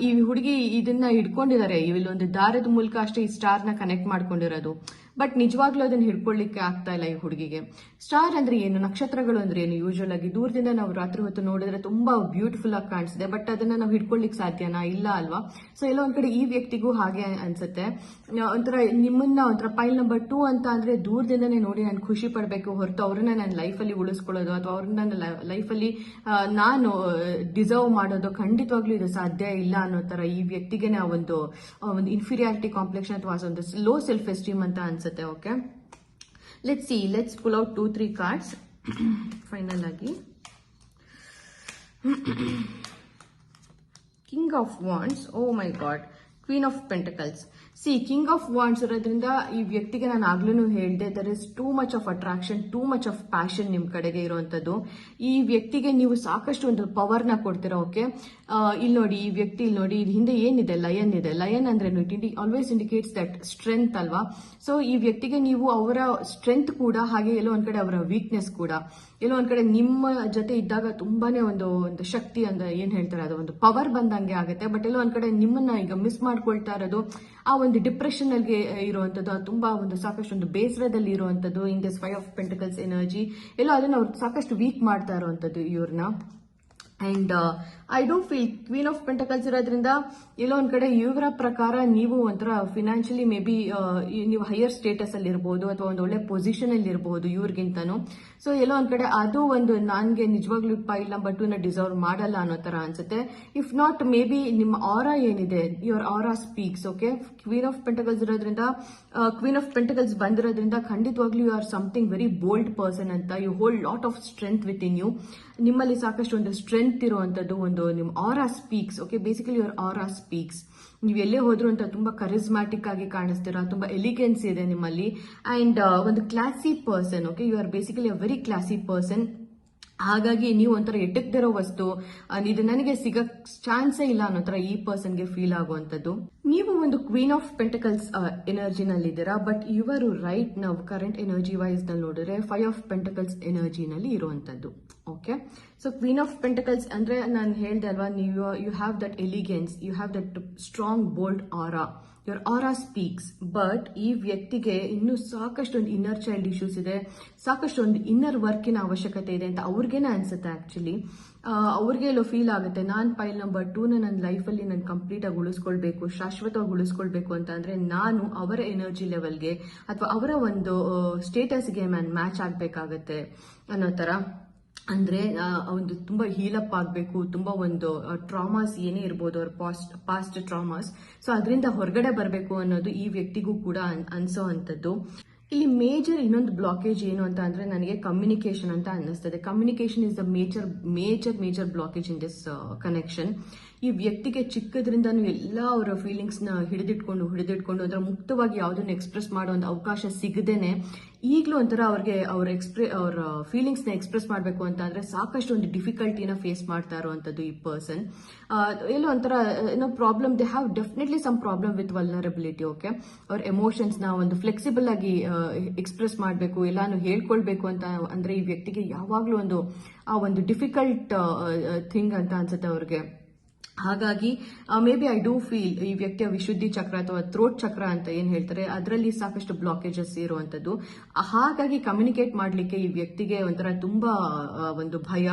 ಈ ಹುಡುಗಿ ಇದನ್ನ ಹಿಡ್ಕೊಂಡಿದ್ದಾರೆ, ಇಲ್ಲೊಂದು ದಾರದ ಮೂಲಕ ಅಷ್ಟೇ ಈ ಸ್ಟಾರ್ ನ ಕನೆಕ್ಟ್ ಮಾಡ್ಕೊಂಡಿರೋದು. ಬಟ್ ನಿಜವಾಗ್ಲೂ ಅದನ್ನ ಹಿಡ್ಕೊಳ್ಳಿಕ್ಕೆ ಆಗ್ತಾ ಇಲ್ಲ ಈ ಹುಡುಗಿಗೆ. ಸ್ಟಾರ್ ಅಂದ್ರೆ ಏನು, ನಕ್ಷತ್ರಗಳು ಅಂದ್ರೆ ಏನು, ಯೂಶುವಲ್ ಆಗಿ ದೂರದಿಂದ ನಾವು ರಾತ್ರಿ ಹೊತ್ತು ನೋಡಿದ್ರೆ ತುಂಬಾ ಬ್ಯೂಟಿಫುಲ್ ಆಗಿ ಕಾಣಿಸಿದೆ, ಬಟ್ ಅದನ್ನ ನಾವು ಹಿಡ್ಕೊಳ್ಳಿಕ್ ಸಾಧ್ಯನಾ, ಇಲ್ಲ ಅಲ್ವಾ. ಸೊ ಎಲ್ಲೋ ಒಂದ್ ಕಡೆ ಈ ವ್ಯಕ್ತಿಗೂ ಹಾಗೆ ಅನ್ಸುತ್ತೆ. ಒಂಥರ ನಿಮ್ಮನ್ನ ಒಂಥರ ಪೈಲ್ ನಂಬರ್ 2 ಅಂತ ಅಂದ್ರೆ ದೂರದಿಂದನೇ ನೋಡಿ ನಾನು ಖುಷಿ ಪಡ್ಬೇಕು ಹೊರತು ಅವ್ರನ್ನ ನನ್ನ ಲೈಫಲ್ಲಿ ಉಳಿಸ್ಕೊಳ್ಳೋದು ಅಥವಾ ಅವ್ರನ್ನ ನನ್ನ ಲೈಫಲ್ಲಿ ನಾನು ಡಿಸರ್ವ್ ಮಾಡೋದು ಖಂಡಿತವಾಗ್ಲೂ ಇದು ಸಾಧ್ಯ ಇಲ್ಲ ಅನ್ನೋ ತರ ಈ ವ್ಯಕ್ತಿಗೆ ಒಂದು ಇನ್ಫೀರಿಯಾರಿಟಿ ಕಾಂಪ್ಲೆಕ್ಷನ್ ಅಥವಾ ಒಂದು ಲೋ ಸೆಲ್ಫ್ ಎಸ್ಟೀಮ್ ಅಂತ ಅನ್ಸುತ್ತೆ. Okay, let's pull out 2-3 cards final ಆಗಿ. King of wands. Oh my god, queen of pentacles. See king of wands ಇರೋದ್ರಿಂದ ಈ ವ್ಯಕ್ತಿಗೆ ನಾನು ಆಗ್ಲೂ ಹೇಳಿದೆ, there is too much of attraction, too much of passion ನಿಮ್ ಕಡೆಗೆ ಇರುವಂತದ್ದು. ಈ ವ್ಯಕ್ತಿಗೆ ನೀವು ಸಾಕಷ್ಟು ಒಂದು ಪವರ್ ನ ಕೊಡ್ತೀರಾ. ಓಕೆ, ಇಲ್ಲಿ ನೋಡಿ ಈ ವ್ಯಕ್ತಿ, ಇಲ್ಲಿ ನೋಡಿ ಇದು ಹಿಂದೆ ಏನಿದೆ, ಲಯನ್ ಇದೆ. ಲಯನ್ ಅಂದ್ರೆ ಆಲ್ವೇಸ್ ಇಂಡಿಕೇಟ್ಸ್ ದಟ್ ಸ್ಟ್ರೆಂತ್ ಅಲ್ವಾ. ಸೊ ಈ ವ್ಯಕ್ತಿಗೆ ನೀವು ಅವರ ಸ್ಟ್ರೆಂತ್ ಕೂಡ, ಹಾಗೆ ಎಲ್ಲೋ ಒಂದ್ ಕಡೆ ಅವರ ವೀಕ್ನೆಸ್ ಕೂಡ, ಎಲ್ಲೋ ಒಂದ್ ಕಡೆ ನಿಮ್ಮ ಜೊತೆ ಇದ್ದಾಗ ತುಂಬಾನೇ ಒಂದು ಶಕ್ತಿ ಅಂದ್ರೆ ಏನ್ ಹೇಳ್ತಾರೆ, ಅದು ಒಂದು ಪವರ್ ಬಂದಂಗೆ ಆಗುತ್ತೆ. ಬಟ್ ಎಲ್ಲೋ ಒಂದ್ ಕಡೆ ನಿಮ್ಮನ್ನ ಈಗ ಮಿಸ್ ಮಾಡ್ಕೊಳ್ತಾ ಇರೋದು, ಆ ಒಂದು ಡಿಪ್ರೆಷನ್ ಅಲ್ಲಿ ಇರುವಂತದ್ದು, ತುಂಬಾ ಒಂದು ಸಾಕಷ್ಟು ಒಂದು ಬೇಸರದಲ್ಲಿ ಇರುವಂತದ್ದು in this 5 of pentacles energy, ಎಲ್ಲೋ ಅದನ್ನ ಅವ್ರು ಸಾಕಷ್ಟು ವೀಕ್ ಮಾಡ್ತಾ ಇರುವಂತದ್ದು ಇವ್ರನ್ನ. And I don't feel queen of pentacles ಇರೋದ್ರಿಂದ ಎಲ್ಲೋ ಒಂದ್ ಕಡೆ ಇವರ ಪ್ರಕಾರ ನೀವು ಒಂಥರ ಫಿನಾನ್ಷಿಯಲಿ ಮೇ ಬಿ ನೀವು ಹೈಯರ್ ಸ್ಟೇಟಸ್ ಅಲ್ಲಿ ಇರಬಹುದು ಅಥವಾ ಒಂದು ಒಳ್ಳೆ ಪೊಸಿಷನ್ ಅಲ್ಲಿ ಇರಬಹುದು ಇವ್ರಿಗಿಂತನೂ. ಸೊ ಎಲ್ಲೋ ಒಂದ್ ಕಡೆ ಅದು ಒಂದು ನನ್ಗೆ ನಿಜವಾಗ್ಲೂ ಪೈಲ್ ನಂಬರ್ 2 ನ ಡಿಸರ್ವ್ ಮಾಡಲ್ಲ ಅನ್ನೋ ತರ ಅನ್ಸುತ್ತೆ. ಇಫ್ ನಾಟ್ ಮೇ ಬಿ ನಿಮ್ಮ ಆರಾ ಏನಿದೆ, your aura speaks. Okay, queen of pentacles ಇರೋದ್ರಿಂದ, ಕ್ವೀನ್ ಆಫ್ ಪೆಂಟಕಲ್ಸ್ ಬಂದಿರೋದ್ರಿಂದ ಖಂಡಿತವಾಗ್ಲೂ you are something very bold person ಅಂತ. You hold lot of strength within you. ನಿಮ್ಮಲ್ಲಿ ಸಾಕಷ್ಟು ಒಂದು ಸ್ಟ್ರೆಂತ್ ಇರುವಂತದ್ದು, ಒಂದು ನಿಮ್ಮ aura speaks. Okay, basically your aura speaks. ನೀವು ಎಲ್ಲೇ ಹೋದ್ರು ಅಂತ ತುಂಬಾ ಕರಿಸ್ಮ್ಯಾಟಿಕ್ ಆಗಿ ಕಾಣಿಸ್ತೀರಾ, ತುಂಬಾ ಎಲಿಗೆನ್ಸ್ ಇದೆ ನಿಮ್ಮಲ್ಲಿ. ಅಂಡ್ ಒಂದು classy person. Okay, you are basically a very classy person. ಹಾಗಾಗಿ ನೀವು ಒಂಥರ ಎಟಕ್ದಿರೋ ವಸ್ತು, ಇದು ನನಗೆ ಸಿಗಕ್ ಚಾನ್ಸೇ ಇಲ್ಲ ಅನ್ನೋ ತರ ಈ ಪರ್ಸನ್ಗೆ ಫೀಲ್ ಆಗುವಂತದ್ದು. ನೀವು ಒಂದು ಕ್ವೀನ್ ಆಫ್ ಪೆಂಟಕಲ್ಸ್ ಎನರ್ಜಿನಲ್ಲಿದ್ದೀರಾ, ಬಟ್ ಇವರು ರೈಟ್ ನಾವು ಕರೆಂಟ್ ಎನರ್ಜಿ ವೈಸ್ ನಲ್ಲಿ ನೋಡಿದ್ರೆ 5 ಆಫ್ ಪೆಂಟಕಲ್ಸ್ ಎನರ್ಜಿನಲ್ಲಿ ಇರುವಂತದ್ದು. Okay, so queen of pentacles ಅಂದ್ರೆ ನಾನು ಹೇಳ್ದೆ ಅಲ್ವಾ, ನೀವು you have that elegance, you have that strong bold aura. Your aura speaks. But ಈ ವ್ಯಕ್ತಿಗೆ ಇನ್ನೂ ಸಾಕಷ್ಟು ಒಂದು ಇನ್ನರ್ ಚೈಲ್ಡ್ ಇಶ್ಯೂಸ್ ಇದೆ, ಸಾಕಷ್ಟು ಒಂದು ಇನ್ನರ್ ವರ್ಕಿನ ಅವಶ್ಯಕತೆ ಇದೆ ಅಂತ ಅವ್ರಿಗೇನೆ ಅನ್ಸುತ್ತೆ. ಆಕ್ಚುಲಿ ಅವ್ರಿಗೆ ಎಲ್ಲೋ ಫೀಲ್ ಆಗುತ್ತೆ, ನಾನು ಫೈಲ್ ನಂಬರ್ 2ನ ನನ್ನ ಲೈಫಲ್ಲಿ ನಾನು ಕಂಪ್ಲೀಟಾಗಿ ಉಳಿಸ್ಕೊಳ್ಬೇಕು, ಶಾಶ್ವತವಾಗಿ ಉಳಿಸ್ಕೊಳ್ಬೇಕು ಅಂತ ಅಂದ್ರೆ ನಾನು ಅವರ ಎನರ್ಜಿ ಲೆವೆಲ್ಗೆ ಅಥವಾ ಅವರ ಒಂದು ಸ್ಟೇಟಸ್ಗೆ ನಾನು ಮ್ಯಾಚ್ ಆಗಬೇಕಾಗತ್ತೆ ಅನ್ನೋ ಥರ. ಅಂದ್ರೆ ಒಂದು ತುಂಬಾ ಹೀಲಪ್ ಆಗಬೇಕು, ತುಂಬಾ ಒಂದು ಟ್ರಾಮಾಸ್ ಏನೇ ಇರ್ಬೋದು, ಅವ್ರ ಪಾಸ್ಟ್ ಟ್ರಾಮಾಸ್, ಸೊ ಅದರಿಂದ ಹೊರಗಡೆ ಬರಬೇಕು ಅನ್ನೋದು ಈ ವ್ಯಕ್ತಿಗೂ ಕೂಡ ಅನ್ಸೋ ಅಂಥದ್ದು. ಇಲ್ಲಿ ಮೇಜರ್ ಇನ್ನೊಂದು ಬ್ಲಾಕೇಜ್ ಏನು ಅಂತ ಅಂದ್ರೆ ನನಗೆ ಕಮ್ಯುನಿಕೇಶನ್ ಅಂತ ಅನ್ನಿಸ್ತದೆ. Communication is the major blockage in this connection. ಈ ವ್ಯಕ್ತಿಗೆ ಚಿಕ್ಕದ್ರಿಂದನೂ ಎಲ್ಲ ಅವರ ಫೀಲಿಂಗ್ಸ್ನ ಹಿಡಿದಿಟ್ಕೊಂಡು ಅಂದ್ರೆ ಮುಕ್ತವಾಗಿ ಯಾವುದನ್ನು ಎಕ್ಸ್ಪ್ರೆಸ್ ಮಾಡೋ ಒಂದು ಅವಕಾಶ ಸಿಗದೇನೆ ಈಗಲೂ ಒಂಥರ ಅವ್ರಿಗೆ ಅವ್ರ ಫೀಲಿಂಗ್ಸ್ನ ಎಕ್ಸ್ಪ್ರೆಸ್ ಮಾಡಬೇಕು ಅಂತ ಅಂದ್ರೆ ಸಾಕಷ್ಟು ಒಂದು ಡಿಫಿಕಲ್ಟಿನ ಫೇಸ್ ಮಾಡ್ತಾ ಇರುವಂಥದ್ದು ಈ ಪರ್ಸನ್. ಎಲ್ಲೋ ಒಂಥರ ಏನೋ problem, they have definitely some problem with vulnerability. Okay, ಅವ್ರ ಎಮೋಷನ್ಸ್ನ ಒಂದು ಫ್ಲೆಕ್ಸಿಬಲ್ ಆಗಿ ಎಕ್ಸ್ಪ್ರೆಸ್ ಮಾಡಬೇಕು, ಎಲ್ಲಾನು ಹೇಳ್ಕೊಳ್ಬೇಕು ಅಂತ ಅಂದ್ರೆ ಈ ವ್ಯಕ್ತಿಗೆ ಯಾವಾಗಲೂ ಒಂದು ಡಿಫಿಕಲ್ಟ್ ಥಿಂಗ್ ಅಂತ ಅನ್ಸುತ್ತೆ ಅವ್ರಿಗೆ. ಹಾಗಾಗಿ may be I do feel ಈ ವ್ಯಕ್ತಿಯ ವಿಶುದ್ಧಿ ಚಕ್ರ ಅಥವಾ ಥ್ರೋಟ್ ಚಕ್ರ ಅಂತ ಏನ್ ಹೇಳ್ತಾರೆ ಅದರಲ್ಲಿ ಸಾಕಷ್ಟು ಬ್ಲಾಕೇಜಸ್ ಇರುವಂತದ್ದು. ಹಾಗಾಗಿ ಕಮ್ಯುನಿಕೇಟ್ ಮಾಡ್ಲಿಕ್ಕೆ ಈ ವ್ಯಕ್ತಿಗೆ ಒಂಥರ ತುಂಬಾ ಒಂದು ಭಯ,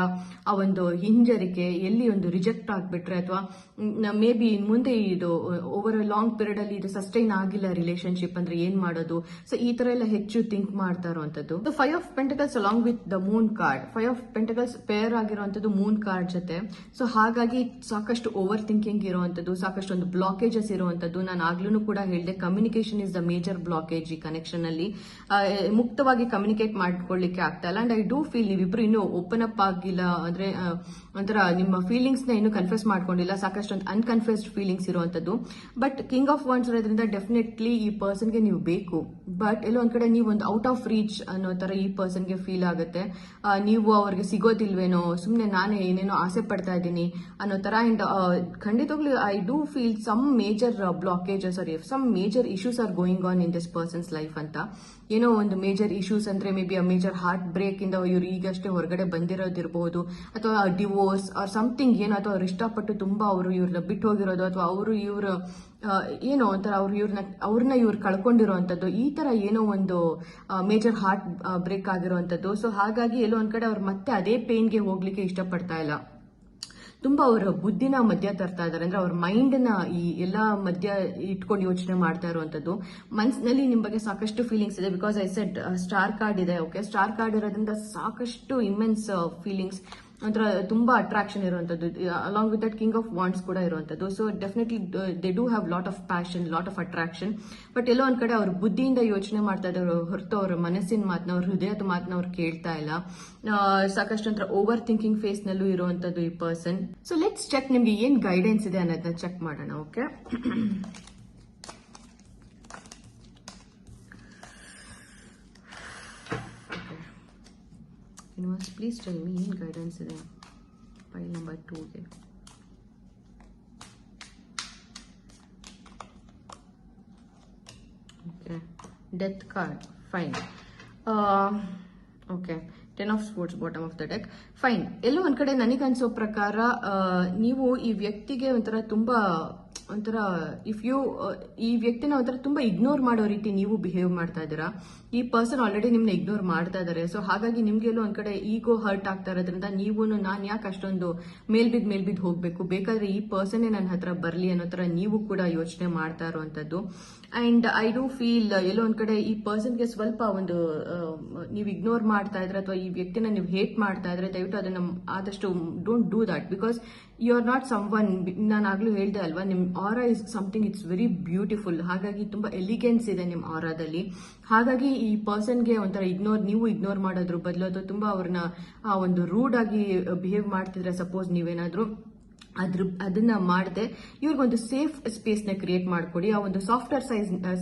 ಆ ಒಂದು ಹಿಂಜರಿಕೆ, ಎಲ್ಲಿ ಒಂದು ರಿಜೆಕ್ಟ್ ಆಗ್ಬಿಟ್ರೆ ಅಥವಾ ಮೇ ಬಿ ಮುಂದೆ ಇದು ಓವರ್ ಅ ಲಾಂಗ್ ಪೀರಿಯಡ್ ಅಲ್ಲಿ ಇದು ಸಸ್ಟೈನ್ ಆಗಿಲ್ಲ ರಿಲೇಶನ್ಶಿಪ್ ಅಂದ್ರೆ ಏನ್ ಮಾಡೋದು, ಸೊ ಈ ತರ ಎಲ್ಲ ಹೆಚ್ಚು ಥಿಂಕ್ ಮಾಡ್ತಾ ಇರುವಂತದ್ದು. Five of pentacles along with the moon card, five of pentacles pair ಆಗಿರುವಂತದ್ದು ಮೂನ್ ಕಾರ್ಡ್ ಜೊತೆ. ಸೊ ಹಾಗಾಗಿ ಸಾಕಷ್ಟು ಓವರ್ ಥಿಂಕಿಂಗ್ ಇರುವಂತದ್ದು, ಸಾಕಷ್ಟು ಒಂದು ಬ್ಲಾಕೇಜಸ್ ಇರುವಂತದ್ದು. ನಾನು ಆಗ್ಲೂ ಕೂಡ ಹೇಳಿದೆ, communication is the major blockage ಈ ಕನೆಕ್ಷನ್ ಅಲ್ಲಿ. ಮುಕ್ತವಾಗಿ ಕಮ್ಯುನಿಕೇಟ್ ಮಾಡ್ಕೊಳ್ಳಿಕ್ಕೆ ಆಗ್ತಾ ಇಲ್ಲ. ಅಂಡ್ ಐ ಡೂ ಫೀಲ್ ನೀವಿಬ್ರು ಇನ್ನೂ ಓಪನ್ ಅಪ್ ಆಗಿಲ್ಲ, ಅಂದ್ರೆ ಒಂಥರ ನಿಮ್ಮ ಫೀಲಿಂಗ್ಸ್ ನ ಇನ್ನೂ ಕನ್ಫ್ಯೂಸ್ ಮಾಡ್ಕೊಂಡಿಲ್ಲ, ಸಾಕಷ್ಟು ಒಂದು ಅನ್ಕನ್ಫ್ಯೂಸ್ಡ್ ಫೀಲಿಂಗ್ಸ್ ಇರುವಂತದ್ದು. ಬಟ್ ಕಿಂಗ್ ಆಫ್ ವಾಂಡ್ಸ್ ಇರೋದ್ರಿಂದ ಡೆಫಿನೆಟ್ಲಿ ಈ ಪರ್ಸನ್ಗೆ ನೀವು ಬೇಕು, ಬಟ್ ಎಲ್ಲೋ ಒಂದ್ ಕಡೆ ನೀವು ಒಂದು ಔಟ್ ಆಫ್ ರೀಚ್ ಅನ್ನೋ ತರ ಈ ಪರ್ಸನ್ಗೆ ಫೀಲ್ ಆಗುತ್ತೆ. ನೀವು ಅವ್ರಿಗೆ ಸಿಗೋದಿಲ್ವೇನೋ, ಸುಮ್ನೆ ನಾನೇ ಏನೇನೋ ಆಸೆ ಪಡ್ತಾ ಇದ್ದೀನಿ ಅನ್ನೋ ತರ. ಅಂಡ್ ಖಂಡಿತವಾಗ್ಲೂ I do feel some major blockages or some major issues are going on in this person's life ಅಂತ. ಏನೋ ಒಂದು ಮೇಜರ್ ಇಶ್ಯೂಸ್ ಅಂದ್ರೆ ಮೇ ಬಿ ಆ ಮೇಜರ್ ಹಾರ್ಟ್ ಬ್ರೇಕ್ ಇಂದ ಇವ್ರು ಈಗಷ್ಟೇ ಹೊರಗಡೆ ಬಂದಿರೋದಿರಬಹುದು, ಅಥವಾ ಡಿವೋರ್ಸ್ ಆರ್ ಸಮಥಿಂಗ್ ಏನೋ, ಅಥವಾ ಅವ್ರು ಇಷ್ಟಪಟ್ಟು ತುಂಬಾ ಅವರು ಇವ್ರನ್ನ ಬಿಟ್ಟು ಹೋಗಿರೋದು, ಅಥವಾ ಅವರು ಇವ್ರ ಏನೋ ಒಂಥರ ಅವ್ರನ್ನ ಇವ್ರು ಕಳ್ಕೊಂಡಿರೋಂಥದ್ದು, ಈ ತರ ಏನೋ ಒಂದು ಮೇಜರ್ ಹಾರ್ಟ್ ಬ್ರೇಕ್ ಆಗಿರುವಂತದ್ದು. ಸೊ ಹಾಗಾಗಿ ಎಲ್ಲೋ ಒಂದ್ ಕಡೆ ಅವ್ರು ಮತ್ತೆ ಅದೇ ಪೇನ್ಗೆ ಹೋಗ್ಲಿಕ್ಕೆ ಇಷ್ಟಪಡ್ತಾ ಇಲ್ಲ. ತುಂಬಾ ಅವರ ಬುದ್ಧಿನ ಮಧ್ಯ ತರ್ತಾ ಇದಾರೆ, ಅಂದ್ರೆ ಅವ್ರ ಮೈಂಡ್ ನ ಈ ಎಲ್ಲಾ ಮಧ್ಯ ಇಟ್ಕೊಂಡು ಯೋಚನೆ ಮಾಡ್ತಾ ಇರುವಂತದ್ದು. ಮನ್ಸಿನಲ್ಲಿ ನಿಮ್ ಬಗ್ಗೆ ಸಾಕಷ್ಟು ಫೀಲಿಂಗ್ಸ್ ಇದೆ, because I said star card ಇದೆ. ಓಕೆ, ಸ್ಟಾರ್ ಕಾರ್ಡ್ ಇರೋದ್ರಿಂದ ಸಾಕಷ್ಟು ಇಮೆನ್ಸ್ ಫೀಲಿಂಗ್ಸ್, ಒಂಥರ ತುಂಬಾ ಅಟ್ರಾಕ್ಷನ್ ಇರುವಂತದ್ದು, along with that king of wands ಕೂಡ ಇರುವಂತದ್ದು. So definitely they do have lot of passion, lot of attraction. But ಎಲ್ಲೋ ಒಂದ್ ಕಡೆ ಅವ್ರ ಬುದ್ಧಿಯಿಂದ ಯೋಚನೆ ಮಾಡ್ತಾ ಇದ್ದಾರೆ ಹೊರತು ಅವ್ರ ಮನಸ್ಸಿನ ಮಾತನ್ನ, ಅವ್ರ ಹೃದಯದ ಮಾತನ್ನ ಅವ್ರು ಕೇಳ್ತಾ ಇಲ್ಲ. ಸಾಕಷ್ಟು ಒಂಥರ ಓವರ್ ಥಿಂಕಿಂಗ್ ಫೇಸ್ ನಲ್ಲೂ ಇರುವಂತದ್ದು ಈ ಪರ್ಸನ್. ಸೊ ಲೆಟ್ಸ್ ಚೆಕ್ ನಿಮ್ಗೆ ಏನ್ ಗೈಡೆನ್ಸ್ ಇದೆ ಅನ್ನೋದನ್ನ ಚೆಕ್ ಮಾಡೋಣ. Okay, universe please tell me ಏನು ಗೈಡೆನ್ಸ್ ಇದೆ ಫೈಲ್ ನಂಬರ್ 2ಗೆ. Okay, death card, fine. Okay, 10 of Swords bottom of the deck, fine. ಎಲ್ಲೋ ಒಂದ್ ಕಡೆ ನನಗನ್ಸೋ ಪ್ರಕಾರ ನೀವು ಈ ವ್ಯಕ್ತಿಗೆ ಒಂಥರ ಈ ವ್ಯಕ್ತಿನ ಒಂಥರ ತುಂಬಾ ಇಗ್ನೋರ್ ಮಾಡೋ ರೀತಿ ನೀವು ಬಿಹೇವ್ ಮಾಡ್ತಾ ಇದ್ದೀರಾ. ಈ ಪರ್ಸನ್ ಆಲ್ರೆಡಿ ನಿಮ್ನ ಇಗ್ನೋರ್ ಮಾಡ್ತಾ ಇದಾರೆ. ಸೊ ಹಾಗಾಗಿ ನಿಮ್ಗೆಲ್ಲೋ ಒಂದ್ ಕಡೆ ಈಗೋ ಹರ್ಟ್ ಆಗ್ತಾ ಇರೋದ್ರಿಂದ ನೀವು ನಾನ್ ಯಾಕೆ ಅಷ್ಟೊಂದು ಮೇಲ್ಬಿದ್ ಹೋಗ್ಬೇಕು, ಬೇಕಾದ್ರೆ ಈ ಪರ್ಸನ್ನೇ ನನ್ನ ಹತ್ರ ಬರ್ಲಿ ಅನ್ನೋ ತರ ನೀವು ಕೂಡ ಯೋಚನೆ ಮಾಡ್ತಾ ಇರುವಂತದ್ದು. ಅಂಡ್ ಐ ಡೂ ಫೀಲ್ ಎಲ್ಲೋ ಒಂದ್ ಕಡೆ ಈ ಪರ್ಸನ್ಗೆ ಸ್ವಲ್ಪ ಒಂದು ನೀವು ಇಗ್ನೋರ್ ಮಾಡ್ತಾ ಇದ್ರೆ ಅಥವಾ ಈ ವ್ಯಕ್ತಿನ ನೀವು ಹೇಟ್ ಮಾಡ್ತಾ ಇದ್ರೆ ದಯವಿಟ್ಟು ಅದನ್ನ ಆದಷ್ಟು don't do that, because you are not someone. ನಾನು ಆಗ್ಲೂ ಹೇಳ್ದೆ ಅಲ್ವಾ, ನಿಮ್ aura is something, it's very beautiful. ಹಾಗಾಗಿ ತುಂಬಾ ಎಲಿಗೆನ್ಸ್ ಇದೆ ನಿಮ್ ಆರಾದಲ್ಲಿ. ಹಾಗಾಗಿ ಈ ಪರ್ಸನ್ಗೆ ಒಂಥರ ನೀವು ಇಗ್ನೋರ್ ಮಾಡೋದ್ರ ಬದಲು ಅಥವಾ ತುಂಬಾ ಅವ್ರನ್ನ ಒಂದು ರೂಡ್ ಆಗಿ ಬಿಹೇವ್ ಮಾಡ್ತಿದ್ರೆ, ಸಪೋಸ್ ನೀವೇನಾದ್ರೂ ಅದನ್ನ ಮಾಡದೆ ಇವ್ರಿಗೊಂದು ಸೇಫ್ ಸ್ಪೇಸ್ ನ ಕ್ರಿಯೇಟ್ ಮಾಡ್ಕೊಡಿ. ಆ ಒಂದು ಸಾಫ್ಟ್ವೇರ್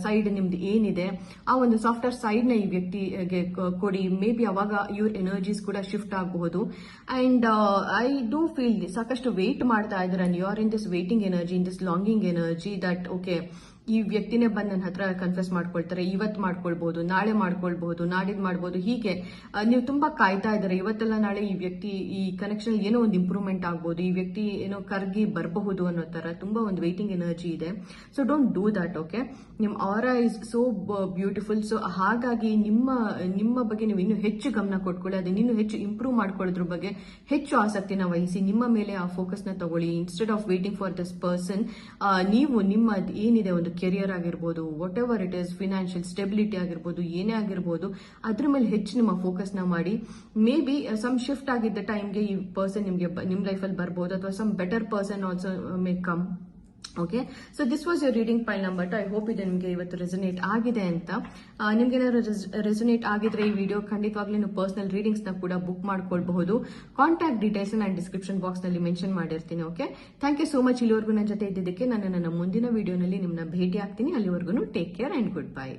ಸೈಡ್ ನಿಮ್ದು ಏನಿದೆ ಆ ಒಂದು ಸಾಫ್ಟ್ವೇರ್ ಸೈಡ್ ನ ಈ ವ್ಯಕ್ತಿಗೆ ಕೊಡಿ. ಮೇ ಬಿ ಅವಾಗ ಇವ್ರ ಎನರ್ಜೀಸ್ ಕೂಡ ಶಿಫ್ಟ್ ಆಗಬಹುದು. ಅಂಡ್ ಐ ಡೂ ಫೀಲ್ ಸಾಕಷ್ಟು ವೇಟ್ ಮಾಡ್ತಾ ಇದ್ದಾರೆ. You are in this waiting energy, in this longing energy, that okay ಈ ವ್ಯಕ್ತಿನೇ ಬಂದು ನನ್ನ ಹತ್ರ ಕನ್ಫ್ಯೂಸ್ ಮಾಡ್ಕೊಳ್ತಾರೆ, ಇವತ್ತು ಮಾಡ್ಕೊಳ್ಬಹುದು, ನಾಳೆ ಮಾಡ್ಕೊಳ್ಬಹುದು, ನಾಡಿದ್ದು ಮಾಡ್ಬೋದು, ಹೀಗೆ ನೀವು ತುಂಬಾ ಕಾಯ್ತಾ ಇದ್ದಾರೆ, ಇವತ್ತೆಲ್ಲ ನಾಳೆ ಈ ವ್ಯಕ್ತಿ ಈ ಕನೆಕ್ಷನ್ ಏನೋ ಒಂದು ಇಂಪ್ರೂವ್ಮೆಂಟ್ ಆಗ್ಬೋದು, ಈ ವ್ಯಕ್ತಿ ಏನೋ ಕರ್ಗಿ ಬರಬಹುದು ಅನ್ನೋ ತರ ತುಂಬಾ ಒಂದು ವೇಟಿಂಗ್ ಎನರ್ಜಿ ಇದೆ. So don't do that. Okay, ನಿಮ್ಮ ಆರಾ ಇಸ್ ಸೋ ಬ್ಯೂಟಿಫುಲ್. ಸೊ ಹಾಗಾಗಿ ನಿಮ್ಮ ಬಗ್ಗೆ ನೀವು ಇನ್ನೂ ಹೆಚ್ಚು ಗಮನ ಕೊಟ್ಕೊಳ್ಳಿ, ಅದನ್ನ ಇನ್ನೂ ಹೆಚ್ಚು ಇಂಪ್ರೂವ್ ಮಾಡ್ಕೊಳ್ಳೋದ್ರ ಬಗ್ಗೆ ಹೆಚ್ಚು ಆಸಕ್ತಿನ ವಹಿಸಿ, ನಿಮ್ಮ ಮೇಲೆ ಆ ಫೋಕಸ್ ನ ತಗೊಳ್ಳಿ. Instead of waiting for this person, ನೀವು ನಿಮ್ಮ ಏನಿದೆ ಒಂದು ಕೆರಿಯರ್ ಆಗಿರ್ಬೋದು, what ever it is, financial stability ಆಗಿರ್ಬೋದು, ಏನೇ ಆಗಿರ್ಬೋದು, ಅದ್ರ ಮೇಲೆ ಹೆಚ್ಚು ನಿಮ್ಮ ಫೋಕಸ್ ನ ಮಾಡಿ. ಮೇ ಬಿ ಸಮ್ ಶಿಫ್ಟ್ ಆಗಿದ್ದ ಟೈಮ್ಗೆ ಈ ಪರ್ಸನ್ ನಿಮ್ಗೆ ನಿಮ್ ಲೈಫಲ್ಲಿ ಬರ್ಬೋದು, ಅಥವಾ some better person also may come. Okay, so this was your reading pile number 2. I hope ಇದು ನಿಮಗೆ ಇವತ್ತು ರೆಸೊನೇಟ್ ಆಗಿದೆ ಅಂತ. ನಿಮ್ಗೆ ಏನಾದ್ರು ರೆಸೊನೇಟ್ ಆಗಿದ್ರೆ ಈ ವಿಡಿಯೋ ಖಂಡಿತವಾಗ್ಲೂ ನೀವು ಪರ್ಸನಲ್ ರೀಡಿಂಗ್ಸ್ ನ ಕೂಡ ಬುಕ್ ಮಾಡ್ಕೊಳ್ಬಹುದು. ಕಾಂಟ್ಯಾಕ್ಟ್ ಡೀಟೇಲ್ಸ್ ನಾನು ಡಿಸ್ಕ್ರಿಪ್ಷನ್ ಬಾಕ್ಸ್ ನಲ್ಲಿ ಮೆನ್ಷನ್ ಮಾಡಿರ್ತೀನಿ. Okay, thank you so much ಇಲ್ಲಿವರೆಗೂ ನನ್ನ ಜೊತೆ ಇದ್ದಿದ್ದಕ್ಕೆ. ನಾನು ನನ್ನ ಮುಂದಿನ ವಿಡಿಯೋನಲ್ಲಿ ನಿಮ್ಮನ್ನ ಭೇಟಿ ಆಗ್ತೀನಿ. ಅಲ್ಲಿವರೆಗೂ take care and good bye.